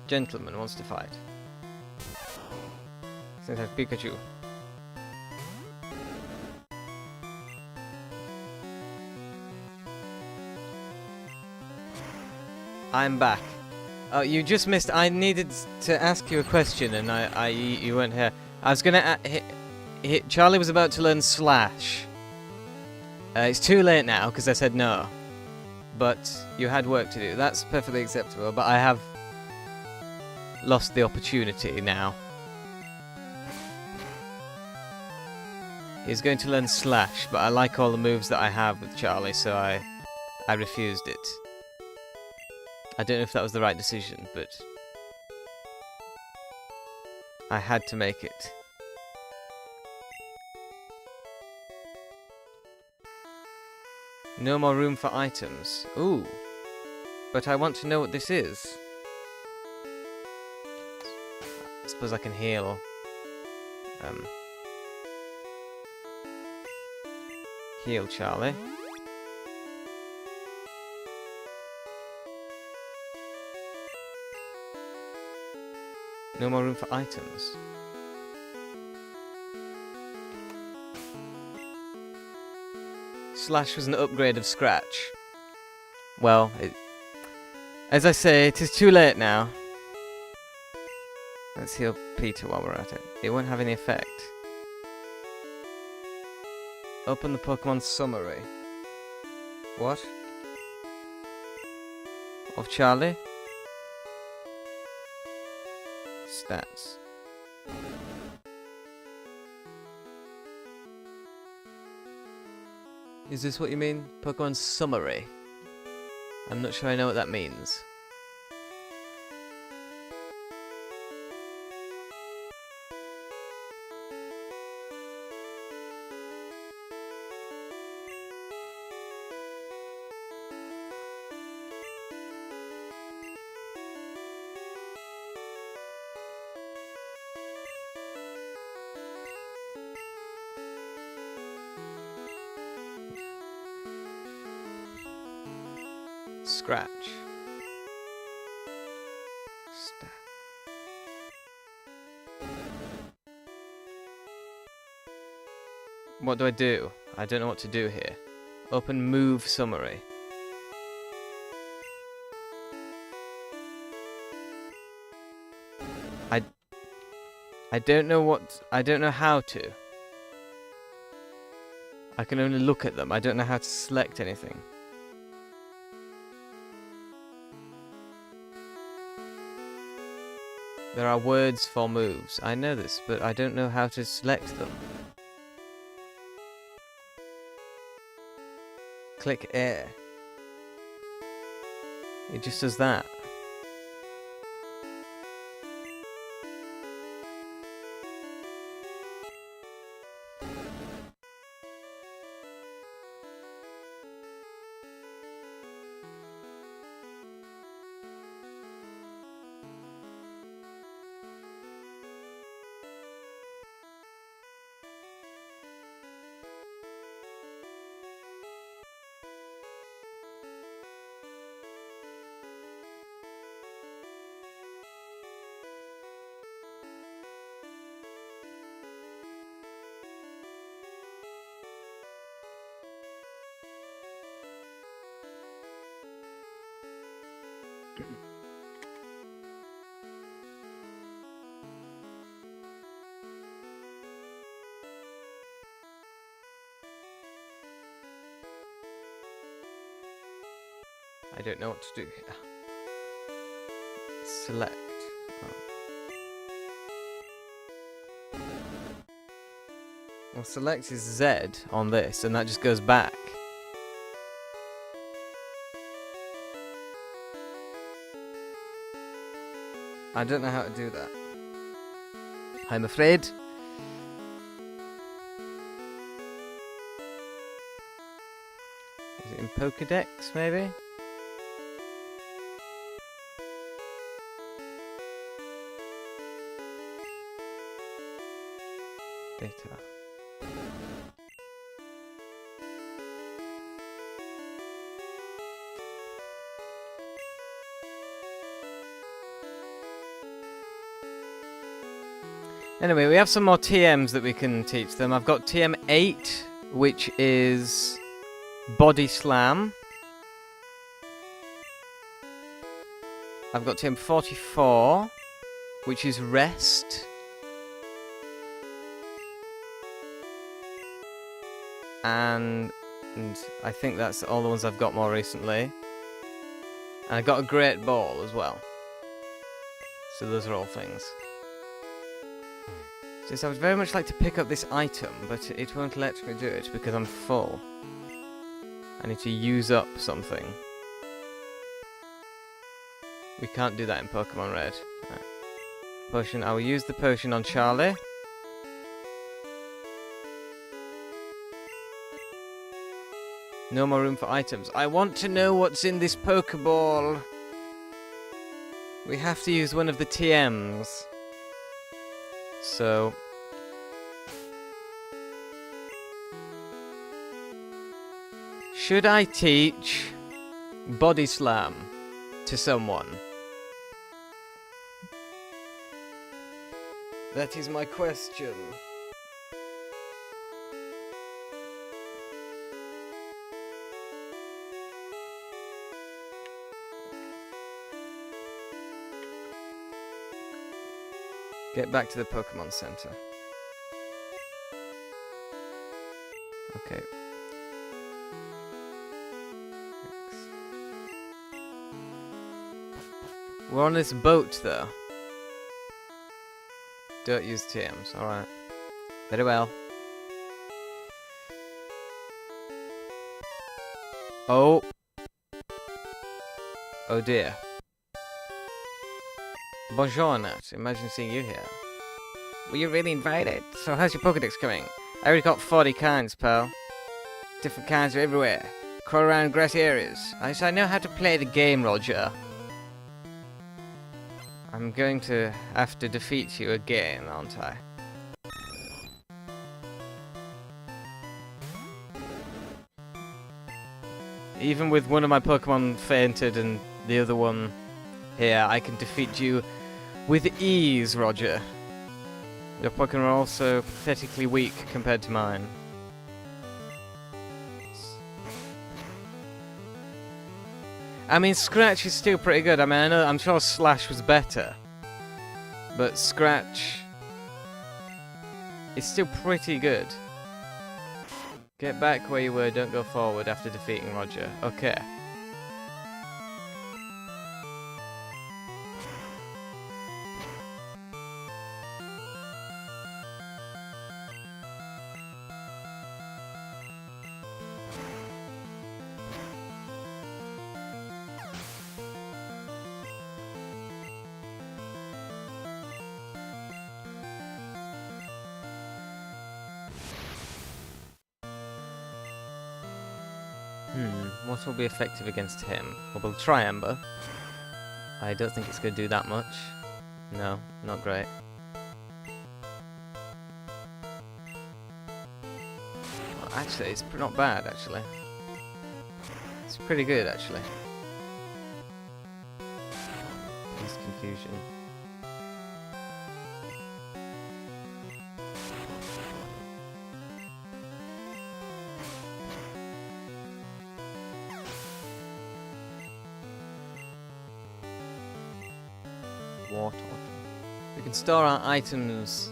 Gentleman wants to fight. Since I have Pikachu. I'm back. Oh, you just missed. I needed to ask you a question, and you weren't here. I was gonna. Charlie was about to learn slash. It's too late now because I said no. But you had work to do. That's perfectly acceptable. But I have lost the opportunity now. He's going to learn slash, but I like all the moves that I have with Charlie, so I refused it. I don't know if that was the right decision, but I had to make it. No more room for items. Ooh. But I want to know what this is. I suppose I can heal. Heal Charlie. No more room for items. Slash was an upgrade of Scratch. Well, as I say, it is too late now. Let's heal Peter while we're at it. It won't have any effect. Open the Pokemon summary. What? Of Charlie? Stats. Is this what you mean? Pokemon summary? I'm not sure I know what that means. Scratch. Stat. What do I do? I don't know what to do here. Open move summary. I don't know what... I don't know how to. I can only look at them. I don't know how to select anything. There are words for moves. I know this, but I don't know how to select them. Click air. It just does that. I don't know what to do here. Select. Oh. Well, select is Z on this, and that just goes back. I don't know how to do that. I'm afraid. Is it in Pokédex, maybe? Data. Anyway, we have some more TMs that we can teach them. I've got TM 8, which is Body Slam. I've got TM 44, which is Rest. And I think that's all the ones I've got more recently. And I got a Great Ball as well. So those are all things. Just, I would very much like to pick up this item, but it won't let me do it because I'm full. I need to use up something. We can't do that in Pokemon Red. Right. Potion. I will use the potion on Charlie. No more room for items. I want to know what's in this Pokeball. We have to use one of the TMs. So... should I teach Body Slam to someone? That is my question. Get back to the Pokemon Center. Okay. We're on this boat, though. Don't use TMs, alright. Very well. Oh. Oh dear. Bonjour, Nat. Imagine seeing you here. Were you really invited? So how's your Pokédex coming? I already got 40 kinds, pal. Different kinds are everywhere. Crawl around grassy areas. I know how to play the game, Roger. I'm going to have to defeat you again, aren't I? Even with one of my Pokemon fainted and the other one here, I can defeat you with ease, Roger. Your Pokemon are also pathetically weak compared to mine. I mean, Scratch is still pretty good. I mean, I'm sure Slash was better, but Scratch is still pretty good. Get back where you were, don't go forward after defeating Roger. Okay. What will be effective against him? Well, we'll try Ember. I don't think it's going to do that much. No, not great. Well, actually, it's not bad, actually. It's pretty good, actually. This confusion. War Torture. We can store our items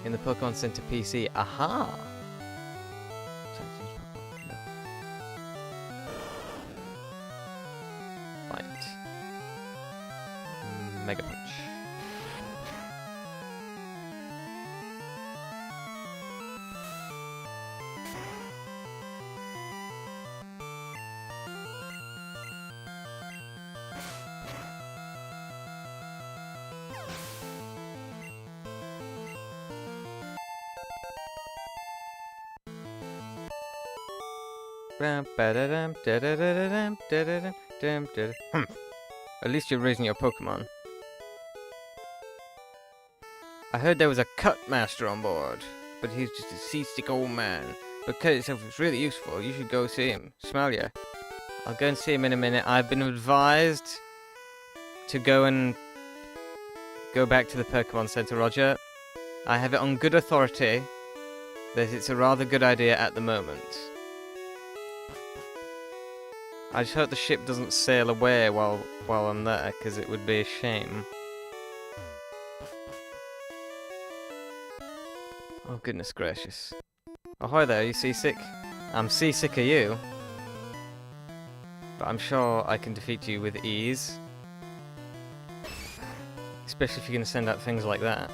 in the Pokemon Center PC. Aha! No. Fight. Mega Punch. At least you're raising your Pokemon. I heard there was a cut master on board, but he's just a seasick old man. But cut itself is really useful. You should go see him. Smell ya. I'll go and see him in a minute. I've been advised to go back to the Pokemon Center, Roger. I have it on good authority that it's a rather good idea at the moment. I just hope the ship doesn't sail away while I'm there, because it would be a shame. Oh, goodness gracious. Ahoy there, are you seasick? I'm seasick of you. But I'm sure I can defeat you with ease. Especially if you're going to send out things like that.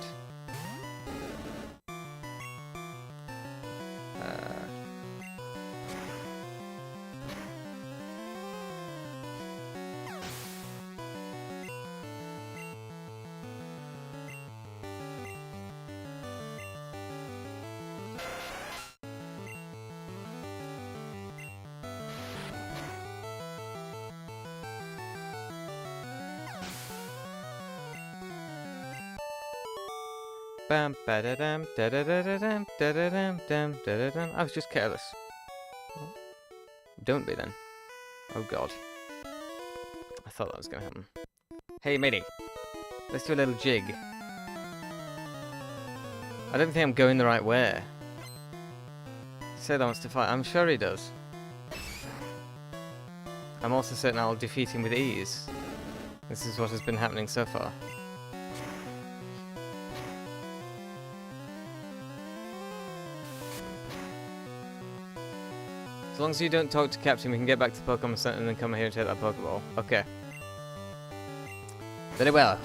Bam, ba-da-dam, da-da-da-da-dam, da-da-dam, dam, da-da-dam. I was just careless. Don't be then. Oh god. I thought that was gonna happen. Hey matey, let's do a little jig. I don't think I'm going the right way. He said he wants to fight. I'm sure he does. I'm also certain I'll defeat him with ease. This is what has been happening so far. As long as you don't talk to Captain, we can get back to the Pokemon Center and then come here and take that Pokeball. Okay. Very well.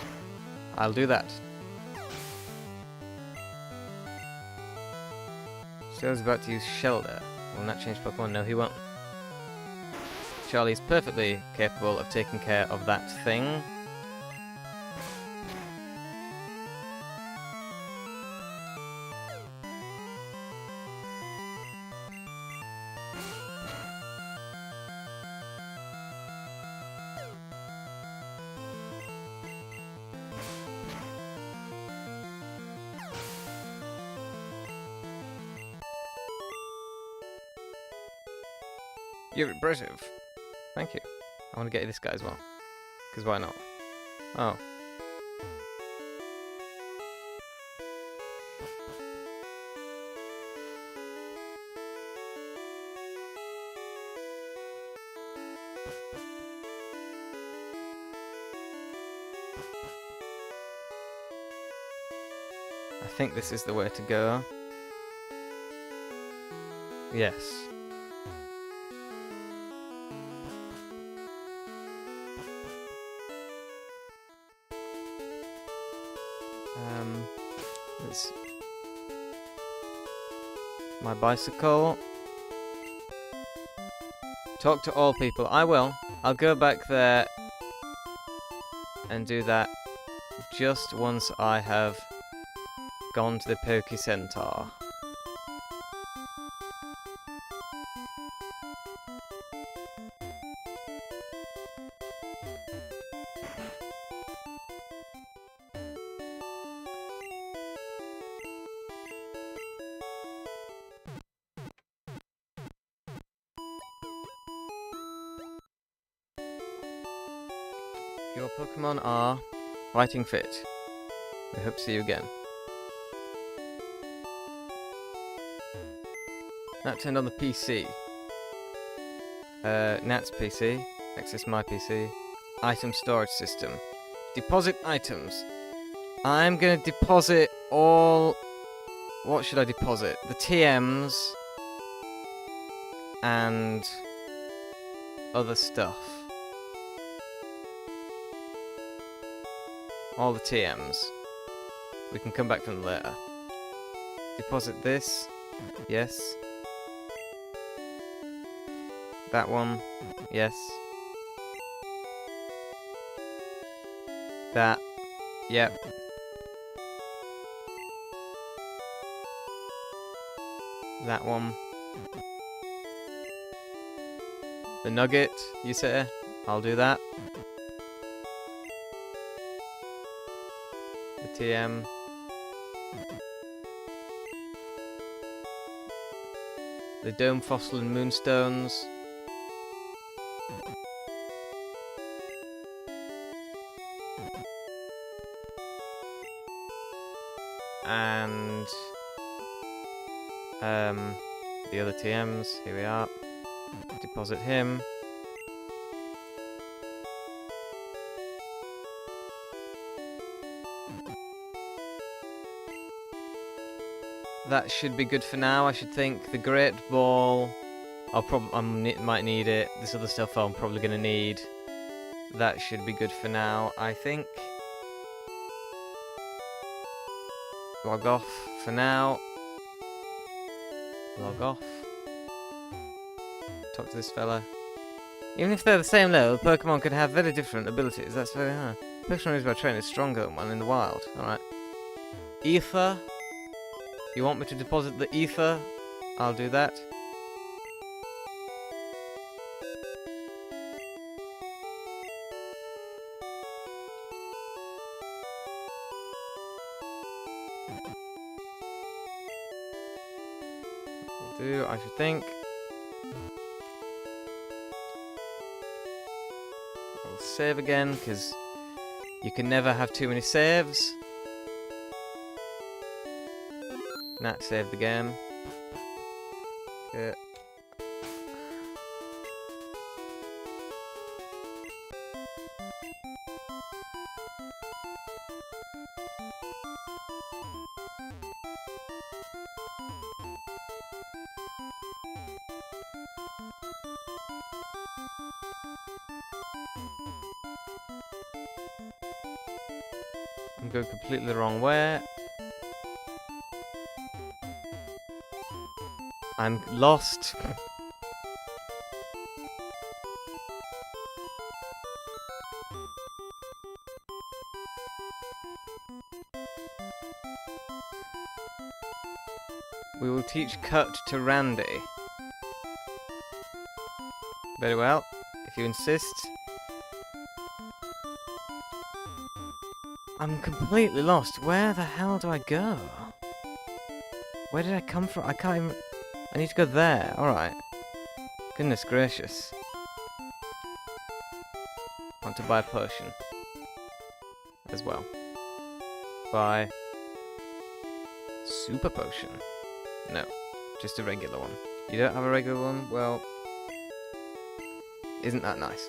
I'll do that. Show's about to use Shelter. Will that change Pokemon? No, he won't. Charlie's perfectly capable of taking care of that thing. You're impressive. Thank you. I want to get you this guy as well. Because why not? Oh. I think this is the way to go. Yes. It's my bicycle. Talk to all people. I will. I'll go back there and do that just once I have gone to the Poké Center. Your Pokemon are fighting fit. We hope to see you again. That turned on the PC. Nat's PC. Access my PC. Item storage system. Deposit items. I'm gonna deposit all... What should I deposit? The TMs and other stuff. All the TMs. We can come back to them later. Deposit this. Yes. That one. Yes. That. Yep. That one. The nugget, you say? I'll do that. The TM. The dome fossil and moonstones. And the other TMs, here we are. Deposit him. That should be good for now, I should think. The Great Ball, I might need it. This other stuff I'm probably going to need. That should be good for now, I think. Log off for now. Log off. Talk to this fella. Even if they're the same level, Pokemon can have very different abilities. That's very hard. Pokemon raised by training is stronger than one in the wild. Alright. Ether. You want me to deposit the ether? I'll do that. Do, I should think. I'll save again, because you can never have too many saves. Nat saved again. Okay. I'm going completely the wrong way. I'm lost. We will teach Cut to Randy. Very well, if you insist. I'm completely lost. Where the hell do I go? Where did I come from? I can't even... I need to go there. Alright. Goodness gracious. I want to buy a potion. As well. Buy... Super potion. No. Just a regular one. You don't have a regular one? Well... Isn't that nice?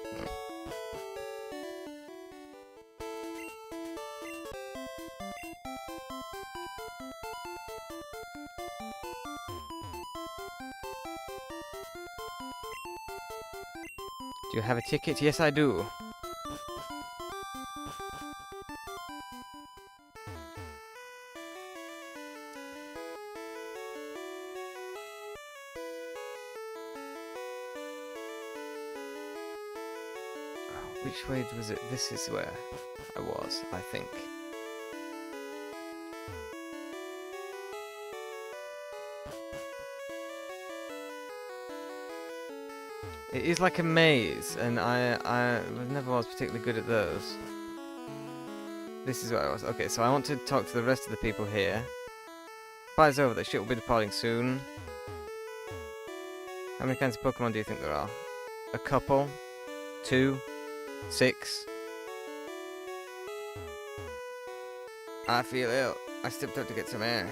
Do you have a ticket? Yes, I do. Which way was it? This is where I was, I think. It is like a maze, and I never was particularly good at those. This is where I was. Okay, so I want to talk to the rest of the people here. Fight's over, the ship will be departing soon. How many kinds of Pokemon do you think there are? A couple? 2? 6? I feel ill. I stepped out to get some air.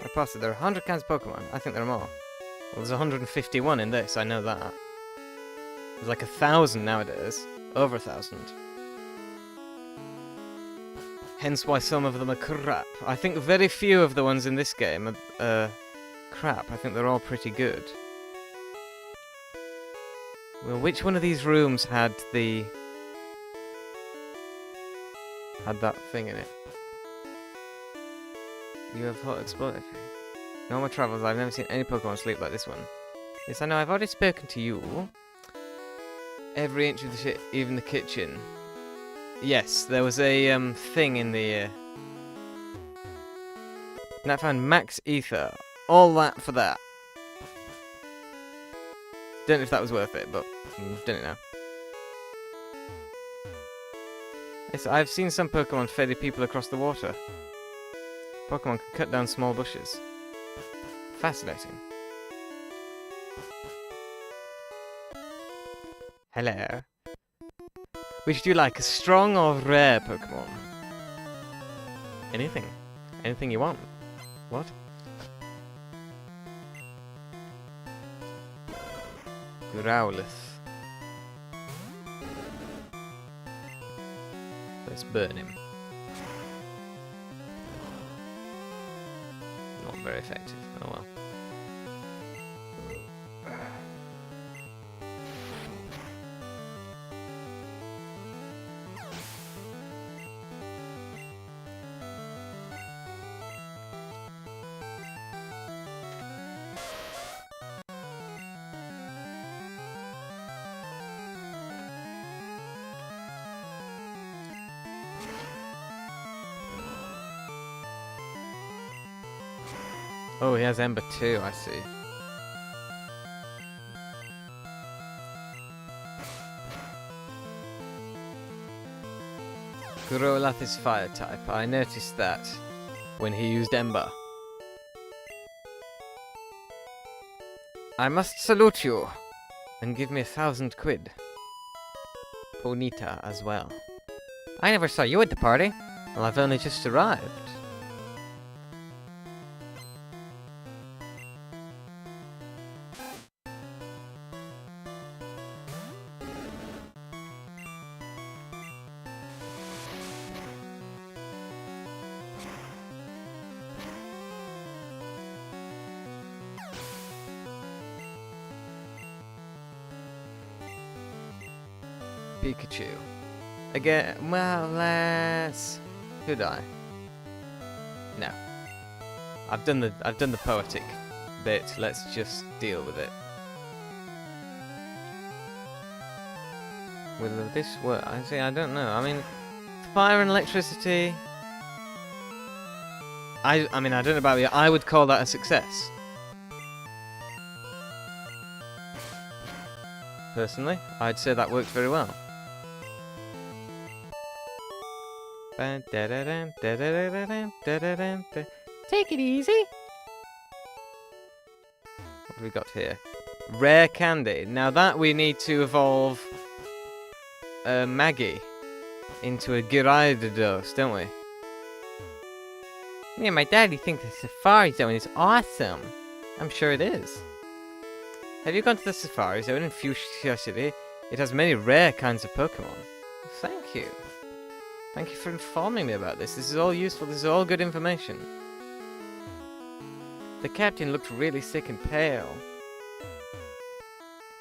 I posted there are 100 kinds of Pokemon. I think there are more. Well, there's 151 in this, I know that. There's like 1,000 nowadays. Over 1,000. Hence why some of them are crap. I think very few of the ones in this game are crap. I think they're all pretty good. Well, which one of these rooms had that thing in it? You have hot explosive. No more travels. I've never seen any Pokemon sleep like this one. Yes, I know. I've already spoken to you. Every inch of the shit, even the kitchen. Yes, there was a thing in the. And I found Max Ether. All that for that. Don't know if that was worth it, but don't know. Yes, I've seen some Pokemon ferry people across the water. Pokemon can cut down small bushes. Fascinating. Hello. Which do you like, a strong or rare Pokemon? Anything. Anything you want. What? Growlithe. Let's burn him. Not very effective. Oh well. Oh, he has Ember too, I see. Growlithe is fire type. I noticed that when he used Ember. I must salute you and give me 1,000 quid. Ponyta as well. I never saw you at the party. Well, I've only just arrived. Pikachu. Again, well, let's... Could I? No. I've done the poetic bit. Let's just deal with it. Will this work? I see. I don't know. I mean, fire and electricity. I mean, I don't know about you. I would call that a success. Personally, I'd say that worked very well. Take it easy. What have we got here? Rare candy. Now that we need to evolve Maggie into a Gyarados, don't we? Me and my daddy think the Safari Zone is awesome. I'm sure it is. Have you gone to the Safari Zone in Fuchsia City? It has many rare kinds of Pokemon. Thank you. Thank you for informing me about this. This is all useful. This is all good information. The captain looked really sick and pale.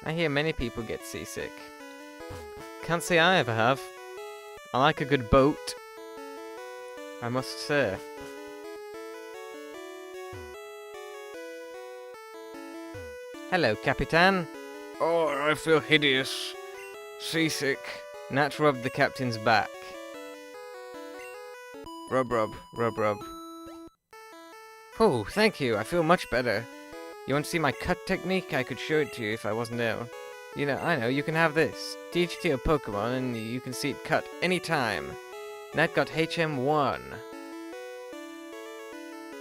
I hear many people get seasick. Can't say I ever have. I like a good boat, I must say. Hello, Capitan. Oh, I feel hideous. Seasick. Nat rubbed the captain's back. Rub, rub, rub, rub. Oh, thank you. I feel much better. You want to see my cut technique? I could show it to you if I wasn't ill. You know, I know, you can have this. Teach it to your Pokemon and you can see it cut anytime. Nat got HM1.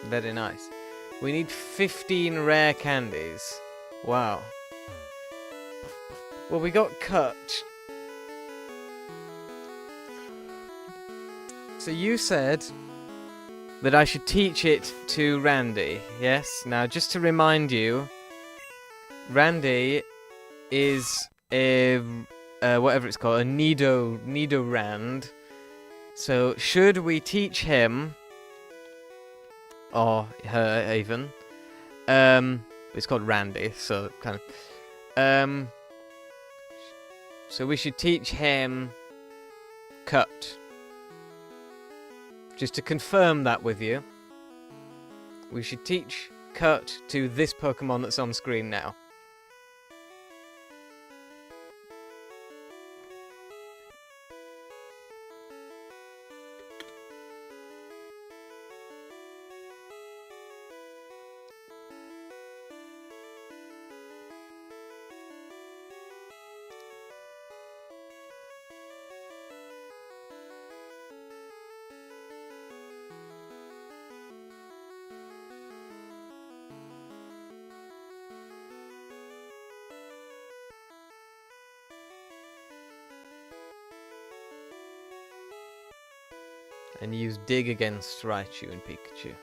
Very nice. We need 15 rare candies. Wow. Well, we got cut. So you said that I should teach it to Randy, yes? Now, just to remind you, Randy is a whatever it's called, a Nidorand. So should we teach him, or her even, it's called Randy, so kind of, so we should teach him cut. Just to confirm that with you, we should teach cut to this Pokemon that's on screen now. And use Dig against Raichu and Pikachu.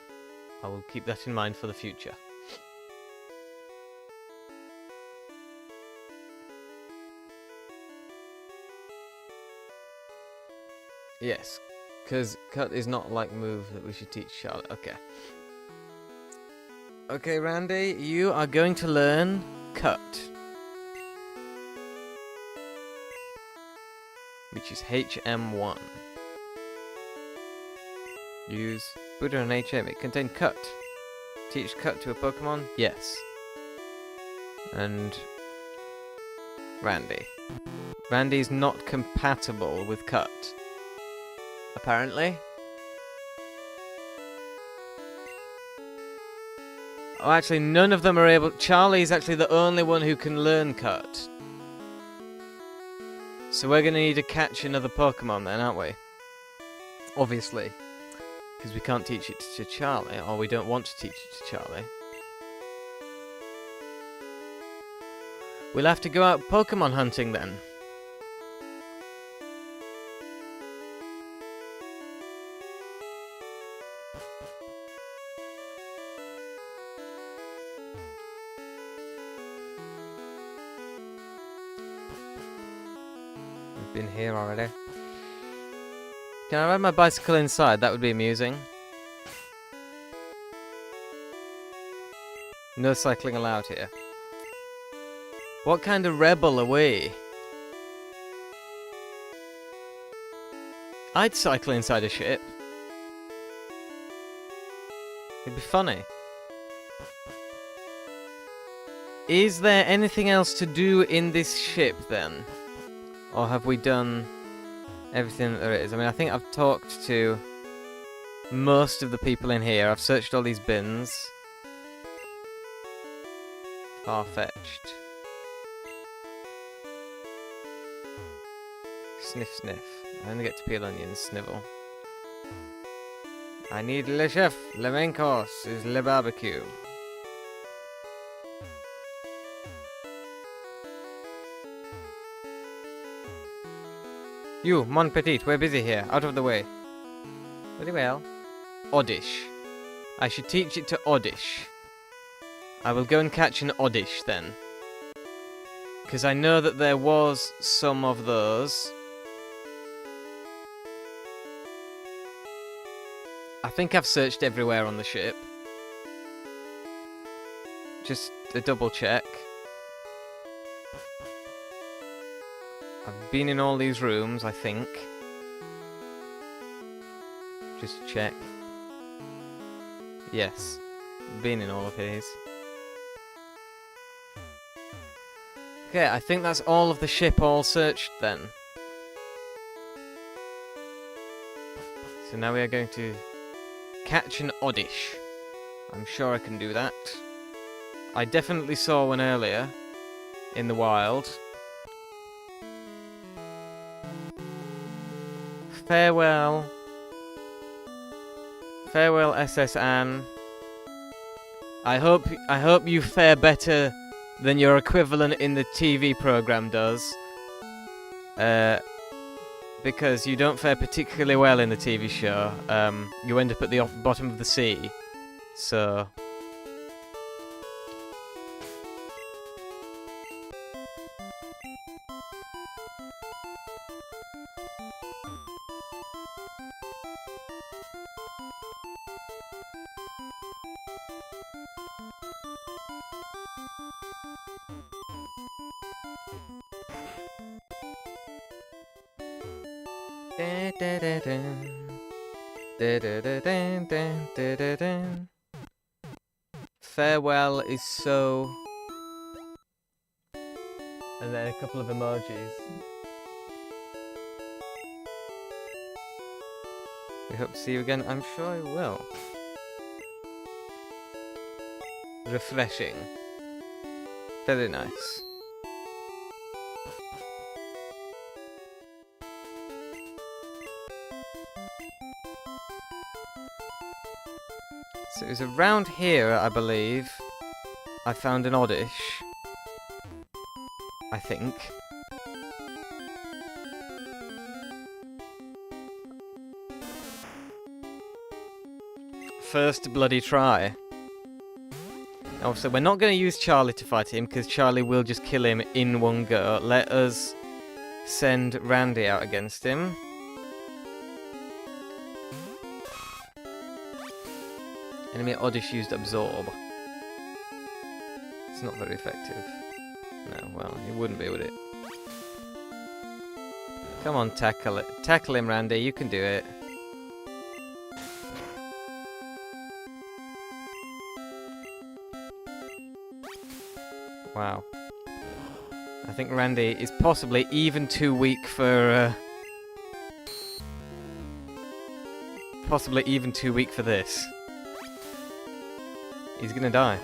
I will keep that in mind for the future. Yes, because cut is not like move that we should teach Charlotte. Okay. Okay, Randy, you are going to learn cut. Which is HM1. Use Buddha and HM. It contained cut. Teach cut to a Pokemon? Yes. And Randy. Randy's not compatible with cut. Apparently. Oh, actually, none of them are able... Charlie's actually the only one who can learn cut. So we're going to need to catch another Pokemon then, aren't we? Obviously. Because we can't teach it to Charlie, or we don't want to teach it to Charlie. We'll have to go out Pokemon hunting then. We've been here already. Can I ride my bicycle inside? That would be amusing. No cycling allowed here. What kind of rebel are we? I'd cycle inside a ship. It'd be funny. Is there anything else to do in this ship then? Or have we done everything that there is? I mean, I think I've talked to most of the people in here. I've searched all these bins. Far-fetched. Sniff, sniff. I only get to peel onions, snivel. I need le chef. Le main course is le barbecue. You, mon petit, we're busy here. Out of the way. Very well. Oddish. I should teach it to Oddish. I will go and catch an Oddish then. Because I know that there was some of those. I think I've searched everywhere on the ship. Just a double check. I've been in all these rooms, I think. Just check. Yes. Been in all of these. Okay, I think that's all of the ship all searched then. So now we are going to catch an Oddish. I'm sure I can do that. I definitely saw one earlier in the wild. Farewell. Farewell, SS Anne. I hope you fare better than your equivalent in the TV program does. because you don't fare particularly well in the TV show. You end up at the bottom of the sea. So... Farewell is so... And then a couple of emojis. We hope to see you again. I'm sure I will. Refreshing. Very nice. So it was around here, I believe, I found an Oddish. I think. First bloody try. Also, we're not going to use Charlie to fight him, because Charlie will just kill him in one go. Let us send Randy out against him. Enemy Oddish used Absorb. It's not very effective. No, well, it wouldn't be, would it? Come on, tackle it. Tackle him, Randy. You can do it. Wow. I think Randy is possibly even too weak for... possibly even too weak for this. He's gonna die.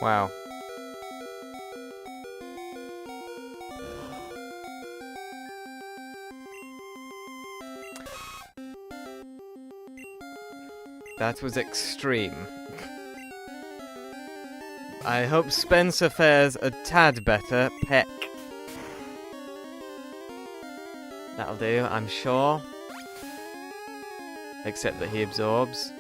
Wow. That was extreme. I hope Spencer fares a tad better. Peck. That'll do, I'm sure. Except that he absorbs.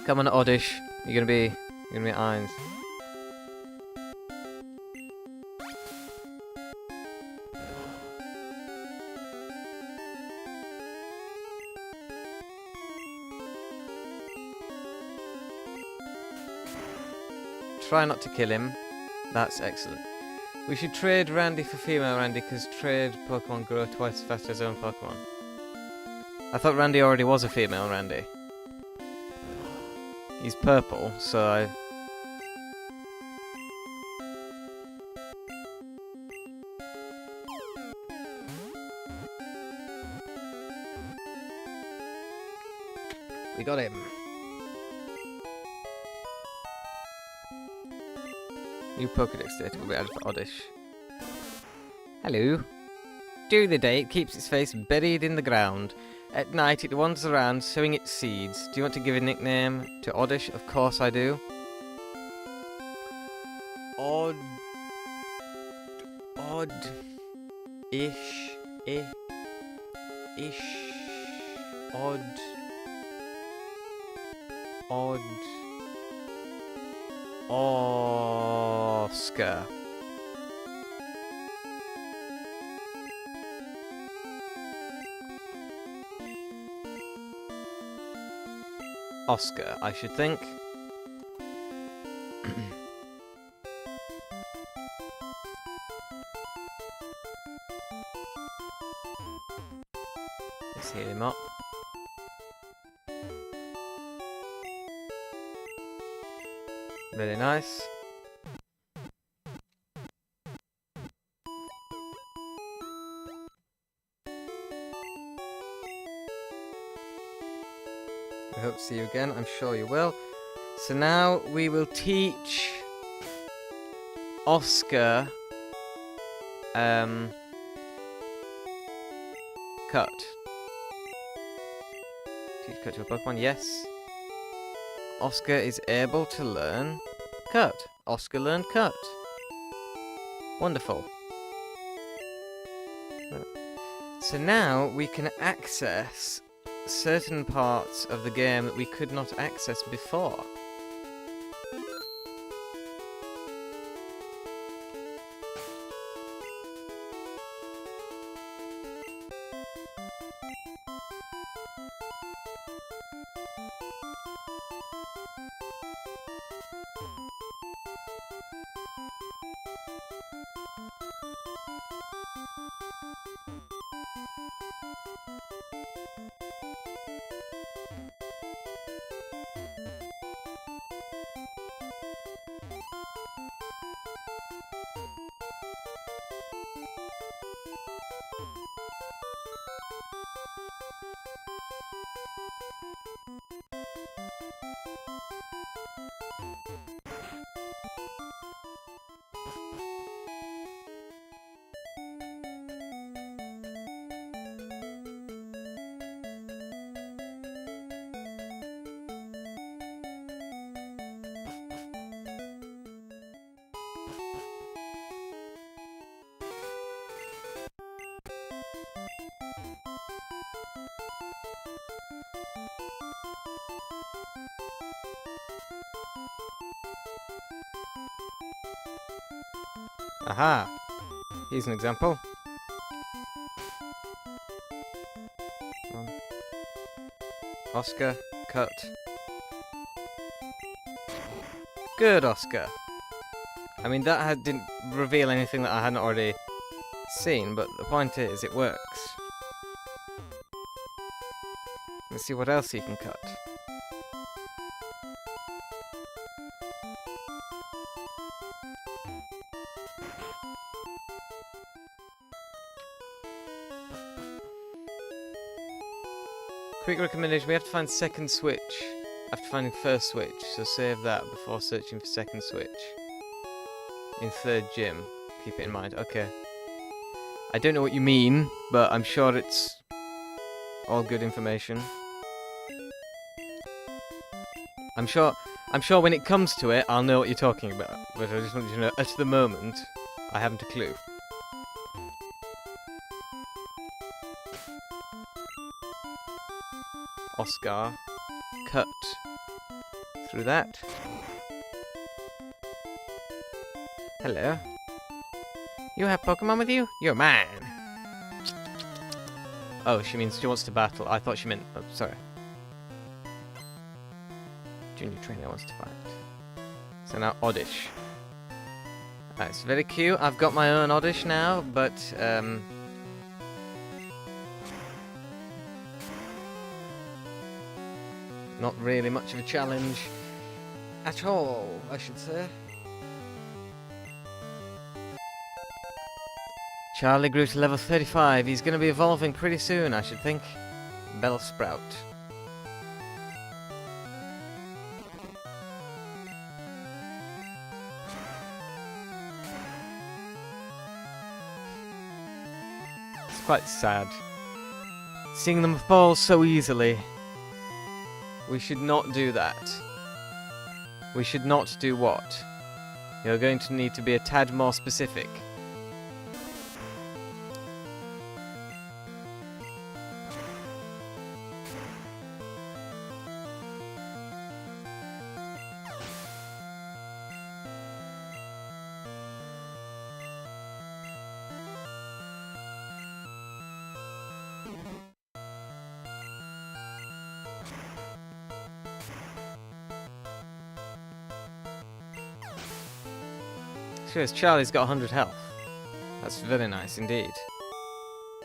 Come on, Oddish. You're gonna be irons. Try not to kill him. That's excellent. We should trade Randy for female Randy, because trade Pokemon grow twice as fast as his own Pokemon. I thought Randy already was a female Randy. He's purple, so I... We got him. New Pokédex data will be added for Oddish. Hello. During the day, it keeps its face buried in the ground. At night, it wanders around, sowing its seeds. Do you want to give a nickname to Oddish? Of course I do. Odd... Ish... Ish... Odd... Oscar. Oscar, I should think. Let's heal him up. Very nice. I hope to see you again, I'm sure you will. So now we will teach cut. Teach cut to a Pokemon, yes. Oscar is able to learn cut. Oscar learned cut. Wonderful. So now we can access certain parts of the game that we could not access before. Aha! Here's an example. Come on. Oscar, cut. Good, Oscar. I mean, that didn't reveal anything that I hadn't already seen, but the point is, it works. Let's see what else he can cut. Quick recommendation, we have to find second switch after finding first switch, so save that before searching for second switch. In third gym, keep it in mind, okay. I don't know what you mean, but I'm sure it's all good information. I'm sure when it comes to it, I'll know what you're talking about, but I just want you to know, at the moment, I haven't a clue. Oscar, cut through that. Hello. You have Pokemon with you? You're mine. Oh, she means she wants to battle. I thought she meant... Oh, sorry. Junior trainer wants to fight. So now Oddish. That's very cute. I've got my own Oddish now, but not really much of a challenge at all, I should say. Charlie grew to level 35. He's going to be evolving pretty soon, I should think. Bellsprout. It's quite sad. Seeing them fall so easily. We should not do that. We should not do what? You're going to need to be a tad more specific. Cheers, Charlie's got 100 health. That's very nice indeed.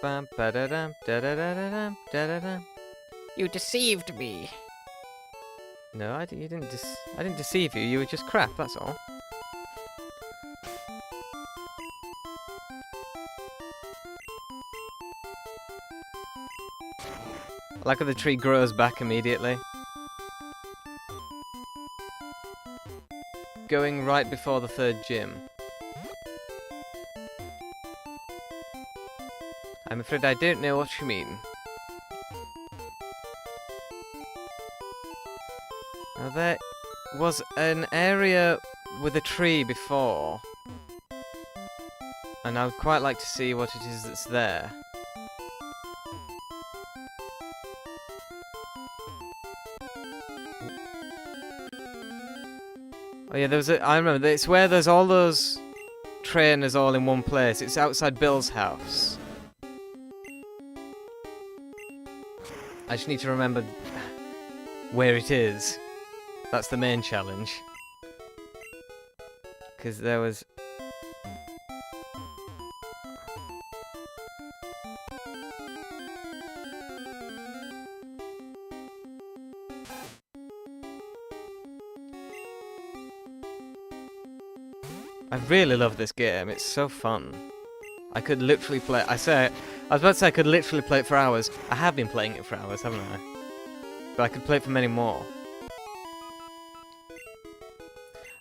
Bam, ba-da-dum, da-da-da-da-dum, da-da-dum. You deceived me. No, I didn't deceive you. You were just crap. That's all. I like how the tree grows back immediately. Going right before the third gym. I'm afraid I don't know what you mean. Now there was an area with a tree before. And I would quite like to see what it is that's there. Oh yeah, I remember, it's where there's all those trainers all in one place. It's outside Bill's house. I just need to remember where it is. That's the main challenge. Because there was... I really love this game. It's so fun. I could literally play... I was about to say I could literally play it for hours. I have been playing it for hours, haven't I? But I could play it for many more.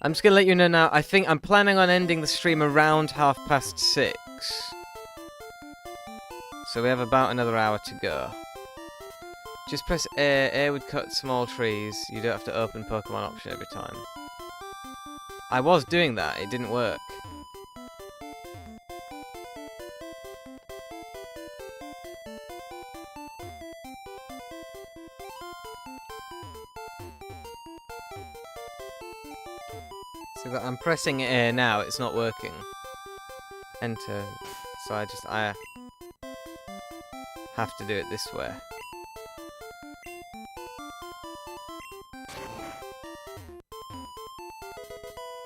I'm just going to let you know now, I think I'm planning on ending the stream around 6:30. So we have about another hour to go. Just press A. A would cut small trees. You don't have to open Pokemon option every time. I was doing that, it didn't work. So that I'm pressing A now, it's not working. Enter. So I have to do it this way.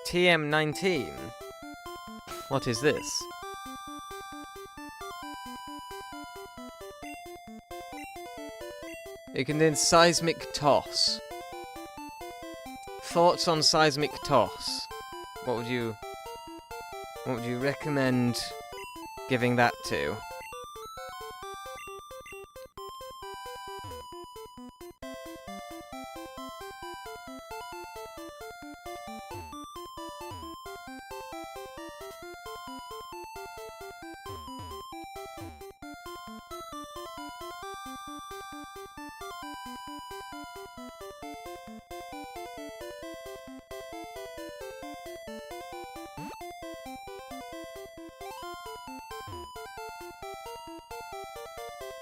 TM19. What is this? It contains seismic toss. Thoughts on seismic toss? What would you recommend giving that to?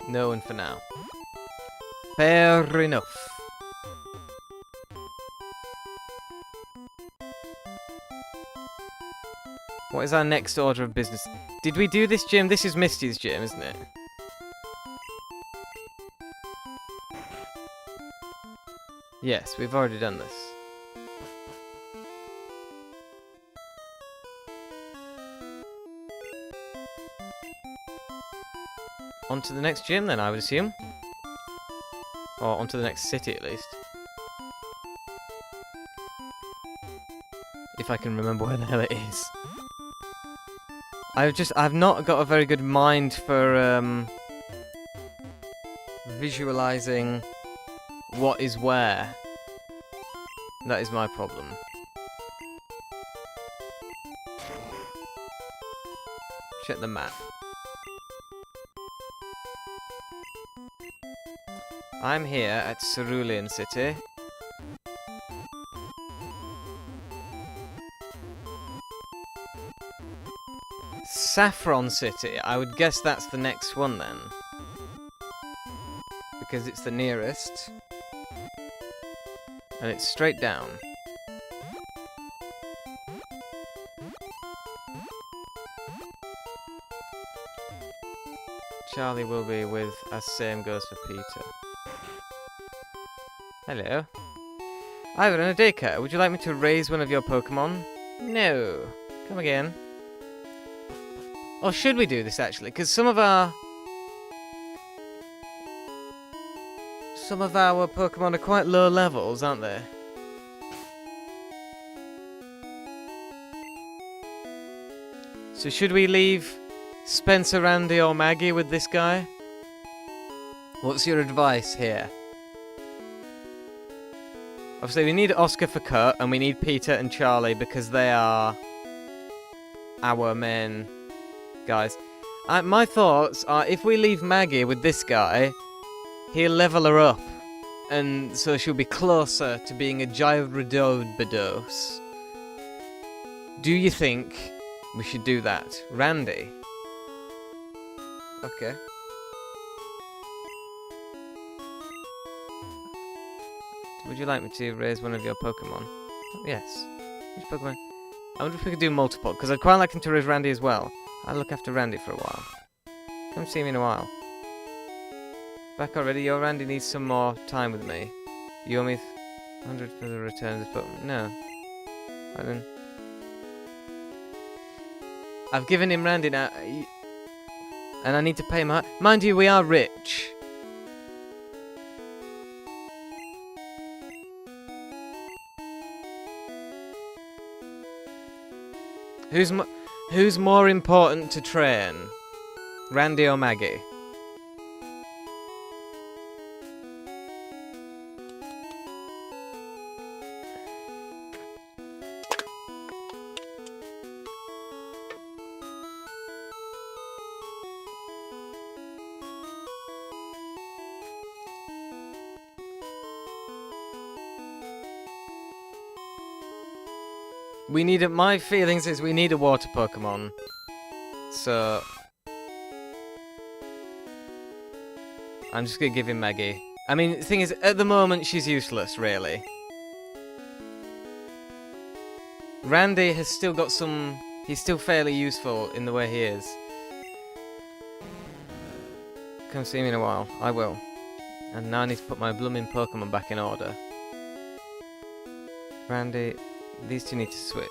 No one for now. Fair enough. What is our next order of business? Did we do this gym? This is Misty's gym, isn't it? Yes, we've already done this. On to the next gym then, I would assume. Or on to the next city, at least. If I can remember where the hell it is. I've not got a very good mind for, visualizing what is where. That is my problem. Check the map. I'm here at Cerulean City. Saffron City. I would guess that's the next one then. Because it's the nearest. And it's straight down. Charlie will be with us, same goes for Peter. Hello. Hi, we're on a daycare. Would you like me to raise one of your Pokémon? No. Come again. Or should we do this, actually? Because some of our Pokémon are quite low levels, aren't they? So should we leave Spencer, Randy, or Maggie with this guy? What's your advice here? Obviously, we need Oscar for Kurt, and we need Peter and Charlie because they are our main guys. My thoughts are if we leave Maggie with this guy, he'll level her up. And so she'll be closer to being a Gyrodobados. Do you think we should do that? Randy? Okay. Would you like me to raise one of your Pokemon? Oh, yes. Which Pokemon? I wonder if we could do multiple, because I'd quite like him to raise Randy as well. I'll look after Randy for a while. Come see me in a while. Back already? Your Randy needs some more time with me. You owe me 100 for the return of this Pokemon. No. Right then. I've given him Randy now. And I need to pay him. Mind you, we are rich. Who's more important to train? Randy or Maggie? We need my feelings is we need a water Pokemon. So I'm just gonna give him Maggie. I mean, the thing is, at the moment she's useless, really. Randy has still got some. He's still fairly useful in the way he is. Come see me in a while. I will. And now I need to put my blooming Pokemon back in order. Randy. These two need to switch.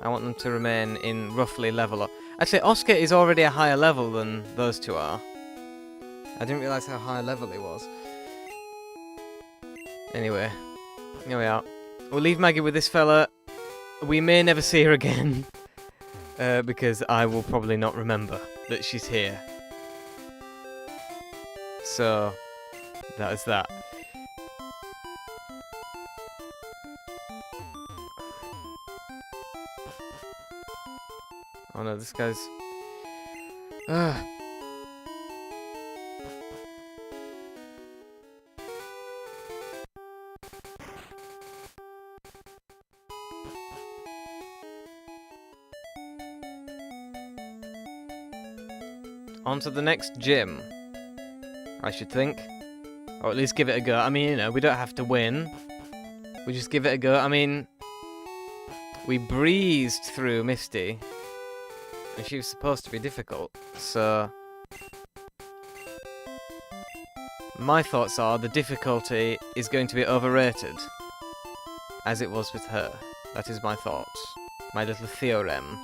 I want them to remain in roughly level. Actually, Oscar is already a higher level than those two are. I didn't realise how high level he was. Anyway, here we are. We'll leave Maggie with this fella. We may never see her again. Because I will probably not remember that she's here. So, that is that. Oh no, this guy's... On to the next gym, I should think. Or at least give it a go. I mean, you know, we don't have to win. We just give it a go. I mean, we breezed through Misty. And she was supposed to be difficult, so... My thoughts are the difficulty is going to be overrated. As it was with her. That is my thoughts. My little theorem.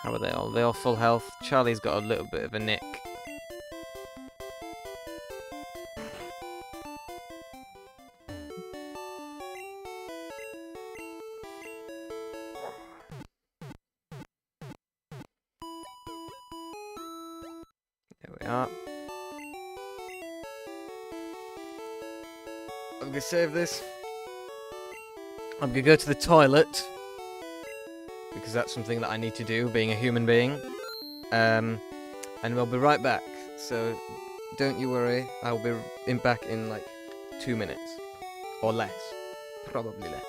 How are they all? They all full health? Charlie's got a little bit of a nick. There we are. I'm gonna save this. I'm gonna go to the toilet. Because that's something that I need to do, being a human being. And we'll be right back. So, don't you worry. I'll be back in like 2 minutes. Or less. Probably less.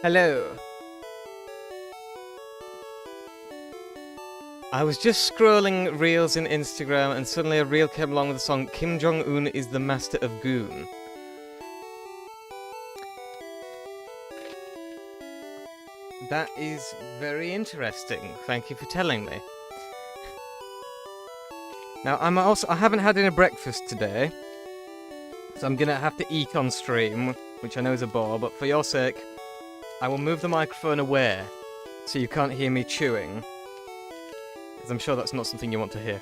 Hello. I was just scrolling reels in Instagram and suddenly a reel came along with the song Kim Jong-un is the master of goon. That is very interesting. Thank you for telling me. Now, I haven't had any breakfast today, so I'm gonna have to eat on stream, which I know is a bore, but for your sake, I will move the microphone away so you can't hear me chewing, because I'm sure that's not something you want to hear.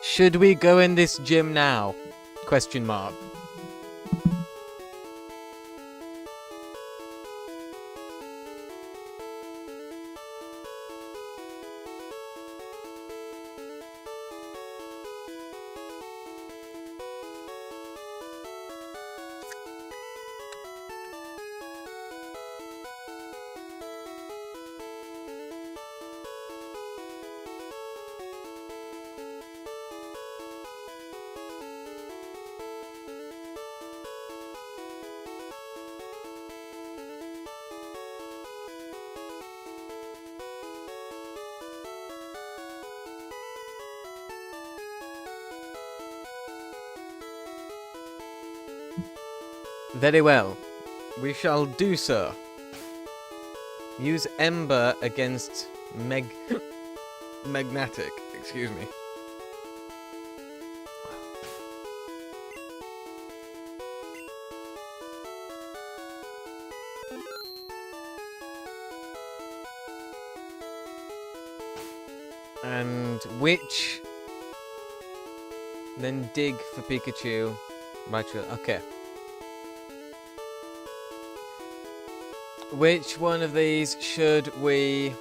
Should we go in this gym now? Question mark. Very well. We shall do so. Use Ember against Magnetic. Excuse me. And Witch. Then Dig for Pikachu. Right, okay. Which one of these should we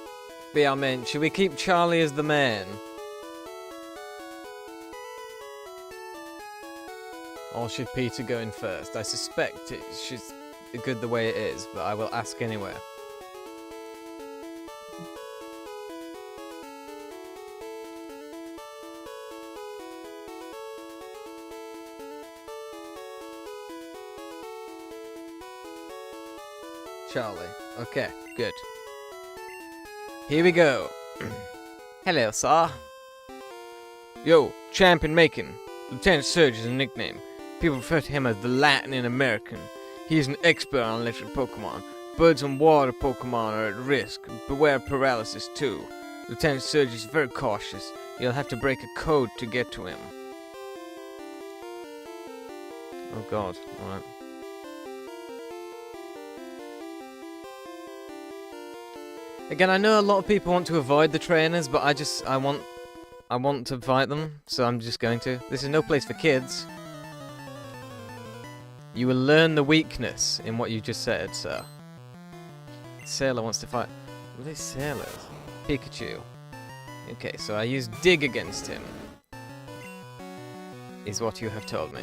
be our main? Should we keep Charlie as the main? Or should Peter go in first? I suspect it's just good the way it is, but I will ask anyway. Charlie. Okay, good. Here we go. Hello, sir. Yo, Champion Macon. Lieutenant Surge is a nickname. People refer to him as the Lightning American. He is an expert on electric Pokemon. Birds and water Pokemon are at risk. Beware paralysis too. Lieutenant Surge is very cautious. You'll have to break a code to get to him. Oh god, alright. Again, I know a lot of people want to avoid the trainers, but I want to fight them, so I'm just going to. This is no place for kids. You will learn the weakness in what you just said, sir. Sailor wants to fight. What are sailors? Pikachu. Okay, so I use Dig against him. Is what you have told me.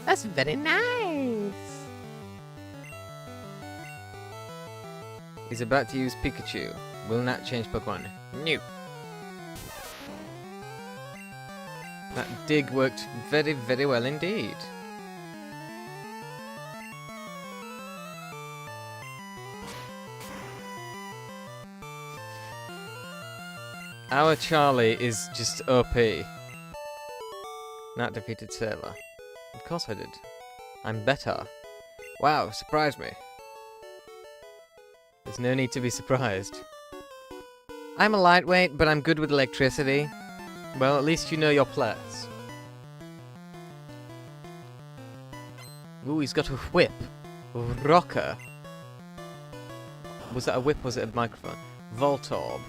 That's very nice. He's about to use Pikachu. Will not change Pokemon. No. That Dig worked very, very well indeed. Our Charlie is just OP. Nat defeated Sailor. Of course I did. I'm better. Wow, surprised me. There's no need to be surprised. I'm a lightweight, but I'm good with electricity. Well, at least you know your place. Ooh, he's got a whip. Rocker. Was that a whip or was it a microphone? Voltorb.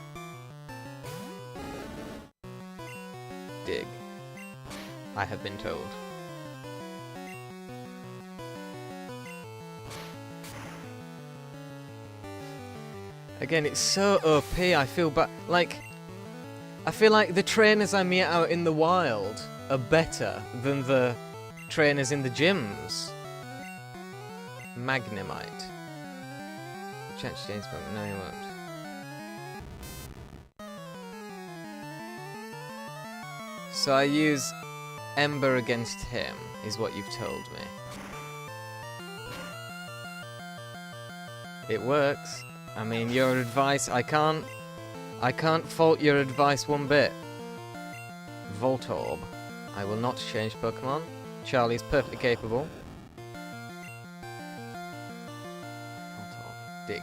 Dig. I have been told. Again, it's so OP, I feel I feel like the trainers I meet out in the wild are better than the trainers in the gyms. Magnemite. Change James Bond. No, he won't. So I use Ember against him, is what you've told me. It works. I mean, your advice, I can't fault your advice one bit. Voltorb. I will not change Pokemon. Charlie's perfectly capable. Voltorb. Dig.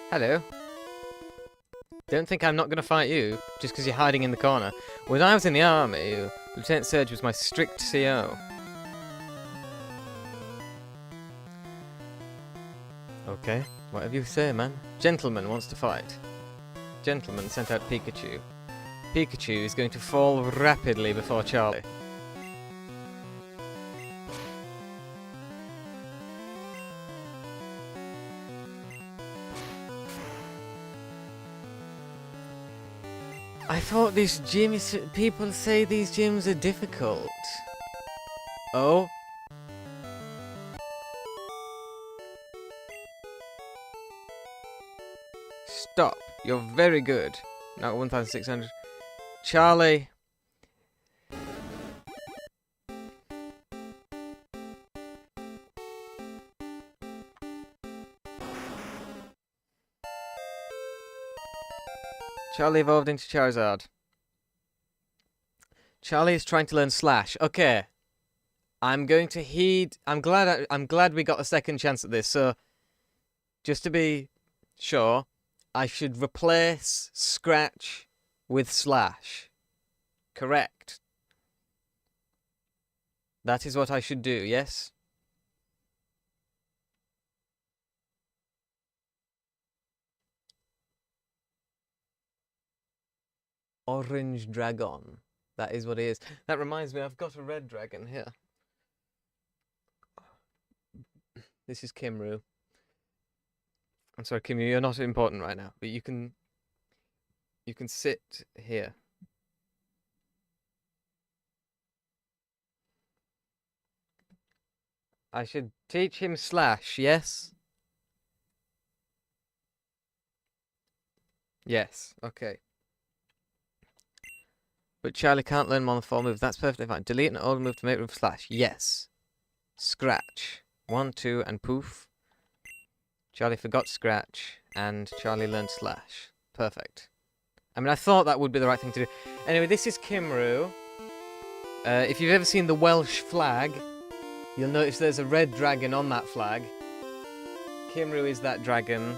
Hello. Don't think I'm not going to fight you, just because you're hiding in the corner. When I was in the army, Lieutenant Surge was my strict CO. Okay, whatever you say, man. Gentleman wants to fight. Gentleman sent out Pikachu. Pikachu is going to fall rapidly before Charlie. I thought this gym is... People say these gyms are difficult. Oh? Stop. You're very good. Now 1,600. Charlie. Charlie evolved into Charizard. Charlie is trying to learn Slash. Okay. I'm going to heed... I'm glad we got a second chance at this. So, just to be sure, I should replace Scratch with Slash. Correct. That is what I should do, yes? Orange Dragon. That is what it is. That reminds me, I've got a red dragon here. This is Kimru. I'm sorry, Kimru, you're not important right now, but you can sit here. I should teach him Slash, yes? Yes, okay. But Charlie can't learn more than 4 moves. That's perfectly fine. Delete an old move to make room for Slash. Yes. Scratch. 1, 2, and poof. Charlie forgot Scratch, and Charlie learned Slash. Perfect. I mean, I thought that would be the right thing to do. Anyway, this is Kimru. If you've ever seen the Welsh flag, you'll notice there's a red dragon on that flag. Kimru is that dragon.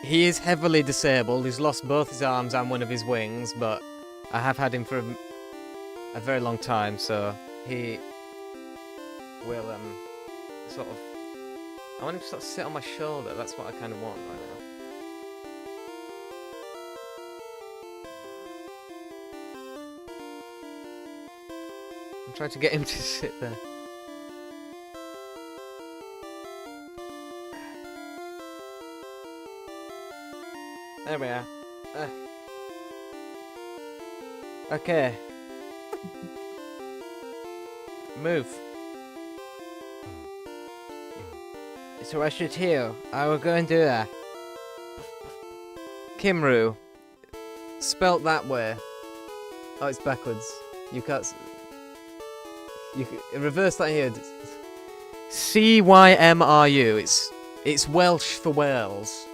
He is heavily disabled. He's lost both his arms and one of his wings, but I have had him for a very long time, so he will sort of... I want him to sort of sit on my shoulder. That's what I kind of want right now. I'm trying to get him to sit there. There we are. Okay. Move. So I should heal. I will go and do that. Kimru. Spelt that way. Oh, it's backwards. You can't... You can reverse that here. Cymru. It's Welsh for Wales.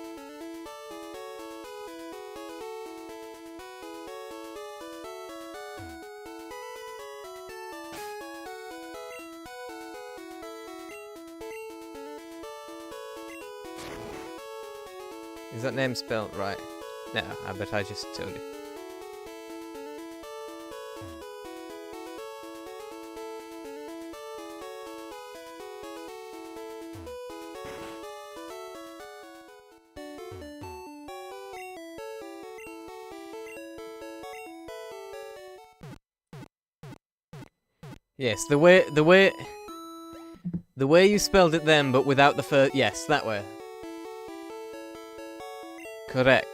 Is that name spelled right? No, I bet I just told you. Yes, the way you spelled it then, but without the first. Yes, that way. Correct.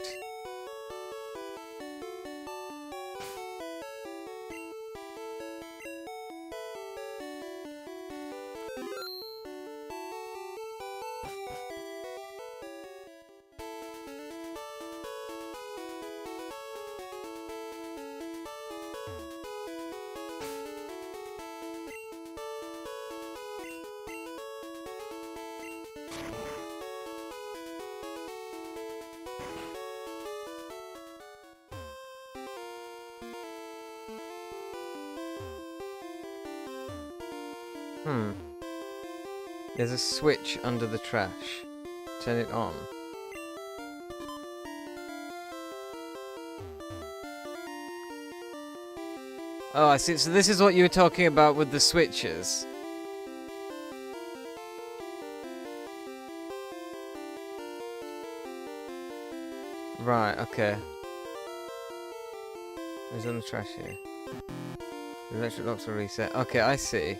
There's a switch under the trash. Turn it on. Oh, I see. So this is what you were talking about with the switches. Right, okay. Who's on the trash here? The electric locks are reset. Okay, I see.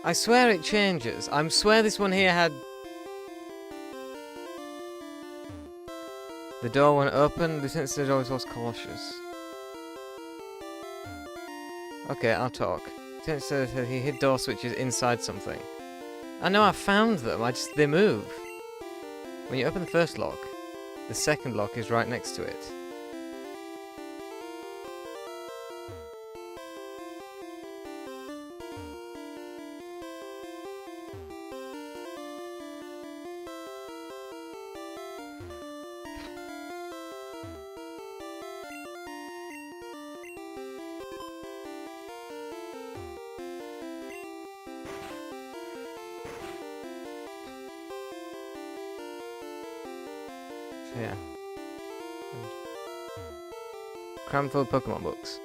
I swear it changes. I swear this one here had... The door won't open. The sensor always was cautious. Okay, I'll talk. Sensor said he hid door switches inside something. I know I found them. They move. When you open the first lock, the second lock is right next to it. Yeah. Crammed full of Pokemon books.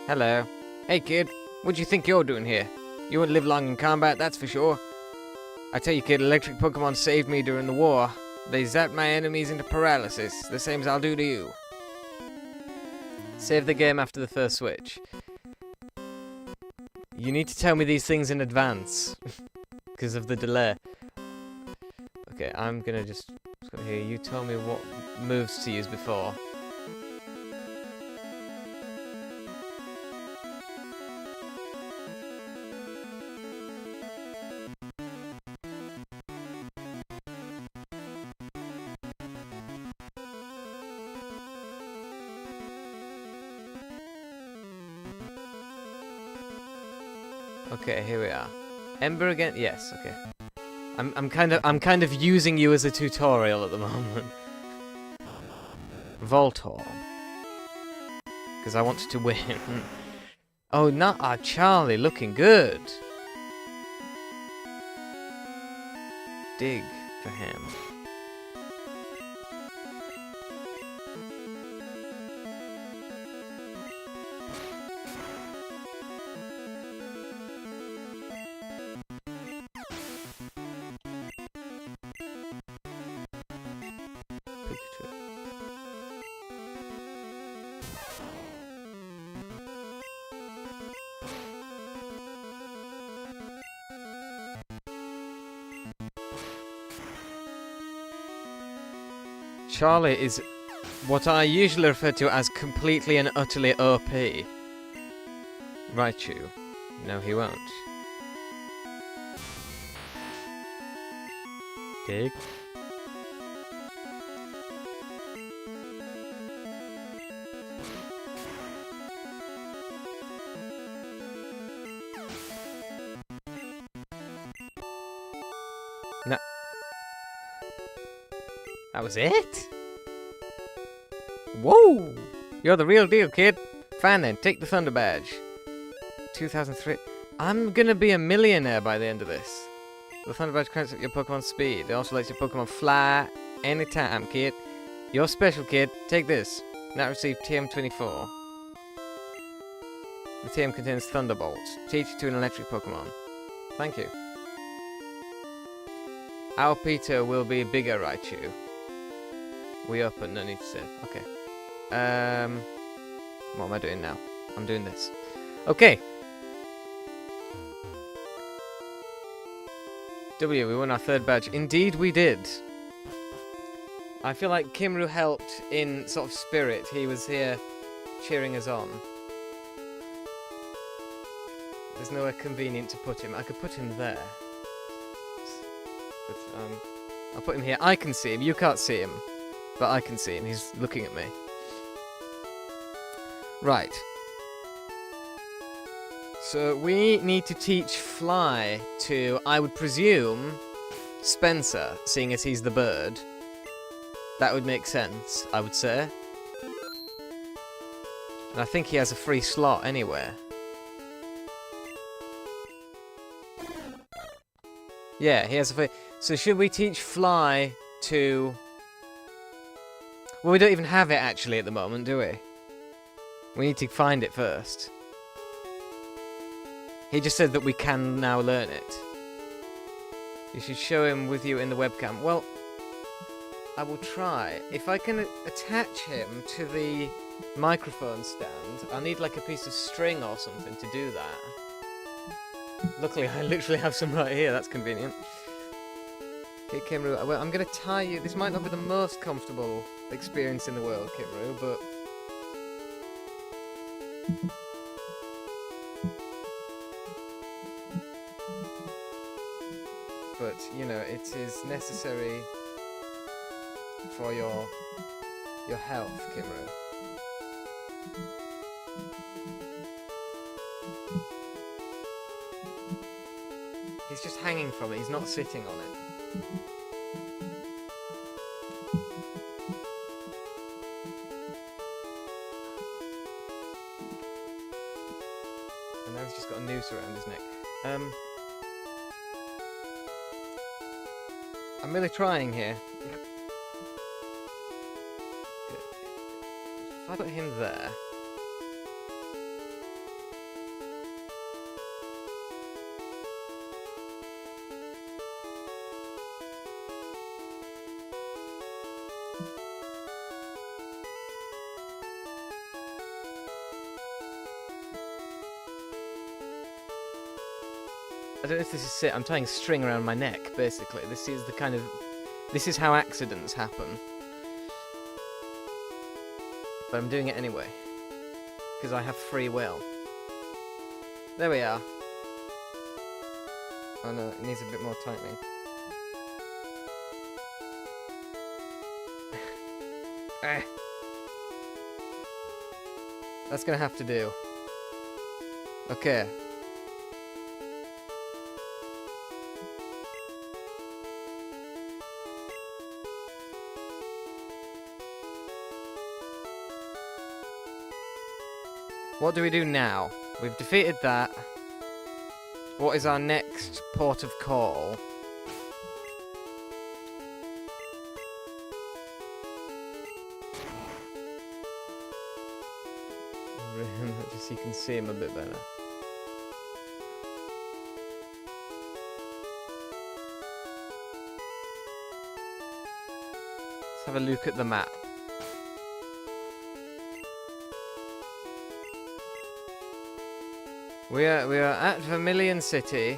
Hello. Hey kid, what do you think you're doing here? You won't live long in combat, that's for sure. I tell you kid, electric Pokemon saved me during the war. They zapped my enemies into paralysis, the same as I'll do to you. Save the game after the first switch. You need to tell me these things in advance. Because of the delay. Okay, I'm gonna just... Here, you tell me what moves to use before. Okay, here we are. Ember again? Yes, okay. I'm kind of using you as a tutorial at the moment. Voltorb. Because I want to win. Oh, not our Charlie, looking good. Dig for him. Pikachu. Charlie is what I usually refer to as completely and utterly OP. Raichu. No, he won't. Dig. No. That was it? Whoa! You're the real deal, kid. Fine then, take the Thunder Badge. 2003. I'm gonna be a millionaire by the end of this. The Thunder Badge credits up your Pokemon's speed. It also lets your Pokemon fly anytime, kid. You're special, kid. Take this. Now receive TM24. The TM contains Thunderbolts. Teach it to an electric Pokemon. Thank you. Our Peter will be bigger, Raichu. We open, no need to save. Okay. What am I doing now? I'm doing this. Okay. W, we won our third badge. Indeed we did. I feel like Kimru helped in sort of spirit. He was here cheering us on. There's nowhere convenient to put him. I could put him there. But, I'll put him here. I can see him. You can't see him. But I can see him. He's looking at me. Right. So we need to teach Fly to, I would presume, Spencer, seeing as he's the bird. That would make sense, I would say. And I think he has a free slot anywhere. Yeah, he has a free... So should we teach Fly to... Well, we don't even have it actually at the moment, do we? We need to find it first. He just said that we can now learn it. You should show him with you in the webcam. Well, I will try. If I can attach him to the microphone stand, I'll need like a piece of string or something to do that. Luckily, I literally have some right here. That's convenient. Okay, Kimru. Well, I'm going to tie you. This might not be the most comfortable experience in the world, Kimru, but... But, you know, it is necessary for your health, Kimru. He's just hanging from it, he's not sitting on it. And now he's just got a noose around his neck. I'm really trying here. If I put him there... I don't know if this is it. I'm tying string around my neck, basically. This is the kind of... This is how accidents happen. But I'm doing it anyway. Because I have free will. There we are. Oh no, it needs a bit more tightening. That's gonna have to do. Okay. What do we do now? We've defeated that. What is our next port of call? Just so you can see him a bit better. Let's have a look at the map. We are at Vermilion City.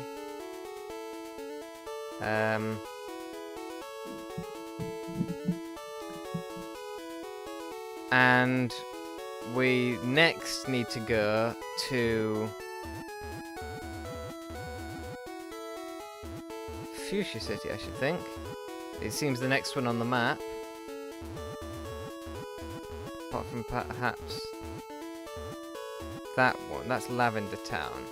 And we next need to go to Fuchsia City, I should think. It seems the next one on the map. Apart from perhaps that one. That's Lavender Town.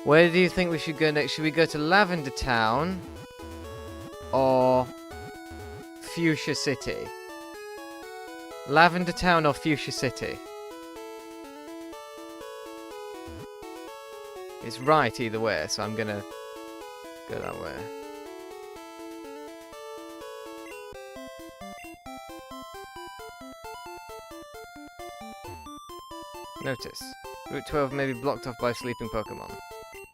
Where do you think we should go next? Should we go to Lavender Town or Fuchsia City? Lavender Town or Fuchsia City? It's right either way, so I'm gonna go that way. Notice. Route 12 may be blocked off by sleeping Pokémon.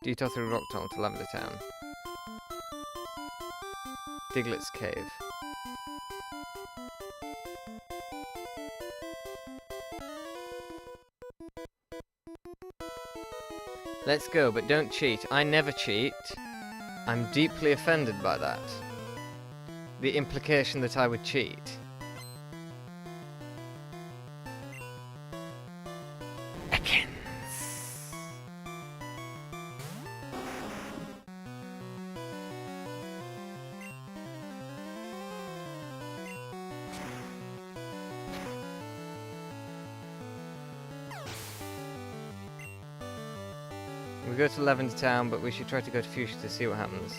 Detour through Rock Tunnel to Lavender Town. Diglett's Cave. Let's go, but don't cheat. I never cheat. I'm deeply offended by that. The implication that I would cheat. We go to Lavender Town, but we should try to go to Fuchsia to see what happens.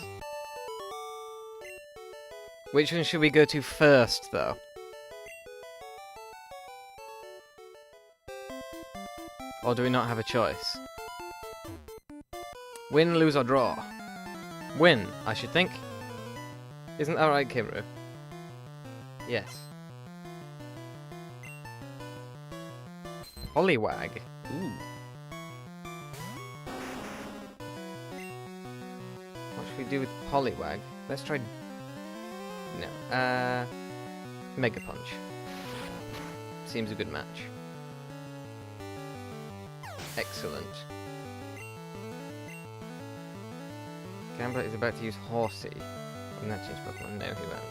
Which one should we go to first, though? Or do we not have a choice? Win, lose, or draw? Win, I should think. Isn't that right, Kimru? Yes. Poliwag. Ooh. What should we do with Poliwag? Let's try... No. Mega Punch. Seems a good match. Excellent. Gambler is about to use Horsey. In that change Pokemon. No, he won't.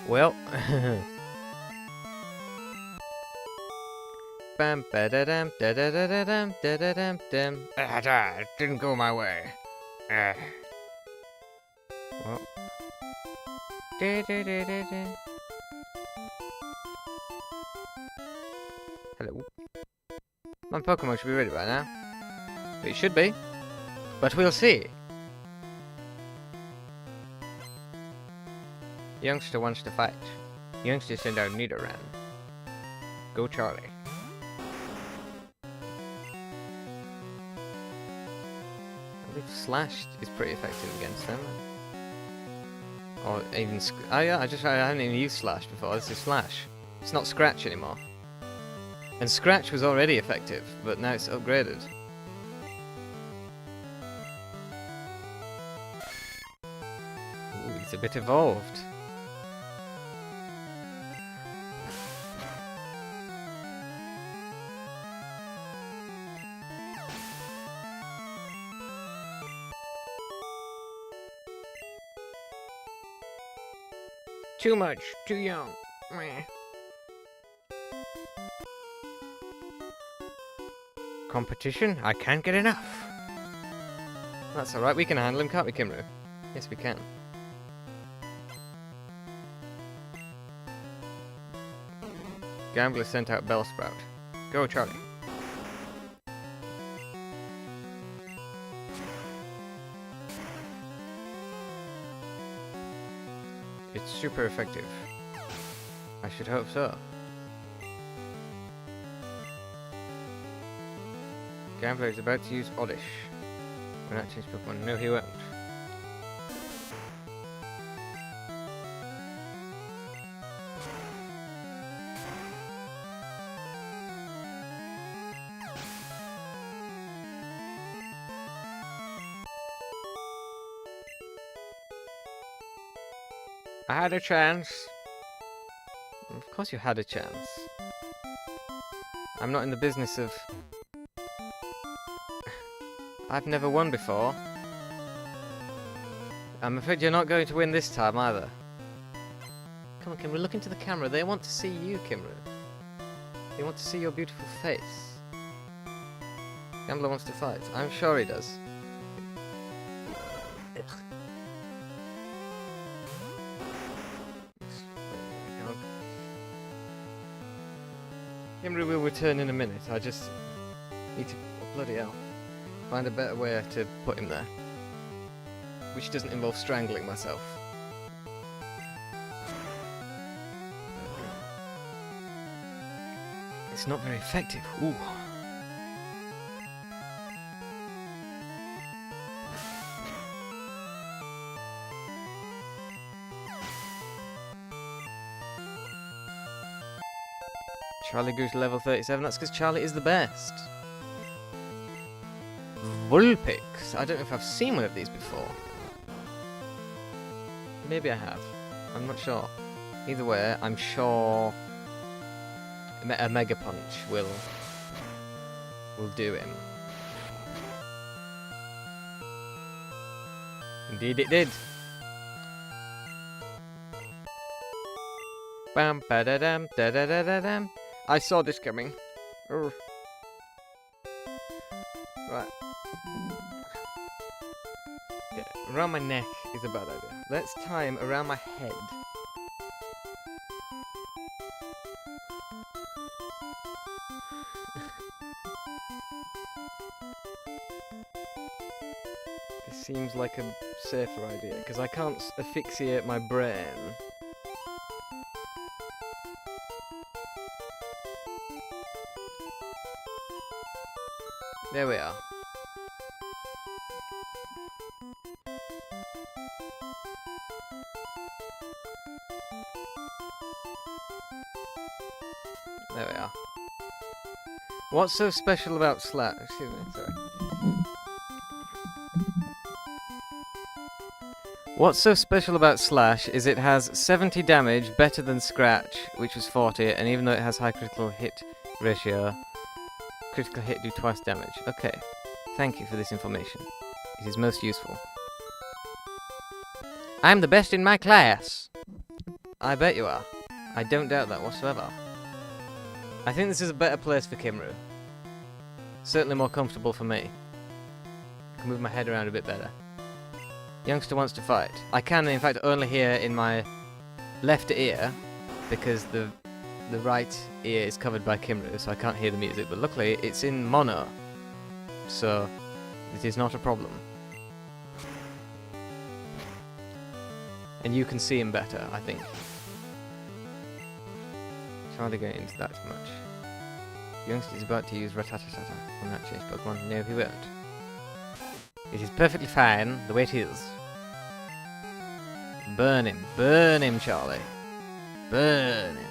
Well... Bam ba da dam da da da da dam da da dam dam. It didn't go my way. Well. Da da da da da. Hello. My Pokemon should be ready by now. It should be. But we'll see. Youngster wants to fight. Youngster send out Nidoran. Go Charlie. I believe Slash is pretty effective against them. Or even... Oh yeah, I haven't even used Slash before. This is Slash. It's not Scratch anymore. And Scratch was already effective, but now it's upgraded. Ooh, he's a bit evolved. Too much, too young. Meh. Competition? I can't get enough. That's alright, we can handle him, can't we, Kimru? Yes, we can. Gambler sent out Bellsprout. Go, Charlie. It's super effective. I should hope so. Gambler is about to use Oddish. Will not change Pokemon. No, he won't. I had a chance. Of course you had a chance. I'm not in the business of... I've never won before. I'm afraid you're not going to win this time either. Come on, Kimra, look into the camera. They want to see you, Kimra. They want to see your beautiful face. Gambler wants to fight. I'm sure he does. Kimra will return in a minute. I just need to... bloody hell. Find a better way to put him there. Which doesn't involve strangling myself. It's not very effective. Ooh. Charlie grew to level 37. That's because Charlie is the best. Vulpix. I don't know if I've seen one of these before. Maybe I have. I'm not sure. Either way, I'm sure a Mega Punch will do him. Indeed it did. Bam ba da dam da da da da dam. I saw this coming. Urgh. Right. Okay, around my neck is a bad idea. Let's tie him around my head. This seems like a safer idea, because I can't asphyxiate my brain. There we are. There we are. What's so special about Slash? Excuse me, sorry. What's so special about Slash is it has 70 damage, better than Scratch, which was 40, and even though it has high critical hit ratio, critical hit do twice damage. Okay. Thank you for this information. It is most useful. I'm the best in my class. I bet you are. I don't doubt that whatsoever. I think this is a better place for Kimru. Certainly more comfortable for me. I can move my head around a bit better. Youngster wants to fight. I can, in fact, only hear in my left ear because the right ear is covered by Kimru, so I can't hear the music. But luckily, it's in mono, so it is not a problem. And you can see him better, I think. Hardly going into that much. Youngster is about to use Rattatatata on that change Pokemon. No, he won't. It is perfectly fine the way it is. Burn him, Charlie. Burn him.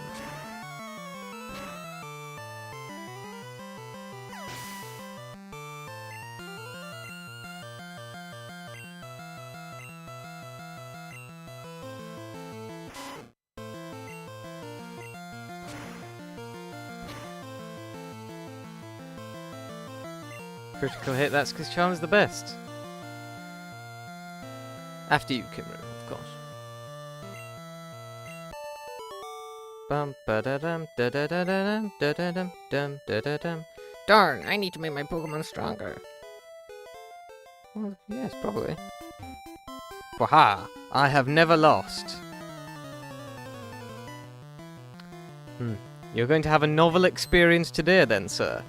Critical hit, that's because Charm's the best. After you, Kimru, of course. Bum ba da dum da da da da dum da da dum dum da da dum. Darn, I need to make my Pokemon stronger. Well, yes, probably. Waha! I have never lost. You're going to have a novel experience today then, sir.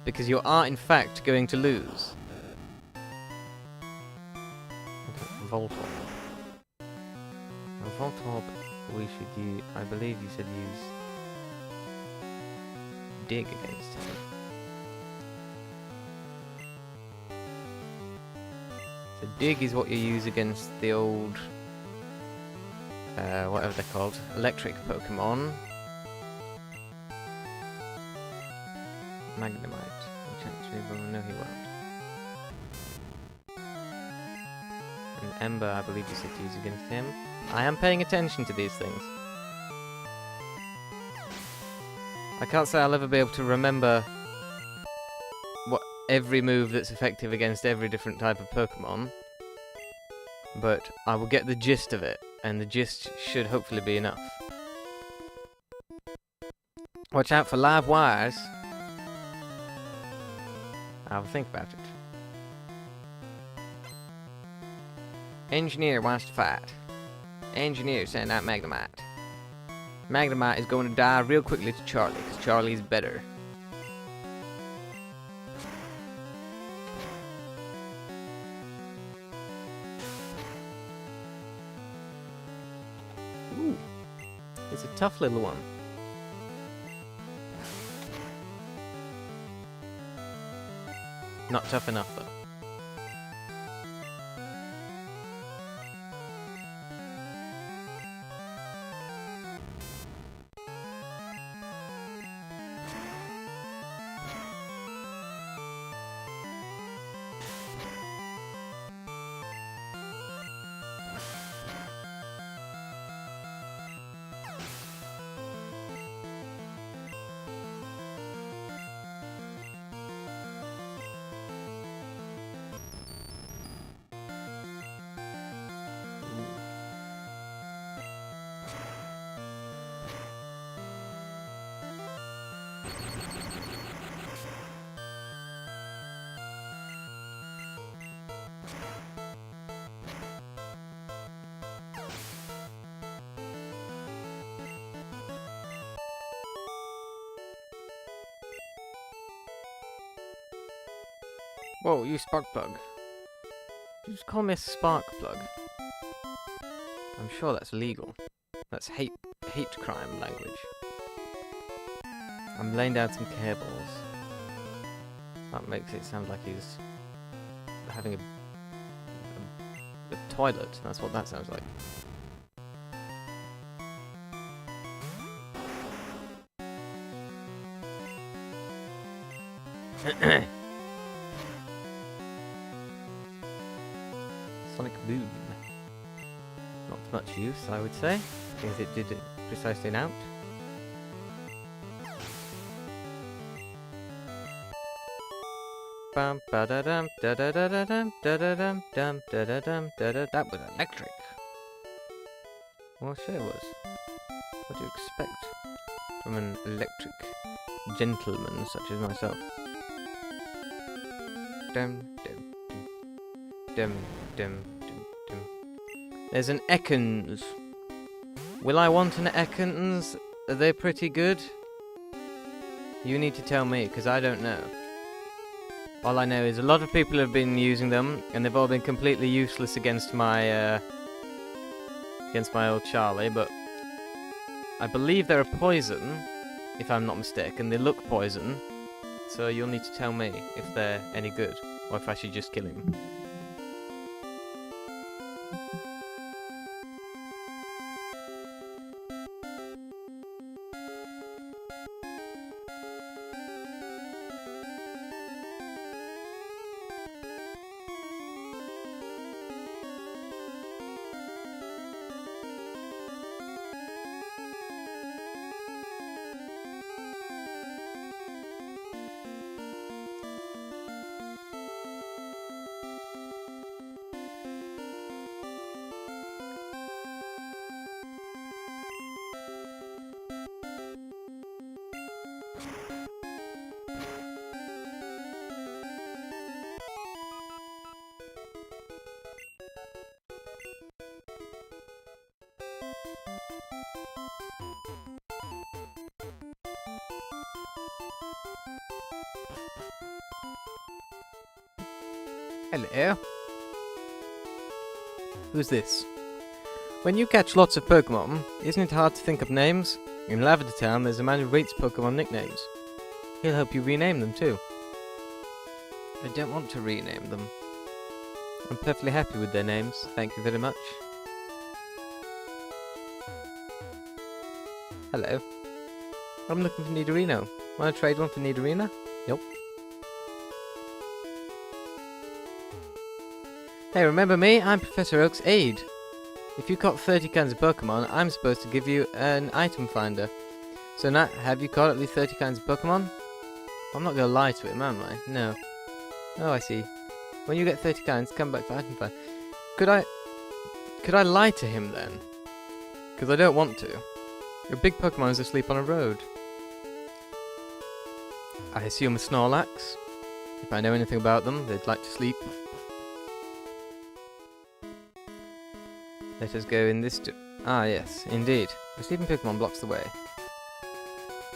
Because you are, in fact, going to lose. Voltorb. Voltorb, we should use. I believe you said use dig against him. So dig is what you use against the old, whatever they're called, electric Pokemon. Magnemite, which actually, well, no, he won't. And Ember, I believe you said to use against him. I am paying attention to these things. I can't say I'll ever be able to remember what every move that's effective against every different type of Pokemon, but I will get the gist of it, and the gist should hopefully be enough. Watch out for live wires. I'll think about it. Engineer wants to fight. Engineer send out Magnemite. Magnemite is going to die real quickly to Charlie, because Charlie's better. Ooh. It's a tough little one. Not tough enough, though. Whoa, you Sparkplug. You just call me a Sparkplug. I'm sure that's legal. That's hate crime language. I'm laying down some cables. That makes it sound like he's having a toilet. That's what that sounds like. Sonic Boom. Not much use, I would say, because it did precisely an out. Bum ba da dum da da da da dum da da dum dum da da dum da da. That was electric. Well, sure it was. What do you expect from an electric gentleman such as myself? Dum dum dum dum dum dum dum. There's an Ekans. Will I want an Ekans? Are they pretty good? You need to tell me, because I don't know. All I know is a lot of people have been using them, and they've all been completely useless against my old Charlie, but I believe they're a poison, if I'm not mistaken. They look poison, so you'll need to tell me if they're any good, or if I should just kill him. Hello. Who's this? When you catch lots of Pokemon, isn't it hard to think of names? In Lavender Town, there's a man who rates Pokemon nicknames. He'll help you rename them too. I don't want to rename them. I'm perfectly happy with their names, thank you very much. Hello. I'm looking for Nidorino. Want to trade one for Nidorina? Nope. Hey, remember me? I'm Professor Oak's aide. If you caught 30 kinds of Pokemon, I'm supposed to give you an item finder. So Nat, have you caught at least 30 kinds of Pokemon? I'm not gonna lie to him, am I? No. Oh, I see. When you get 30 kinds, come back for item finder. Could I lie to him then? Because I don't want to. Your big Pokemon is asleep on a road. I assume a Snorlax. If I know anything about them, they'd like to sleep. Let us go in this ah, yes, indeed. The sleeping Pokemon blocks the way.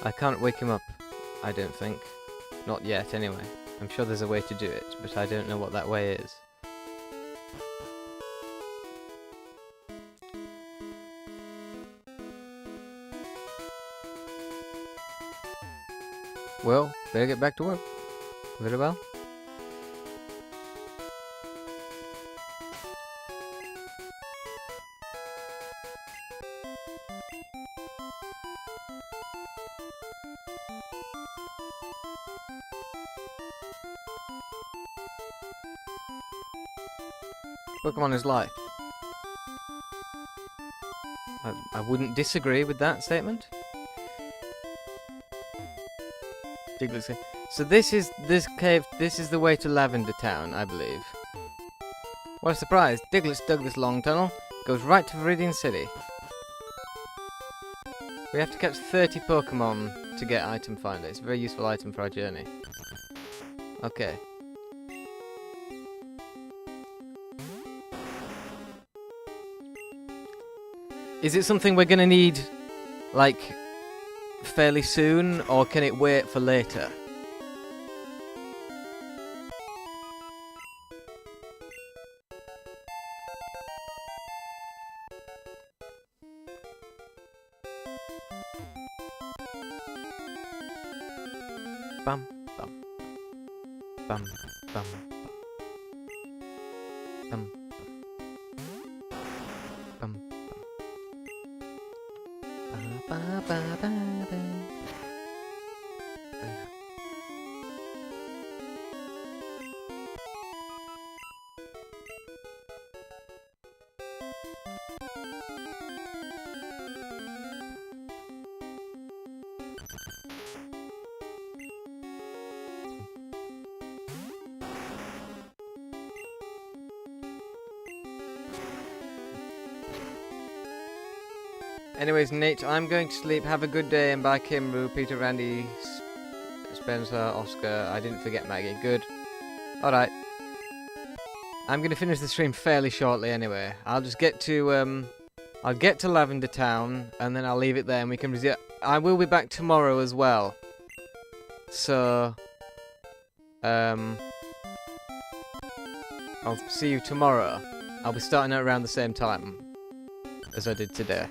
I can't wake him up, I don't think. Not yet, anyway. I'm sure there's a way to do it, but I don't know what that way is. Well, better get back to work. Very well. Pokemon is life. I wouldn't disagree with that statement. Diglett said, so this is the way to Lavender Town, I believe. What a surprise! Diglett dug this long tunnel, goes right to Viridian City. We have to catch 30 Pokemon to get item finder. It's a very useful item for our journey. Okay. Is it something we're gonna need, like, fairly soon, or can it wait for later? Bum, bum, bum, bum, bum, bum, bum. Ba, ba, ba, ba, ba. Anyways, Nate, I'm going to sleep. Have a good day, and bye, Kimru, Peter, Randy, Spencer, Oscar. I didn't forget Maggie. Good. Alright. I'm going to finish the stream fairly shortly anyway. I'll just get to, I'll get to Lavender Town, and then I'll leave it there, and we can resume. I will be back tomorrow as well. So, I'll see you tomorrow. I'll be starting at around the same time as I did today.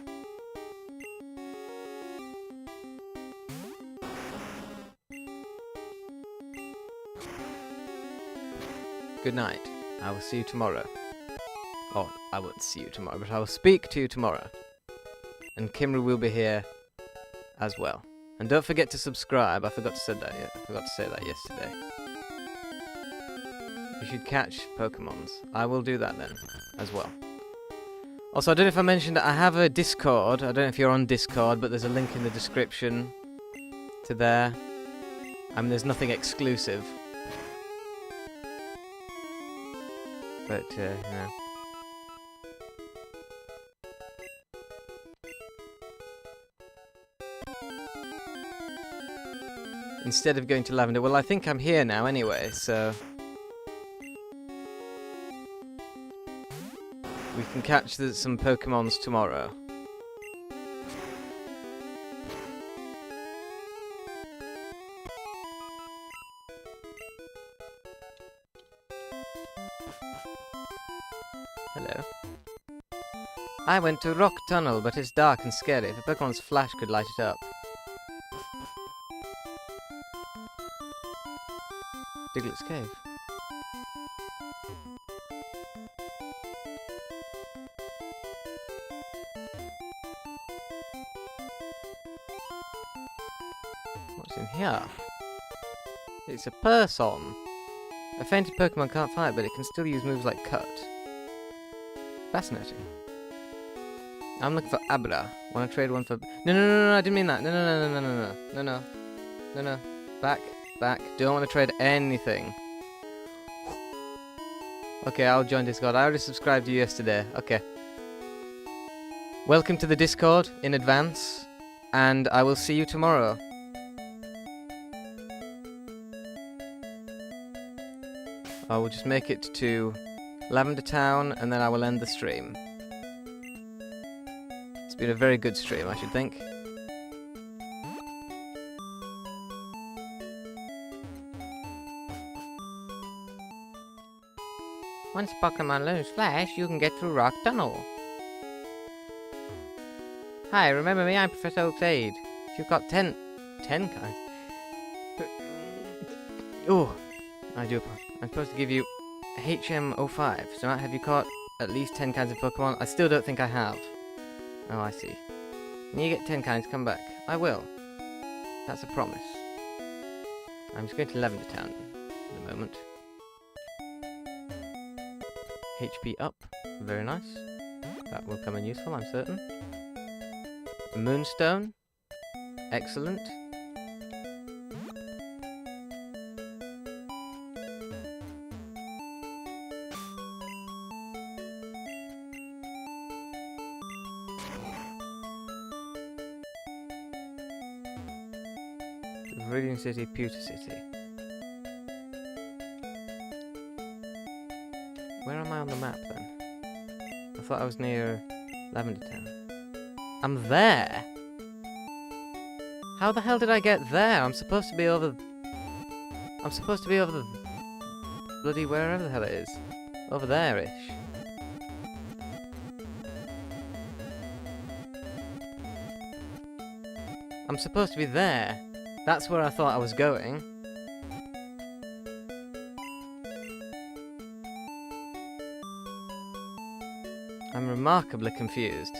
Good night. I will see you tomorrow. Or, I won't see you tomorrow, but I will speak to you tomorrow. And Kimru will be here as well. And don't forget to subscribe. I forgot to say that. I forgot to say that yesterday. You should catch Pokemons. I will do that then, as well. Also, I don't know if I mentioned that I have a Discord. I don't know if you're on Discord, but there's a link in the description to there. I mean, there's nothing exclusive. But, you know. Instead of going to Lavender, well, I think I'm here now anyway, so we can catch some Pokemons tomorrow. Hello. I went to Rock Tunnel, but it's dark and scary. If a Pokemon's flash could light it up. Diglett's Cave. What's in here? It's a person. A fainted Pokemon can't fight, but it can still use moves like Cut. Fascinating. I'm looking for Abra. Want to trade one for... No, I didn't mean that. No. Back. Don't want to trade anything. Okay, I'll join Discord. I already subscribed to you yesterday. Okay. Welcome to the Discord in advance. And I will see you tomorrow. I will just make it to Lavender Town and then I will end the stream. It's been a very good stream, I should think. Once Pokemon learns Flash, you can get through Rock Tunnel. Hi, remember me? I'm Professor Oak's aide. If you've got 10 kinds... Oh, I do apologize. I'm supposed to give you HM05, so have you caught at least 10 kinds of Pokemon? I still don't think I have. Oh, I see. When you get 10 kinds, come back. I will. That's a promise. I'm just going to Lavender Town at the moment. HP up. Very nice. That will come in useful, I'm certain. Moonstone. Excellent. Viridian City, Pewter City. Where am I on the map then? I thought I was near Lavender Town. I'm there! How the hell did I get there? I'm supposed to be over the bloody wherever the hell it is. Over there-ish. I'm supposed to be there. That's where I thought I was going. I'm remarkably confused.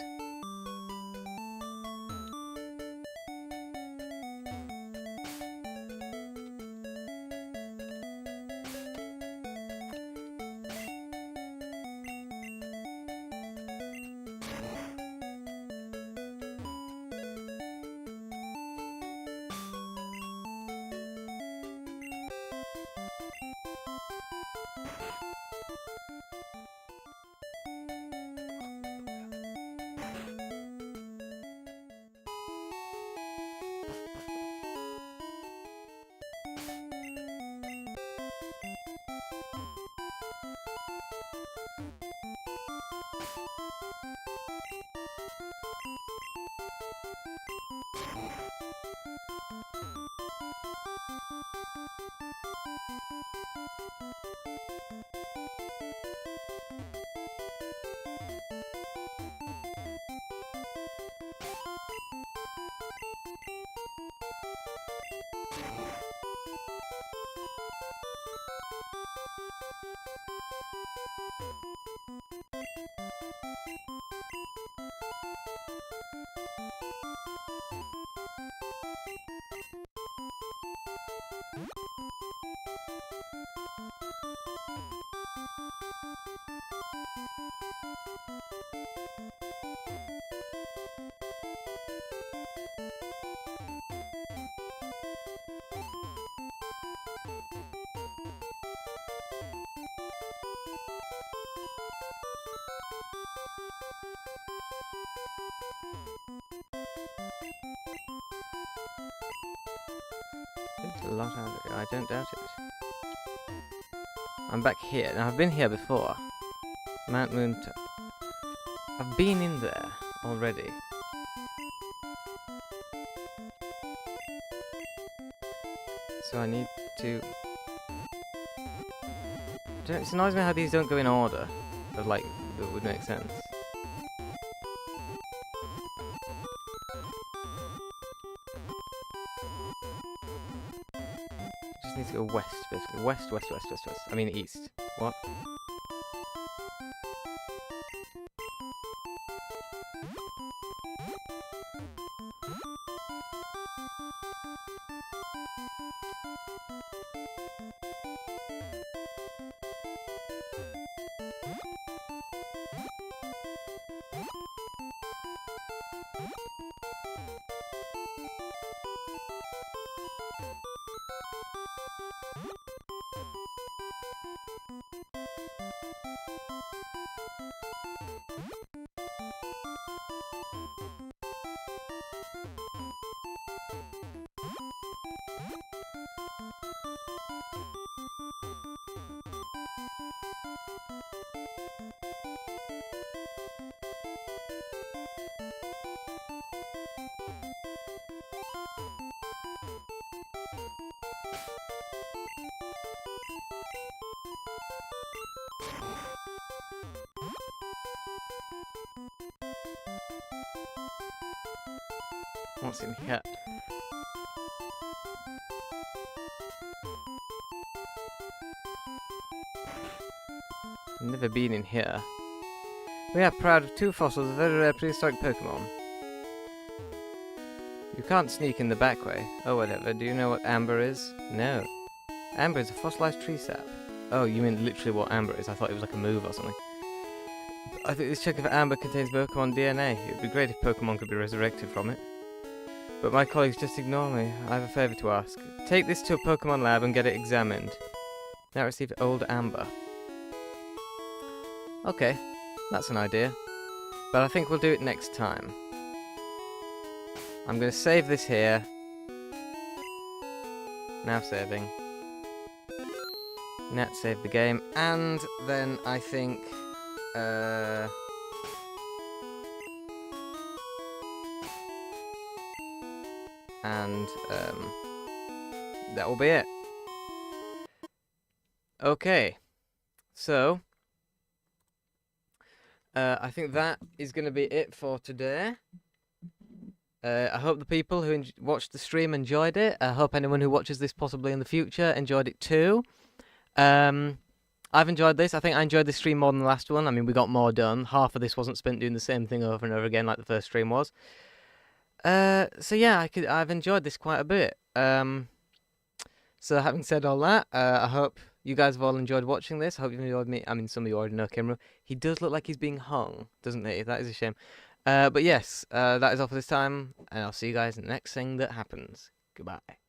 It's a lot out of it. I don't doubt it. I'm back here. Now, I've been here before. Mount Moon... I've been in there already. So I need to... It annoys me how these don't go in order. But, like, it would make sense. need to go west, basically. West, west, west, west, west. I mean east. What? What's in here? I've never been in here. We are proud of 2 fossils of very rare prehistoric Pokémon. You can't sneak in the back way. Oh, whatever. Do you know what amber is? No. Amber is a fossilized tree sap. Oh, you mean literally what amber is? I thought it was like a move or something. I think this chunk of amber contains Pokémon DNA. It would be great if Pokémon could be resurrected from it. But my colleagues just ignore me. I have a favour to ask. Take this to a Pokémon lab and get it examined. Now receive old amber. Okay, that's an idea. But I think we'll do it next time. I'm going to save this here. Now saving. Nat saved the game. And then I think... that will be it. Okay, so I think that is going to be it for today. I hope the people who watched the stream enjoyed it. I hope anyone who watches this possibly in the future enjoyed it too. I've enjoyed this. I think I enjoyed this stream more than the last one. I mean, we got more done. Half of this wasn't spent doing the same thing over and over again like the first stream was. So yeah, I've enjoyed this quite a bit. So having said all that, I hope you guys have all enjoyed watching this. I hope you've enjoyed me. I mean, some of you already know Kimro. He does look like he's being hung, doesn't he? That is a shame. But yes, that is all for this time, and I'll see you guys in the next thing that happens. Goodbye.